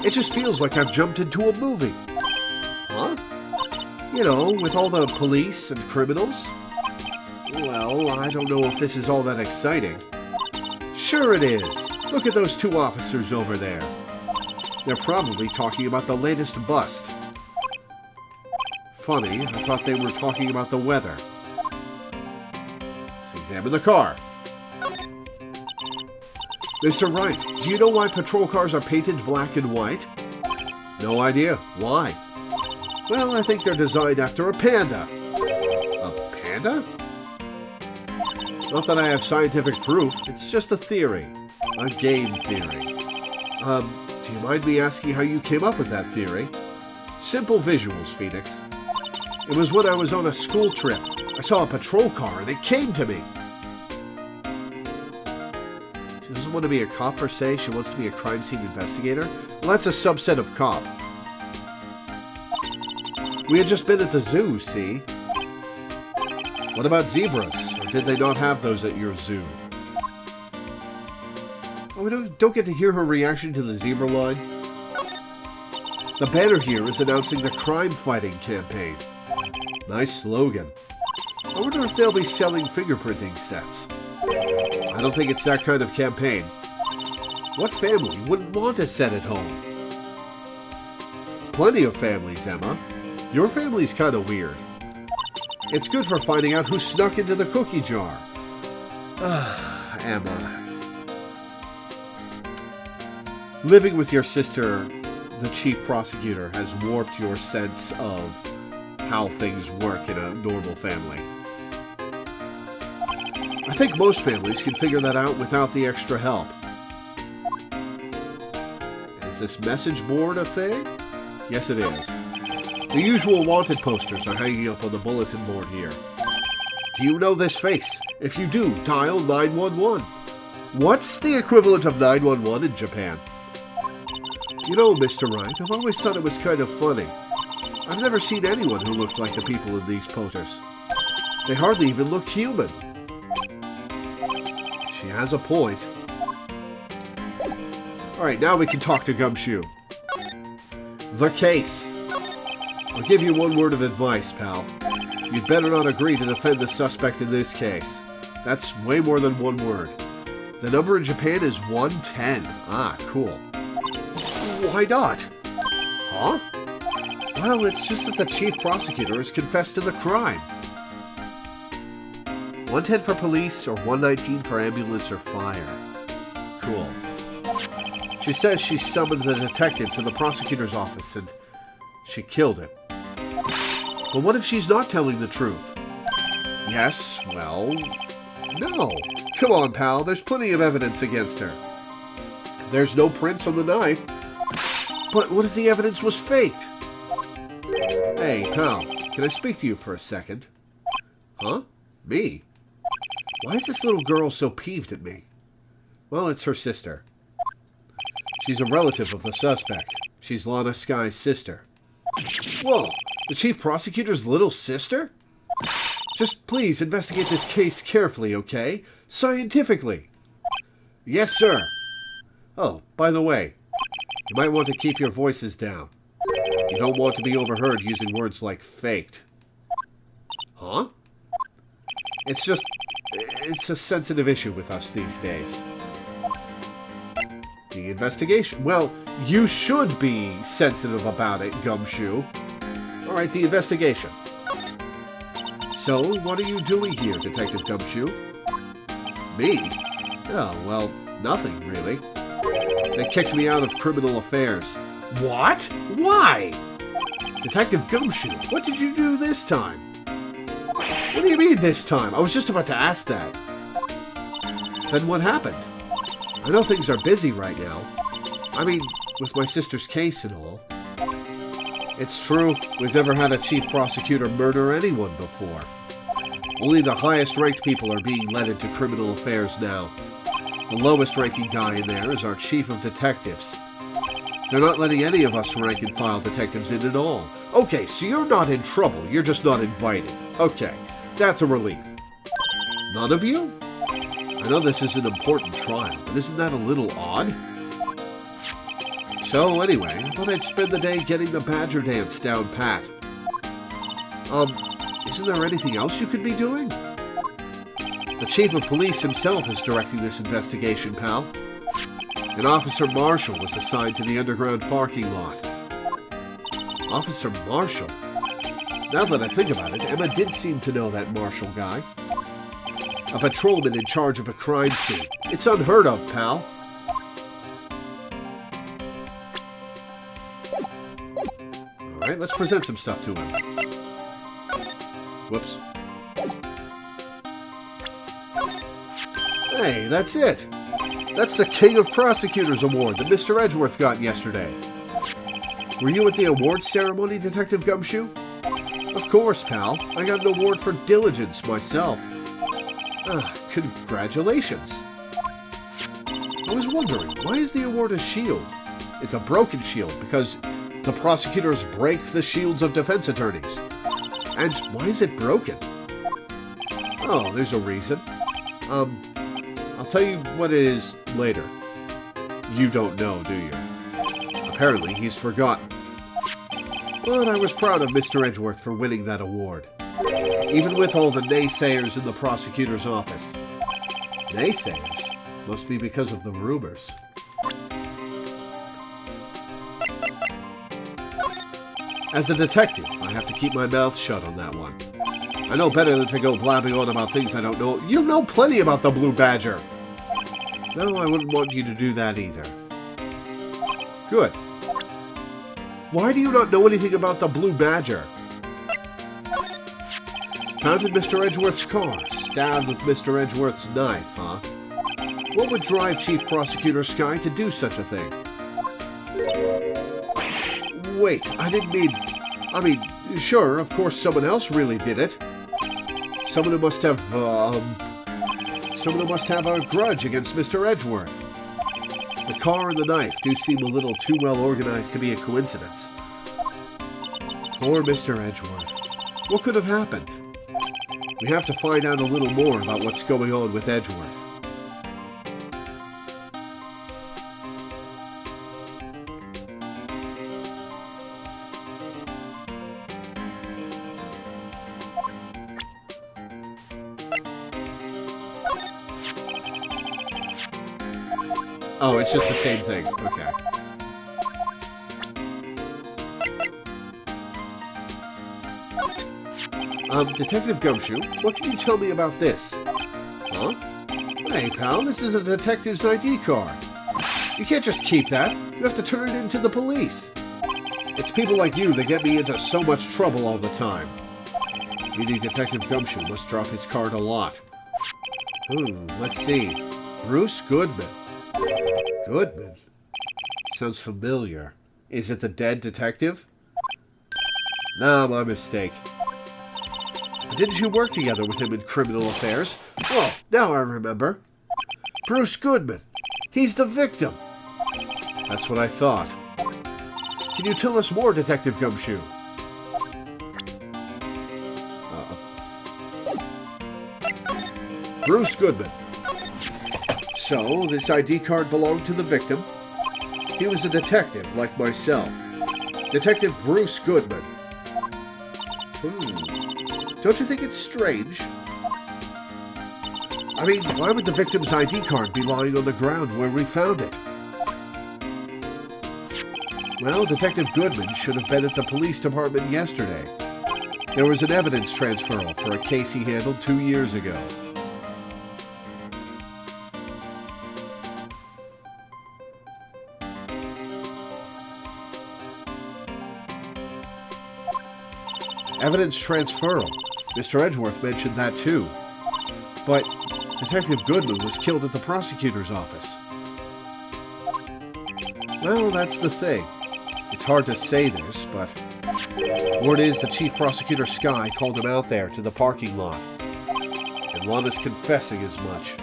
It just feels like I've jumped into a movie. Huh? You know, with all the police and criminals. Well, I don't know if this is all that exciting. Sure it is. Look at those two officers over there. They're probably talking about the latest bust. Funny, I thought they were talking about the weather. Let's examine the car. Mr. Wright, do you know why patrol cars are painted black and white? No idea. Why? Well, I think they're designed after a panda. A panda? Not that I have scientific proof. It's just a theory. A game theory. Do you mind me asking how you came up with that theory? Simple visuals, Phoenix. It was when I was on a school trip. I saw a patrol car and it came to me. She doesn't want to be a cop per se. She wants to be a crime scene investigator. Well, that's a subset of cop. We had just been at the zoo, see? What about zebras? Or did they not have those at your zoo? Oh, we don't get to hear her reaction to the zebra line. The banner here is announcing the crime-fighting campaign. Nice slogan. I wonder if they'll be selling fingerprinting sets. I don't think it's that kind of campaign. What family wouldn't want a set at home? Plenty of families, Emma. Your family's kind of weird. It's good for finding out who snuck into the cookie jar. Emma. Living with your sister, the chief prosecutor, has warped your sense of how things work in a normal family. I think most families can figure that out without the extra help. Is this message board a thing? Yes, it is. The usual wanted posters are hanging up on the bulletin board here. Do you know this face? If you do, dial 911. What's the equivalent of 911 in Japan? You know, Mr. Wright, I've always thought it was kind of funny. I've never seen anyone who looked like the people in these posters. They hardly even look human. She has a point. Alright, now we can talk to Gumshoe. The case. I'll give you one word of advice, pal. You'd better not agree to defend the suspect in this case. That's way more than one word. The number in Japan is 110. Ah, cool. Why not? Huh? Well, it's just that the chief prosecutor has confessed to the crime. 110 for police, or 119 for ambulance or fire. Cool. She says she summoned the detective to the prosecutor's office and she killed him. But what if she's not telling the truth? Yes, well, no. Come on, pal, there's plenty of evidence against her. There's no prints on the knife. But what if the evidence was faked? Hey, pal, can I speak to you for a second? Huh? Me? Why is this little girl so peeved at me? Well, it's her sister. She's a relative of the suspect. She's Lana Sky's sister. Whoa, the chief prosecutor's little sister? Just please investigate this case carefully, okay? Scientifically. Yes, sir. Oh, by the way, you might want to keep your voices down. You don't want to be overheard using words like faked. Huh? It's a sensitive issue with us these days. The investigation. Well, you should be sensitive about it, Gumshoe. Alright, the investigation. So, what are you doing here, Detective Gumshoe? Me? Oh, well, nothing, really. They kicked me out of criminal affairs. What? Why? Detective Gumshoe, what did you do this time? What do you mean this time? I was just about to ask that. Then what happened? I know things are busy right now. I mean, with my sister's case and all. It's true, we've never had a chief prosecutor murder anyone before. Only the highest-ranked people are being led into criminal affairs now. The lowest-ranking guy in there is our chief of detectives. They're not letting any of us rank-and-file detectives in at all. Okay, so you're not in trouble, you're just not invited. Okay, that's a relief. None of you? I know this is an important trial, but isn't that a little odd? So anyway, I thought I'd spend the day getting the Badger Dance down pat. Isn't there anything else you could be doing? The chief of police himself is directing this investigation, pal. An Officer Marshall was assigned to the underground parking lot. Officer Marshall? Now that I think about it, Emma did seem to know that Marshall guy. A patrolman in charge of a crime scene. It's unheard of, pal. Alright, let's present some stuff to him. Whoops. Hey, that's it. That's the King of Prosecutors Award that Mr. Edgeworth got yesterday. Were you at the awards ceremony, Detective Gumshoe? Of course, pal. I got an award for diligence myself. Congratulations. I was wondering, why is the award a shield? It's a broken shield because the prosecutors break the shields of defense attorneys. And why is it broken? Oh, there's a reason. I'll tell you what it is later. You don't know, do you? Apparently, he's forgotten. But I was proud of Mr. Edgeworth for winning that award. Even with all the naysayers in the prosecutor's office. Naysayers? Must be because of the rumors. As a detective, I have to keep my mouth shut on that one. I know better than to go blabbing on about things I don't know. You know plenty about the Blue Badger. No, I wouldn't want you to do that either. Good. Why do you not know anything about the Blue Badger? Found in Mr. Edgeworth's car, stabbed with Mr. Edgeworth's knife, huh? What would drive Chief Prosecutor Skye to do such a thing? Wait, I didn't mean... I mean, sure, of course someone else really did it. Someone who must have a grudge against Mr. Edgeworth. The car and the knife do seem a little too well organized to be a coincidence. Poor Mr. Edgeworth. What could have happened? We have to find out a little more about what's going on with Edgeworth. Oh, it's just the same thing. Okay. Detective Gumshoe, what can you tell me about this? Huh? Hey, pal, this is a detective's ID card. You can't just keep that. You have to turn it in to the police. It's people like you that get me into so much trouble all the time. Meaning Detective Gumshoe must drop his card a lot. Let's see. Bruce Goodman. Goodman? Sounds familiar. Is it the dead detective? Nah, my mistake. Didn't you work together with him in criminal affairs? Oh, now I remember. Bruce Goodman. He's the victim. That's what I thought. Can you tell us more, Detective Gumshoe? Bruce Goodman. So, this ID card belonged to the victim. He was a detective, like myself. Detective Bruce Goodman. Don't you think it's strange? I mean, why would the victim's ID card be lying on the ground where we found it? Well, Detective Goodman should have been at the police department yesterday. There was an evidence transferal for a case he handled 2 years ago. Evidence transferal. Mr. Edgeworth mentioned that too. But Detective Goodman was killed at the prosecutor's office. Well, that's the thing. It's hard to say this, but word is the Chief Prosecutor Skye called him out there to the parking lot. and Juan is confessing as much.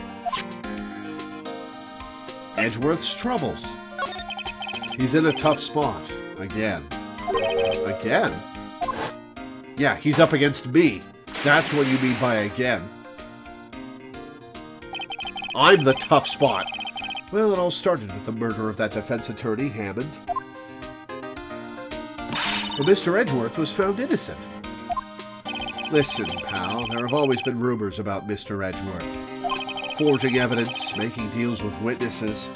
Edgeworth's troubles. He's in a tough spot. Again. Again? Yeah, he's up against me. That's what you mean by again. I'm the tough spot. Well, it all started with the murder of that defense attorney, Hammond. But Mr. Edgeworth was found innocent. Listen, pal, there have always been rumors about Mr. Edgeworth. Forging evidence, making deals with witnesses.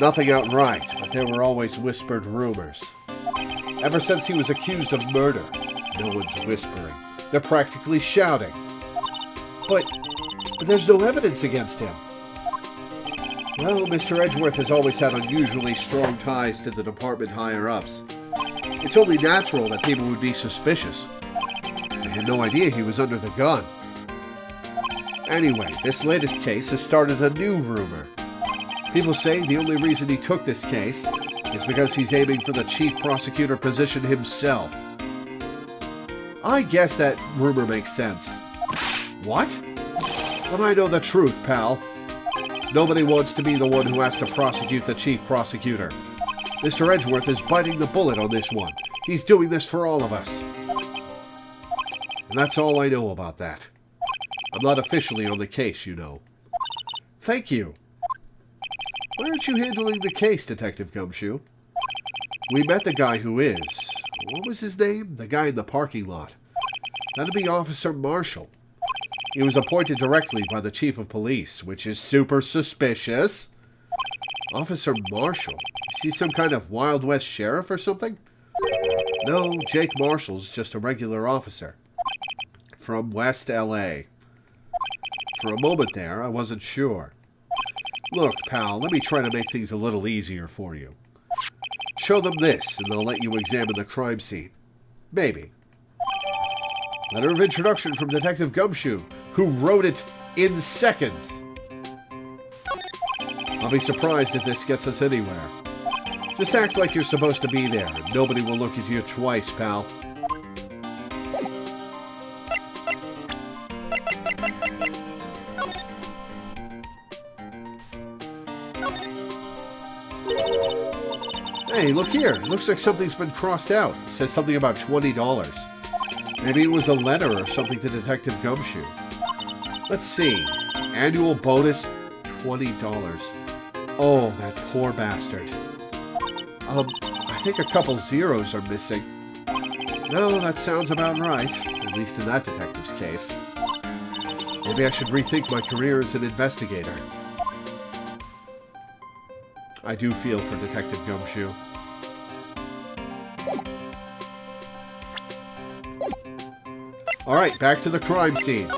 Nothing outright, but there were always whispered rumors. Ever since he was accused of murder, no one's whispering. They're practically shouting. But there's no evidence against him. Well, Mr. Edgeworth has always had unusually strong ties to the department higher-ups. It's only natural that people would be suspicious. I had no idea he was under the gun. Anyway, this latest case has started a new rumor. People say the only reason he took this case is because he's aiming for the chief prosecutor position himself. I guess that rumor makes sense. What? But I know the truth, pal. Nobody wants to be the one who has to prosecute the chief prosecutor. Mr. Edgeworth is biting the bullet on this one. He's doing this for all of us. And that's all I know about that. I'm not officially on the case, you know. Thank you. Why aren't you handling the case, Detective Gumshoe? We met the guy who is. What was his name? The guy in the parking lot. That'd be Officer Marshall. He was appointed directly by the Chief of Police, which is super suspicious. Officer Marshall? Is he some kind of Wild West sheriff or something? No, Jake Marshall's just a regular officer. From West L.A. For a moment there, I wasn't sure. Look, pal, let me try to make things a little easier for you. Show them this, and they'll let you examine the crime scene. Maybe. Letter of introduction from Detective Gumshoe, who wrote it in seconds. I'll be surprised if this gets us anywhere. Just act like you're supposed to be there, and nobody will look at you twice, pal. Hey, look here. It looks like something's been crossed out. It says something about $20. Maybe it was a letter or something to Detective Gumshoe. Let's see. Annual bonus, $20. Oh, that poor bastard. I think a couple zeros are missing. No, that sounds about right. At least in that detective's case. Maybe I should rethink my career as an investigator. I do feel for Detective Gumshoe. Alright, back to the crime scene.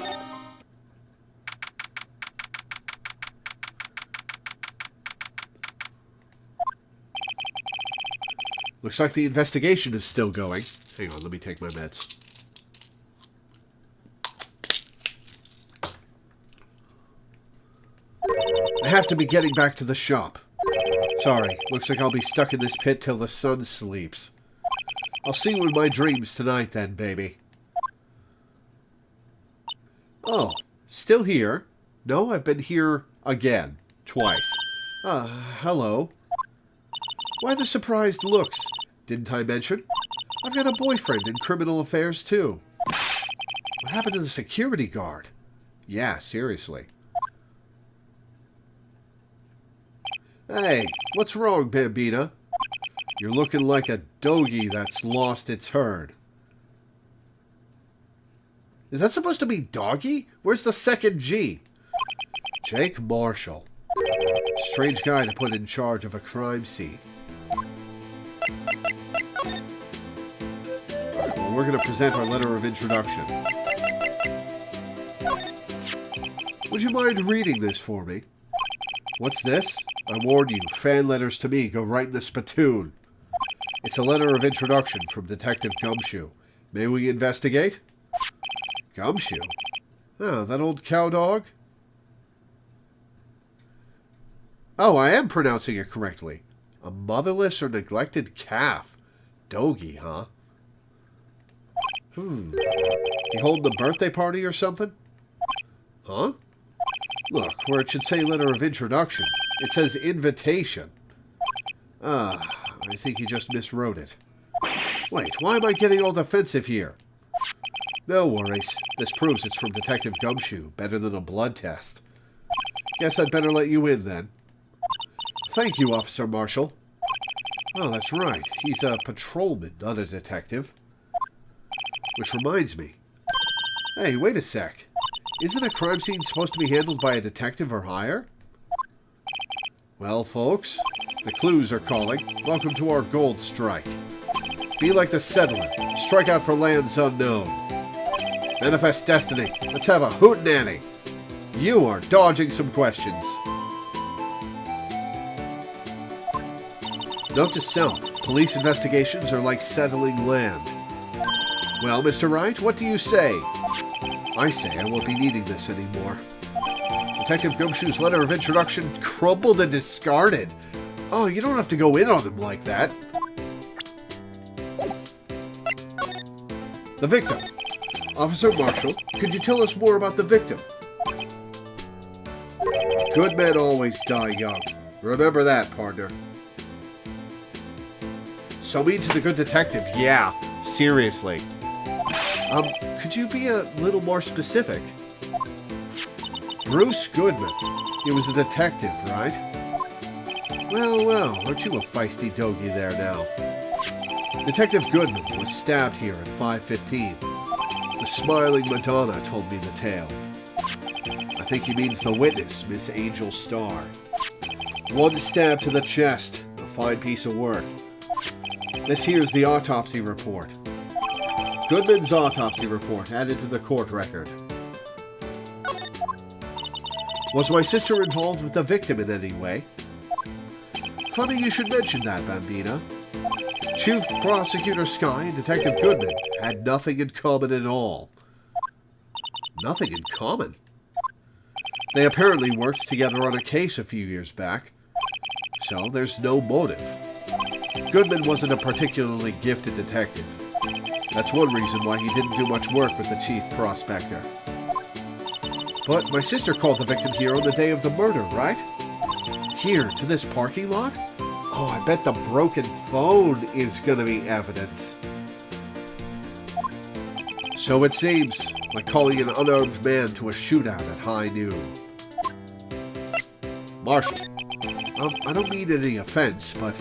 Looks like the investigation is still going. Hang on, let me take my meds. I have to be getting back to the shop. Sorry, looks like I'll be stuck in this pit till the sun sleeps. I'll see you in my dreams tonight then, baby. Oh, still here? No, I've been here again. Twice. Hello. Why the surprised looks? Didn't I mention? I've got a boyfriend in criminal affairs, too. What happened to the security guard? Yeah, seriously. Hey, what's wrong, Bambina? You're looking like a doggy that's lost its herd. Is that supposed to be doggy? Where's the second G? Jake Marshall. Strange guy to put in charge of a crime scene. Alright, well, we're going to present our letter of introduction. Would you mind reading this for me? What's this? I warn you, fan letters to me go right in the spittoon. It's a letter of introduction from Detective Gumshoe. May we investigate? Gumshoe? Oh, that old cow dog? Oh, I am pronouncing it correctly. A motherless or neglected calf. Doggy, huh? You holding a birthday party or something? Huh? Look, where it should say letter of introduction, it says invitation. I think he just miswrote it. Wait, why am I getting all defensive here? No worries. This proves it's from Detective Gumshoe. Better than a blood test. Guess I'd better let you in, then. Thank you, Officer Marshall. Oh, that's right. He's a patrolman, not a detective. Which reminds me. Hey, wait a sec. Isn't a crime scene supposed to be handled by a detective or higher? Well, folks, the clues are calling. Welcome to our gold strike. Be like the settler. Strike out for lands unknown. Manifest destiny. Let's have a hootenanny. You are dodging some questions. Note to self. Police investigations are like settling land. Well, Mr. Wright, what do you say? I say I won't be needing this anymore. Detective Gumshoe's letter of introduction crumbled and discarded. Oh, you don't have to go in on him like that. The victim. Officer Marshall, could you tell us more about the victim? Good men always die young. Remember that, partner. So mean to the good detective. Yeah, seriously. Could you be a little more specific? Bruce Goodman. He was a detective, right? Well, aren't you a feisty doggy there now? Detective Goodman was stabbed here at 5:15. The smiling Madonna told me the tale. I think he means the witness, Miss Angel Starr. One stab to the chest. A fine piece of work. This here's the autopsy report. Goodman's autopsy report added to the court record. Was my sister involved with the victim in any way? Funny you should mention that, Bambina. Chief Prosecutor Skye and Detective Goodman had nothing in common at all. Nothing in common? They apparently worked together on a case a few years back, so there's no motive. Goodman wasn't a particularly gifted detective. That's one reason why he didn't do much work with the chief prospector. But my sister called the victim here on the day of the murder, right? Here, to this parking lot? Oh, I bet the broken phone is going to be evidence. So it seems, like calling an unarmed man to a shootout at high noon. Marshall, I don't mean any offense, but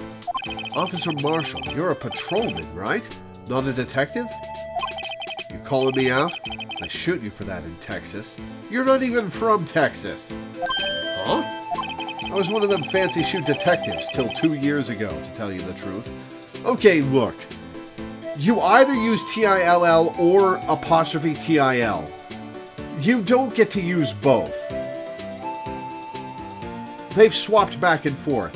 Officer Marshall, you're a patrolman, right? Not a detective? You calling me out? I shoot you for that in Texas. You're not even from Texas. Huh? I was one of them fancy shoot detectives till 2 years ago, to tell you the truth. Okay, look. You either use TILL or apostrophe TIL. You don't get to use both. They've swapped back and forth.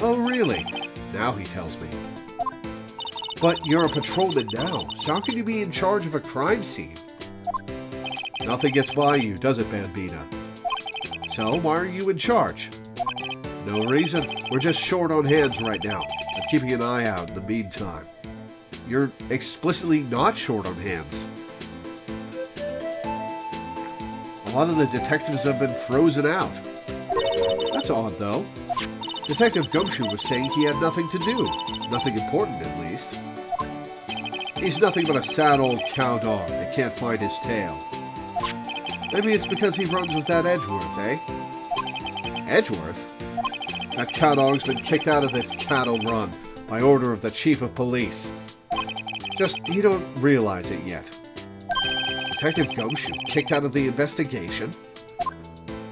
Oh, really? Now he tells me. But you're a patrolman now, so how can you be in charge of a crime scene? Nothing gets by you, does it, Bambina? So, why are you in charge? No reason. We're just short on hands right now. I'm keeping an eye out in the meantime. You're explicitly not short on hands. A lot of the detectives have been frozen out. That's odd, though. Detective Gumshoe was saying he had nothing to do. Nothing important, at least. He's nothing but a sad old cow dog that can't find his tail. Maybe it's because he runs with that Edgeworth, eh? Edgeworth? That cow dog's been kicked out of this cattle run by order of the chief of police. Just, you don't realize it yet. Detective Gumshoe kicked out of the investigation?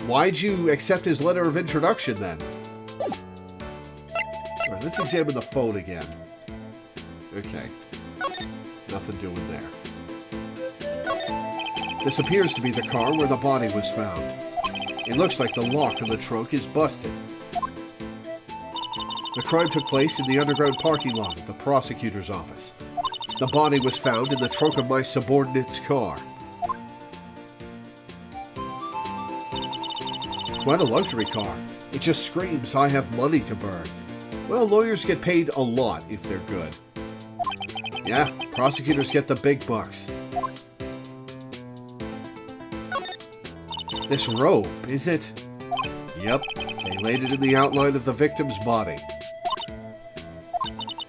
Why'd you accept his letter of introduction, then? Alright, let's examine the phone again. Okay. Nothing doing there. This appears to be the car where the body was found. It looks like the lock on the trunk is busted. The crime took place in the underground parking lot of the prosecutor's office. The body was found in the trunk of my subordinate's car. Quite a luxury car. It just screams I have money to burn. Well, lawyers get paid a lot if they're good. Yeah, prosecutors get the big bucks. This rope, is it? Yep, they laid it in the outline of the victim's body.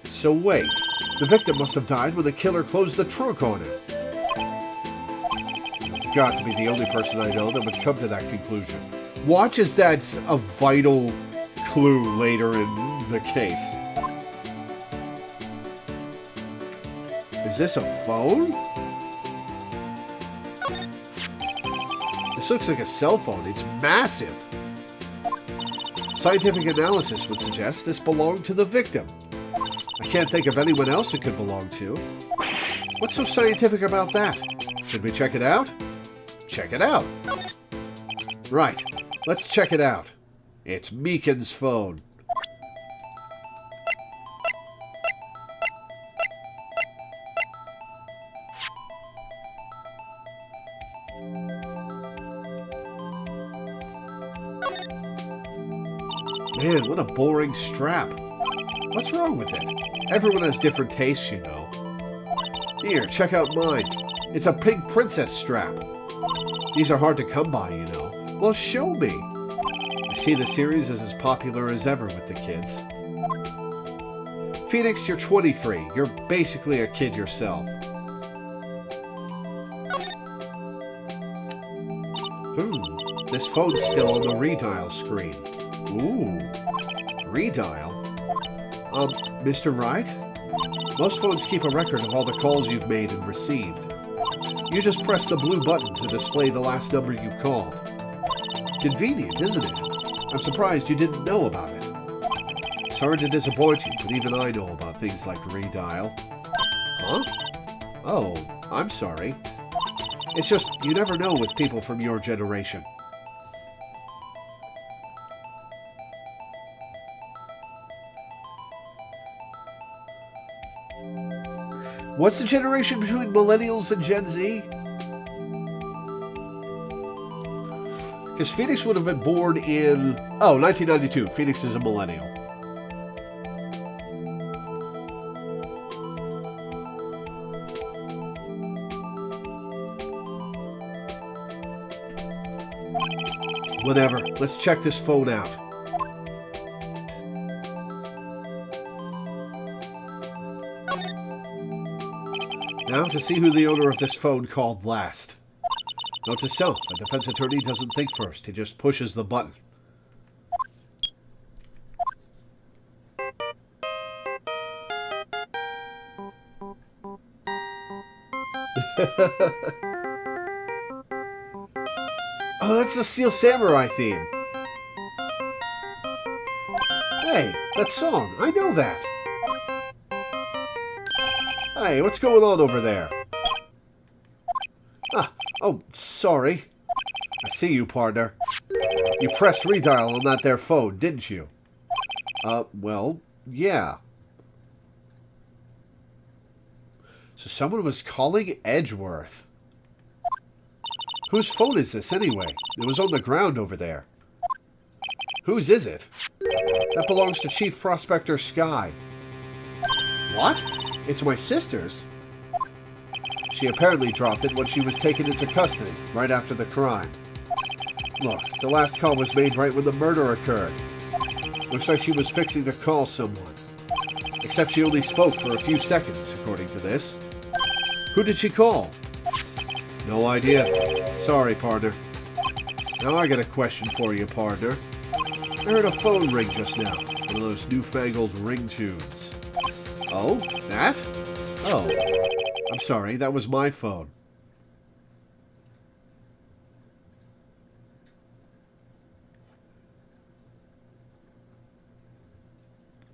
So wait, the victim must have died when the killer closed the trunk on him. You've got to be the only person I know that would come to that conclusion. Watch as that's a vital clue later in the case. Is this a phone? This looks like a cell phone. It's massive. Scientific analysis would suggest this belonged to the victim. I can't think of anyone else it could belong to. What's so scientific about that? Should we check it out? Check it out. Right. Let's check it out. It's Meekin's phone. Man, what a boring strap. What's wrong with it? Everyone has different tastes, you know. Here, check out mine. It's a pink princess strap. These are hard to come by, you know. Well, show me. I see the series is as popular as ever with the kids. Phoenix, you're 23. You're basically a kid yourself. This phone's still on the redial screen. Ooh, redial? Mr. Wright? Most phones keep a record of all the calls you've made and received. You just press the blue button to display the last number you called. Convenient, isn't it? I'm surprised you didn't know about it. Sorry to disappoint you, but even I know about things like redial. Huh? Oh, I'm sorry. It's just, you never know with people from your generation. What's the generation between millennials and Gen Z? Because Phoenix would have been born in... Oh, 1992. Phoenix is a millennial. Whatever. Let's check this phone out. Now to see who the owner of this phone called last. Note to self, a defense attorney doesn't think first, he just pushes the button. Oh, that's the Steel Samurai theme. Hey, that song, I know that. Hey, what's going on over there? Oh, sorry. I see you, partner. You pressed redial on that there phone, didn't you? Well, yeah. So someone was calling Edgeworth. Whose phone is this, anyway? It was on the ground over there. Whose is it? That belongs to Chief Prospector Sky. What? It's my sister's. She apparently dropped it when she was taken into custody, right after the crime. Look, the last call was made right when the murder occurred. Looks like she was fixing to call someone. Except she only spoke for a few seconds, according to this. Who did she call? No idea. Sorry, partner. Now I got a question for you, partner. I heard a phone ring just now. One of those newfangled ringtones. Oh, that? Oh. I'm sorry, that was my phone.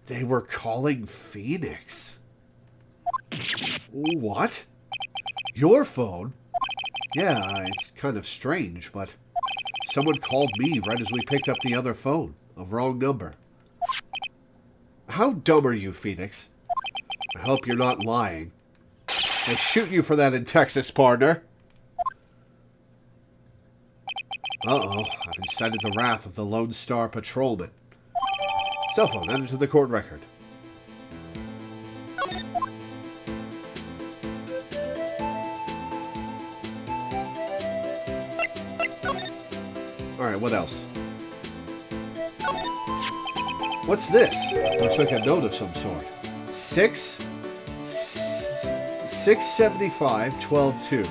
They were calling Phoenix. What? Your phone? Yeah, it's kind of strange, but someone called me right as we picked up the other phone. A wrong number. How dumb are you, Phoenix? I hope you're not lying. They shoot you for that in Texas, partner. Uh-oh, I've incited the wrath of the Lone Star Patrolman. Cell phone entered to the court record. what else? What's this? Looks like a note of some sort. 675 12 2.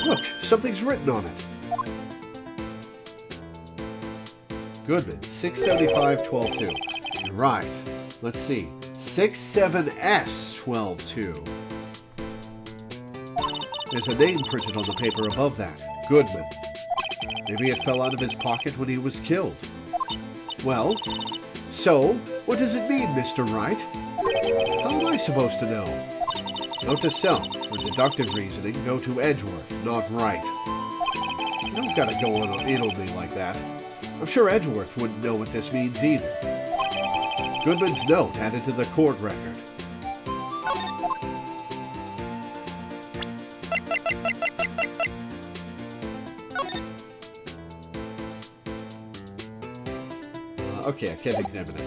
Look, something's written on it. Goodman, 675 12 2. Right. Let's see. 67S 12 2. There's a name printed on the paper above that. Goodman. Maybe it fell out of his pocket when he was killed. Well, so, what does it mean, Mr. Wright? How am I supposed to know? Note to self, for deductive reasoning, go to Edgeworth, not Wright. You don't gotta go on in on me like that. I'm sure Edgeworth wouldn't know what this means either. Goodman's note added to the court record. Okay, I can't examine it.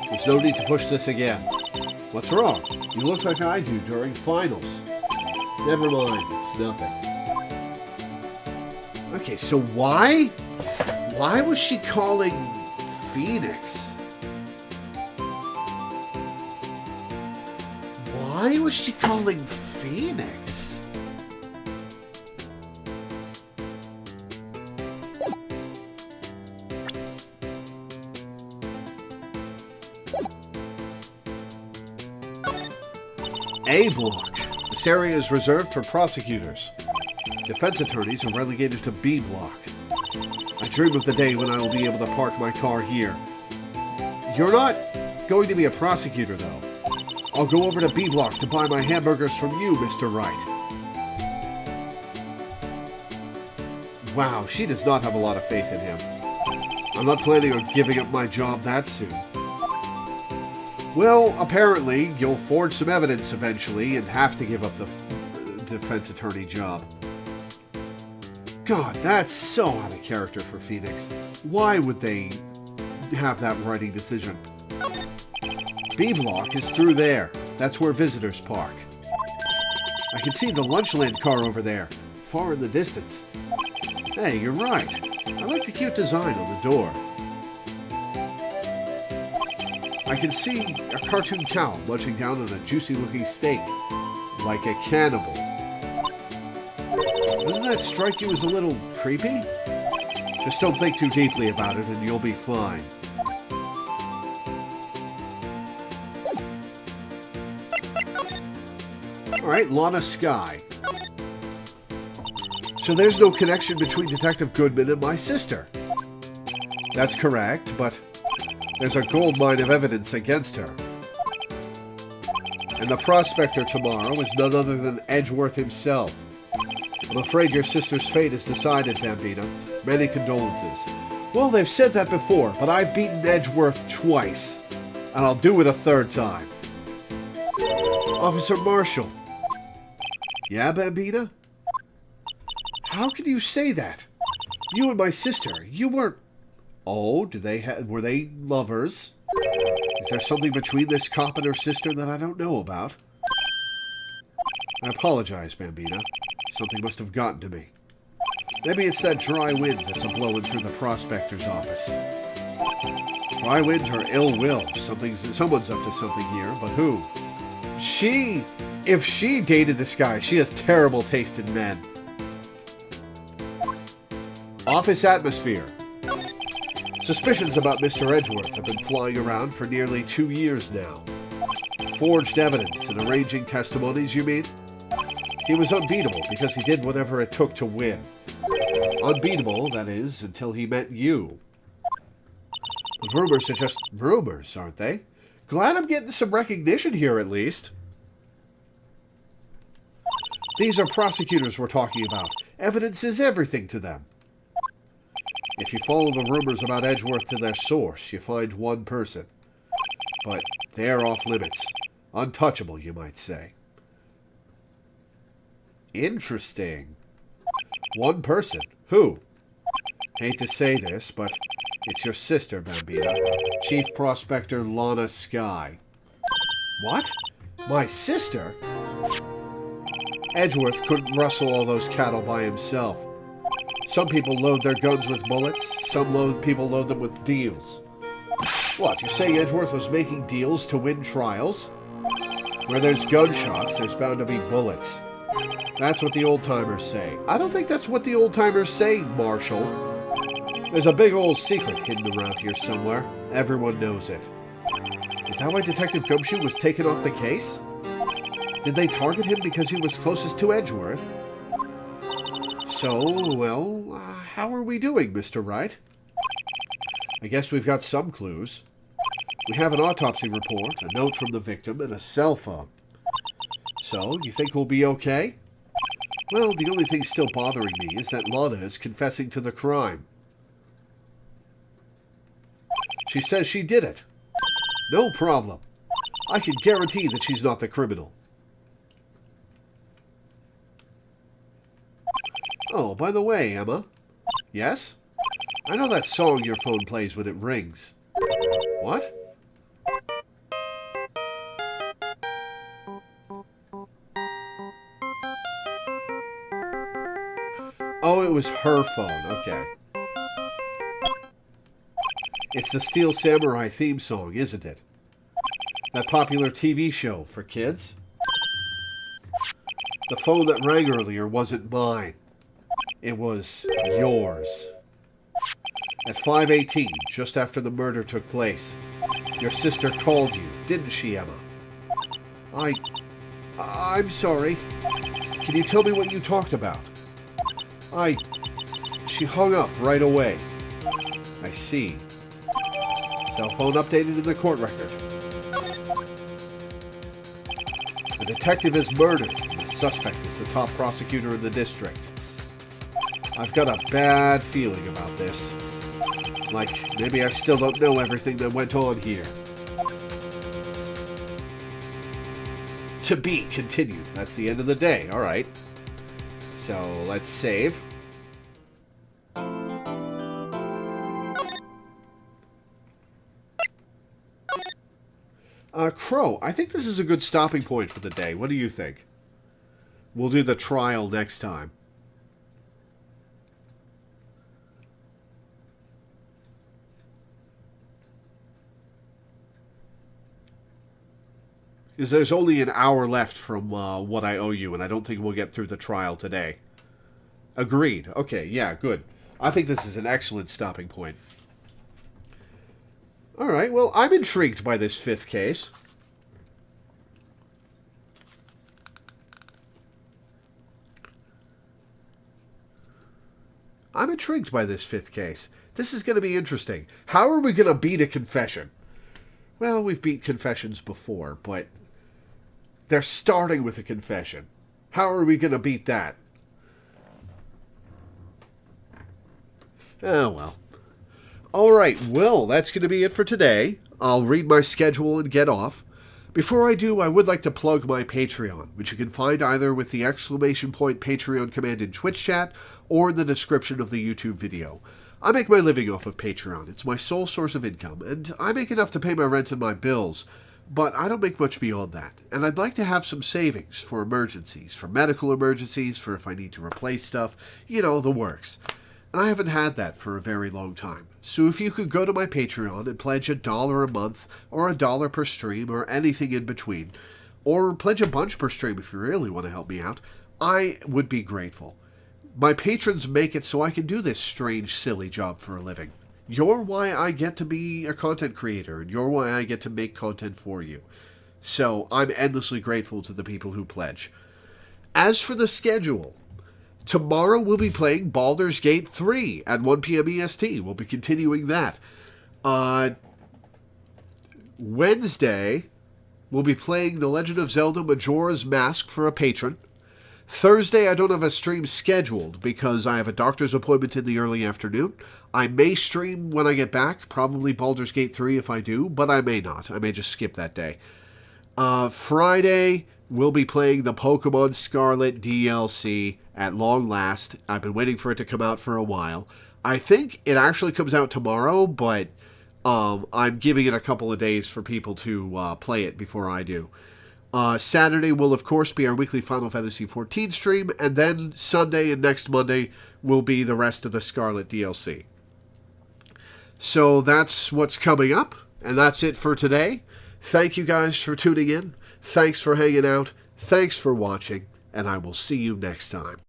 There's no need to push this again. What's wrong? You look like I do during finals. Never mind, it's nothing. Okay, so why was she calling Phoenix? Why was she calling Phoenix? A block. This area is reserved for prosecutors. Defense attorneys are relegated to B block. I dream of the day when I will be able to park my car here. You're not going to be a prosecutor, though. I'll go over to B block to buy my hamburgers from you, Mr. Wright. Wow, she does not have a lot of faith in him. I'm not planning on giving up my job that soon. Well, apparently, you'll forge some evidence eventually and have to give up the defense attorney job. God, that's so out of character for Phoenix. Why would they have that writing decision? B block is through there. That's where visitors park. I can see the Lunchland car over there, far in the distance. Hey, you're right. I like the cute design on the door. I can see a cartoon cow munching down on a juicy-looking steak, like a cannibal. Doesn't that strike you as a little creepy? Just don't think too deeply about it and you'll be fine. Alright, Lana Skye. So there's no connection between Detective Goodman and my sister. That's correct, but there's a gold mine of evidence against her. And the prospector tomorrow is none other than Edgeworth himself. I'm afraid your sister's fate is decided, Bambina. Many condolences. Well, they've said that before, but I've beaten Edgeworth twice. And I'll do it a third time. Officer Marshall. Yeah, Bambina? How can you say that? You and my sister, you weren't... Oh, were they lovers? Is there something between this cop and her sister that I don't know about? I apologize, Bambina. Something must have gotten to me. Maybe it's that dry wind that's a-blowing through the prospector's office. Dry wind or ill will. Someone's up to something here, but who? If she dated this guy, she has terrible taste in men. Office atmosphere. Suspicions about Mr. Edgeworth have been flying around for nearly 2 years now. Forged evidence and arranging testimonies, you mean? He was unbeatable because he did whatever it took to win. Unbeatable, that is, until he met you. The rumors are just rumors, aren't they? Glad I'm getting some recognition here, at least. These are prosecutors we're talking about. Evidence is everything to them. If you follow the rumors about Edgeworth to their source, you find one person. But they're off limits. Untouchable, you might say. Interesting. One person. Who? Hate to say this, but it's your sister, Bambina. Chief Prospector Lana Skye. What? My sister? Edgeworth couldn't rustle all those cattle by himself. Some people load their guns with bullets, people load them with deals. What, you say Edgeworth was making deals to win trials? Where there's gunshots, there's bound to be bullets. That's what the old-timers say. I don't think that's what the old-timers say, Marshal. There's a big old secret hidden around here somewhere. Everyone knows it. Is that why Detective Gumshoe was taken off the case? Did they target him because he was closest to Edgeworth? So, well, how are we doing, Mr. Wright? I guess we've got some clues. We have an autopsy report, a note from the victim, and a cell phone. So, you think we'll be okay? Well, the only thing still bothering me is that Lana is confessing to the crime. She says she did it. No problem. I can guarantee that she's not the criminal. Oh, by the way, Emma. Yes? I know that song your phone plays when it rings. What? Oh, it was her phone. Okay. It's the Steel Samurai theme song, isn't it? That popular TV show for kids? The phone that rang earlier wasn't mine. It was yours. At 5:18, just after the murder took place, your sister called you, didn't she, Emma? I'm sorry. Can you tell me what you talked about? She hung up right away. I see. Cell phone updated in the court record. The detective is murdered, and the suspect is the top prosecutor in the district. I've got a bad feeling about this. Like, maybe I still don't know everything that went on here. To be continued. That's the end of the day. All right. So, let's save. Crow, I think this is a good stopping point for the day. What do you think? We'll do the trial next time. Because there's only an hour left from what I owe you, and I don't think we'll get through the trial today. Agreed. Okay, yeah, good. I think this is an excellent stopping point. Alright, well, I'm intrigued by this fifth case. I'm intrigued by this fifth case. This is going to be interesting. How are we going to beat a confession? Well, we've beat confessions before, but they're starting with a confession. How are we going to beat that? Oh, well. Alright, well, that's going to be it for today. I'll read my schedule and get off. Before I do, I would like to plug my Patreon, which you can find either with the ! Patreon command in Twitch chat or in the description of the YouTube video. I make my living off of Patreon. It's my sole source of income, and I make enough to pay my rent and my bills, but I don't make much beyond that. And I'd like to have some savings for emergencies, for medical emergencies, for if I need to replace stuff, you know, the works. And I haven't had that for a very long time. So if you could go to my Patreon and pledge $1 a month, or $1 per stream, or anything in between, or pledge a bunch per stream if you really want to help me out, I would be grateful. My patrons make it so I can do this strange, silly job for a living. You're why I get to be a content creator, and you're why I get to make content for you. So I'm endlessly grateful to the people who pledge. As for the schedule, tomorrow we'll be playing Baldur's Gate 3 at 1 p.m. EST. We'll be continuing that. Wednesday, we'll be playing The Legend of Zelda Majora's Mask for a patron. Thursday, I don't have a stream scheduled because I have a doctor's appointment in the early afternoon. I may stream when I get back, probably Baldur's Gate 3 if I do, but I may not. I may just skip that day. Friday, we'll be playing the Pokemon Scarlet DLC at long last. I've been waiting for it to come out for a while. I think it actually comes out tomorrow, but I'm giving it a couple of days for people to play it before I do. Saturday will, of course, be our weekly Final Fantasy XIV stream, and then Sunday and next Monday will be the rest of the Scarlet DLC. So that's what's coming up, and that's it for today. Thank you guys for tuning in. Thanks for hanging out. Thanks for watching, and I will see you next time.